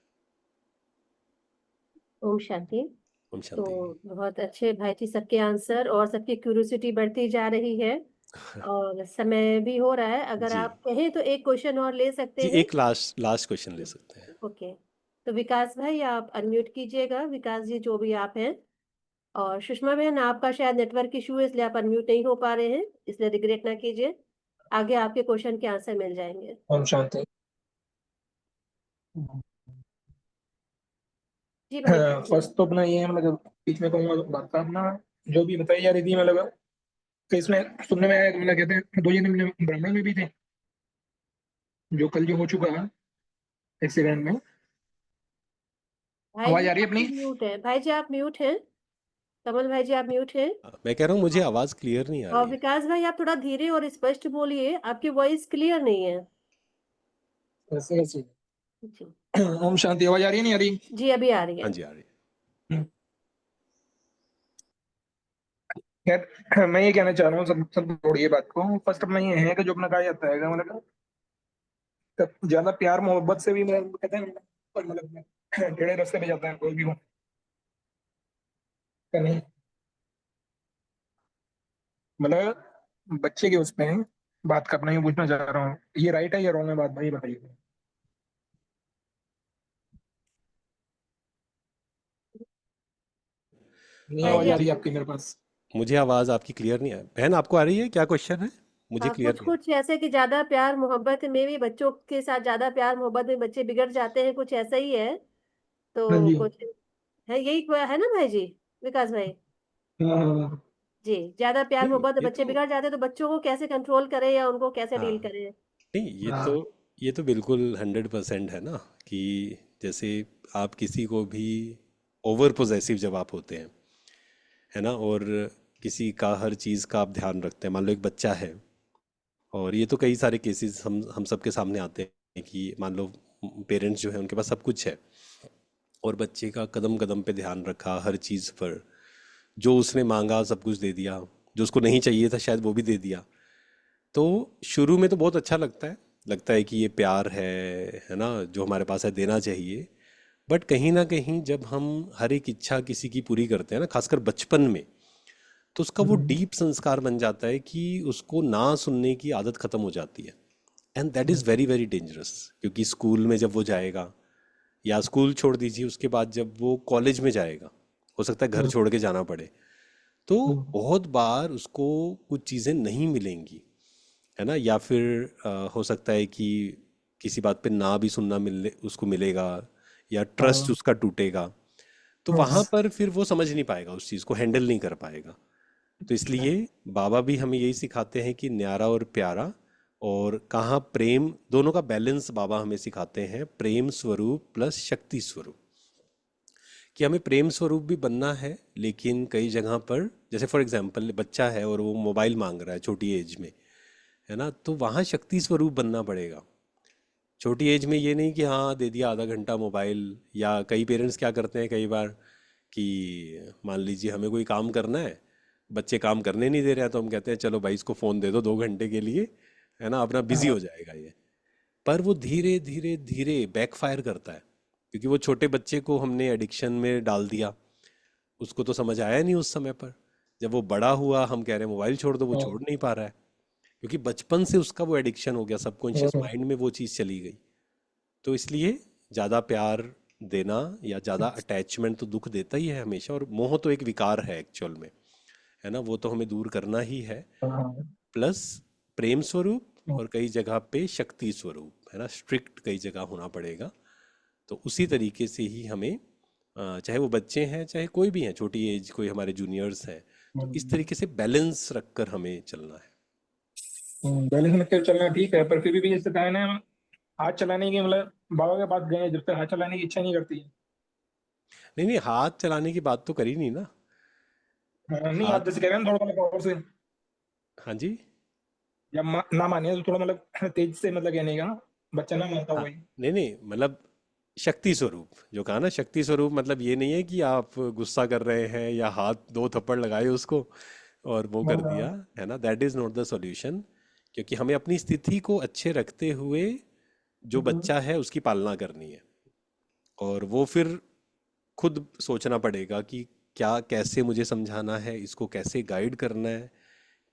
ओम शांति। ओम तो शांति। बहुत अच्छे भाई जी, सबके आंसर, और सबकी क्यूरियोसिटी बढ़ती जा रही है, और समय भी हो रहा है। अगर जी आप कहें तो एक क्वेश्चन और ले सकते जी, हैं। एक लास्ट लास्ट क्वेश्चन ले सकते हैं। ओके, तो विकास भाई आप अनम्यूट कीजिएगा, विकास जी जो भी आप हैं। और सुषमा बहन, आपका शायद नेटवर्क इशू है, इसलिए आप अनम्यूट नहीं हो पा रहे हैं, इसलिए रिग्रेट ना कीजिए, आगे आपके क्वेश्चन के आंसर मिल जाएंगे। ओम शांति। जी भाई बोलिए। फर्स्ट तो अपना ये है, मतलब बीच में कहूँगा तो बात का अपना जो भी बताई जा रही थी, मतलब तो इसमें सुनने में आया कि मतलब कहते हैं 2 जने ब्राह्मण में भी थे, जो कल जो हो चुका है एक्सीडेंट में। भाई जी आवाज आ रही है आप अपनी? म्यूट है, भाई जी आप म्यूट हैं, कमल भाई जी आप म्यूट हैं। मैं कह रहा हूँ मुझे आवाज़ क्लियर नहीं आ और रही है। विकास भाई आप थोड़ा धीरे और स्पष्ट बोलिए, आपकी वॉइस क्लियर नहीं है। ऐसे कैसे? जी। ओम शांति। आवाज आ रही है नहीं आ रही? जी अभी आ रही हाँ है। जी, आ रही है। हम्म। खैर मैं ये कहना चाह रहा हूँ, सब सब छोड़िए बात को। फर्स्ट अपना ये है कि जो अपना कहा जाता है कि मतलब ज्यादा प्यार मोहब्बत से भी मतलब कहते हैं, और मतलब टेढ़े रास्ते पे जाता है कोई भी हो का नहीं, मतलब बच्चे के उस पे है। बात का अपना ही पूछना चाह रहा हूँ, ये राइट है या रॉन्ग है? बात भाई बताइए। नहीं भाई जी आवाज आ आप, रही है आपकी मेरे पास? मुझे आवाज़ आपकी क्लियर नहीं है। बहन आपको आ रही है? क्या क्वेश्चन है? मुझे क्लियर कुछ नहीं है। कुछ ऐसे कि ज्यादा प्यार मोहब्बत में भी, बच्चों के साथ ज्यादा प्यार मोहब्बत में बच्चे बिगड़ जाते हैं, कुछ ऐसा ही है। हाँ तो जी। कुछ है, यही है ना भाई जी, विकास भाई? हाँ हाँ जी, ज्यादा प्यार नहीं मोहब्बत में ये बच्चे तो, बिगड़ जाते हैं, तो बच्चों को कैसे कंट्रोल करें या उनको कैसे हाँ, डील करें? नहीं हाँ। ये तो बिल्कुल 100% है ना, कि जैसे आप किसी को भी ओवर पोजेसिव जब आप होते हैं, है ना, और किसी का हर चीज़ का आप ध्यान रखते हैं। मान लो एक बच्चा है, और ये तो कई सारे केसेस हम सबके सामने आते हैं कि मान लो पेरेंट्स जो है उनके पास सब कुछ है, और बच्चे का कदम कदम पे ध्यान रखा, हर चीज़ पर जो उसने मांगा सब कुछ दे दिया, जो उसको नहीं चाहिए था शायद वो भी दे दिया। तो शुरू में तो बहुत अच्छा लगता है कि ये प्यार है ना, जो हमारे पास है देना चाहिए। बट कहीं ना कहीं जब हम हर एक इच्छा किसी की पूरी करते हैं ना, खासकर बचपन में, तो उसका वो हम्म, डीप संस्कार बन जाता है कि उसको ना सुनने की आदत खत्म हो जाती है। And that is very very dangerous, क्योंकि स्कूल में जब वो जाएगा, या स्कूल छोड़ दीजिए, उसके बाद जब वो कॉलेज में जाएगा, हो सकता है घर हम्म, छोड़ के जाना पड़े, तो बहुत बार उसको कुछ चीज़ें नहीं मिलेंगी, है ना, या फिर हो सकता है कि किसी बात पे ना भी सुनना मिले उसको मिलेगा, या ट्रस्ट हाँ। उसका टूटेगा। तो वहाँ पर फिर वो समझ नहीं पाएगा, उस चीज़ को हैंडल नहीं कर पाएगा। तो इसलिए बाबा भी हमें यही सिखाते हैं कि न्यारा और प्यारा, और कहाँ प्रेम, दोनों का बैलेंस बाबा हमें सिखाते हैं, प्रेम स्वरूप प्लस शक्ति स्वरूप। कि हमें प्रेम स्वरूप भी बनना है, लेकिन कई जगह पर जैसे फॉर एग्जांपल बच्चा है और वो मोबाइल मांग रहा है छोटी एज में, है ना, तो वहाँ शक्ति स्वरूप बनना पड़ेगा। छोटी एज में ये नहीं कि हाँ दे दिया आधा घंटा मोबाइल। या कई पेरेंट्स क्या करते हैं कई बार कि मान लीजिए हमें कोई काम करना है, बच्चे काम करने नहीं दे रहे हैं, तो हम कहते हैं चलो भाई इसको फ़ोन दे दो 2 घंटे के लिए, है ना, अपना बिजी हो जाएगा ये। पर वो धीरे धीरे धीरे बैकफायर करता है, क्योंकि वो छोटे बच्चे को हमने एडिक्शन में डाल दिया। उसको तो समझ आया नहीं उस समय पर। जब वो बड़ा हुआ हम कह रहे हैं मोबाइल छोड़ दो, वो छोड़ नहीं पा रहा है, क्योंकि बचपन से उसका वो एडिक्शन हो गया, सबकॉन्शियस माइंड में वो चीज़ चली गई। तो इसलिए ज़्यादा प्यार देना या ज़्यादा अटैचमेंट तो दुख देता ही है हमेशा, और मोह तो एक विकार है एक्चुअल में, है ना, वो तो हमें दूर करना ही है। प्लस प्रेम स्वरूप, और कई जगह पे शक्ति स्वरूप, है ना, स्ट्रिक्ट कई जगह होना पड़ेगा। तो उसी तरीके से ही हमें चाहे वो बच्चे हैं चाहे कोई भी हैं, छोटी एज कोई हमारे जूनियर्स हैं, तो इस तरीके से बैलेंस रखकर हमें चलना है। बैलेंस में तो चलना ठीक है, पर फिर भी जैसे कहा है ना, हाथ चलाने की मतलब बाबा के पास गए, जब तक हाथ चलाने की इच्छा नहीं करती है। नहीं नहीं, हाथ चलाने की बात तो करी नहीं ना। नहीं, हाथ, आप जैसे कह रहे हैं ना थोड़ा मतलब और से, हाँ जी, या ना माने तो थोड़ा मतलब तेज से मतलब कहने का, बच्चा ना मानता हो हाँ, वही। नहीं नहीं, मतलब शक्ति स्वरूप जो कहा ना, शक्ति स्वरूप मतलब ये नहीं है कि आप गुस्सा कर रहे हैं या हाथ 2 थप्पड़ लगाए उसको और वो कर दिया, है ना, that is not the solution. क्योंकि हमें अपनी स्थिति को अच्छे रखते हुए जो बच्चा है उसकी पालना करनी है, और वो फिर खुद सोचना पड़ेगा कि क्या, कैसे मुझे समझाना है इसको, कैसे गाइड करना है,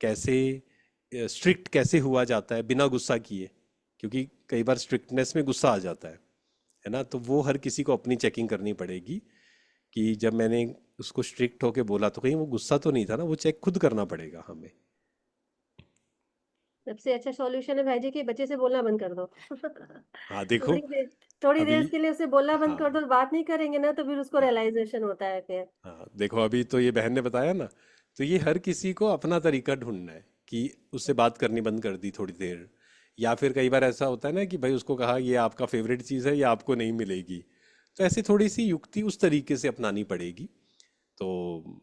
कैसे स्ट्रिक्ट कैसे हुआ जाता है बिना गुस्सा किए, क्योंकि कई बार स्ट्रिक्टनेस में गुस्सा आ जाता है ना। तो वो हर किसी को अपनी चेकिंग करनी पड़ेगी कि जब मैंने उसको स्ट्रिक्ट होके बोला तो कहीं वो गुस्सा तो नहीं था ना, वो चेक खुद करना पड़ेगा हमें। सबसे अच्छा सॉल्यूशन है भाई जी कि बच्चे से बोलना बंद कर दो। हाँ देखो, थोड़ी अभी, देर के लिए उसे बोलना बंद हाँ कर दो, बात नहीं करेंगे ना तो फिर उसको हाँ रियलाइजेशन होता है फिर। हाँ, देखो अभी तो ये बहन ने बताया ना, तो ये हर किसी को अपना तरीका ढूंढना है कि उससे बात करनी बंद कर दी थोड़ी देर। या फिर कई बार ऐसा होता है ना कि भाई उसको कहा ये आपका फेवरेट चीज़ है, ये आपको नहीं मिलेगी, तो ऐसे थोड़ी सी युक्ति उस तरीके से अपनानी पड़ेगी। तो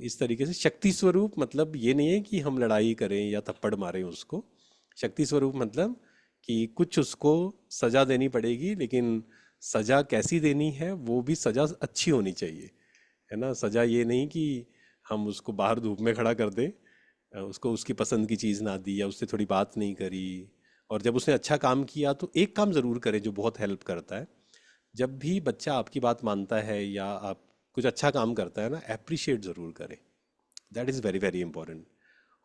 इस तरीके से शक्ति स्वरूप मतलब ये नहीं है कि हम लड़ाई करें या थप्पड़ मारें उसको। शक्ति स्वरूप मतलब कि कुछ उसको सजा देनी पड़ेगी, लेकिन सजा कैसी देनी है, वो भी सजा अच्छी होनी चाहिए, है ना। सजा ये नहीं कि हम उसको बाहर धूप में खड़ा कर दें, उसको उसकी पसंद की चीज़ ना दी या उससे थोड़ी बात नहीं करी। और जब उसने अच्छा काम किया तो एक काम ज़रूर करें जो बहुत हेल्प करता है, जब भी बच्चा आपकी बात मानता है या आप कुछ अच्छा काम करता है ना, अप्रिशिएट ज़रूर करें। That is very very important.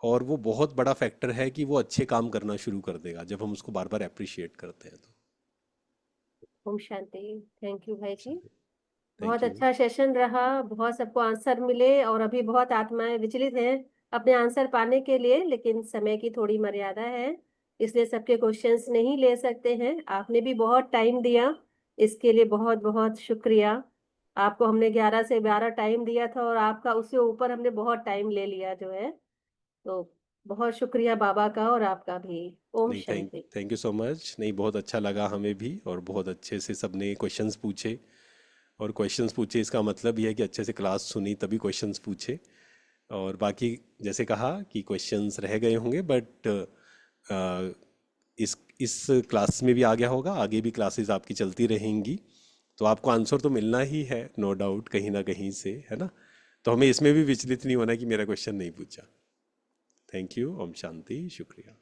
और वो बहुत बड़ा फैक्टर है कि वो अच्छे काम करना शुरू कर देगा जब हम उसको बार बार अप्रिशिएट करते हैं तो। ओम शांति। थैंक यू भाई जी। बहुत थैंक यू। अच्छा सेशन रहा, बहुत सबको आंसर मिले, और अभी बहुत आत्माएं विचलित हैं अपने आंसर पाने के लिए, लेकिन समय की थोड़ी मर्यादा है, इसलिए सबके क्वेश्चंस नहीं ले सकते हैं। आपने भी बहुत टाइम दिया, इसके लिए बहुत बहुत शुक्रिया। आपको हमने 11 से 12 टाइम दिया था और आपका उससे ऊपर हमने बहुत टाइम ले लिया जो है, तो बहुत शुक्रिया बाबा का और आपका भी। ओम नहीं, thank Shanti. Thank you so much. नहीं, बहुत अच्छा लगा हमें भी, और बहुत अच्छे से सबने क्वेश्चंस पूछे। और क्वेश्चंस पूछे इसका मतलब ये है कि अच्छे से क्लास सुनी तभी क्वेश्चंस पूछे। और बाकी जैसे कहा कि क्वेश्चंस रह गए होंगे, बट इस क्लास में भी आ गया होगा, आगे भी क्लासेस आपकी चलती रहेंगी, तो आपको आंसर तो मिलना ही है नो डाउट कहीं ना कहीं से, है ना। तो हमें इसमें भी विचलित नहीं होना कि मेरा क्वेश्चन नहीं पूछा। Thank you. ओम शांति। शुक्रिया।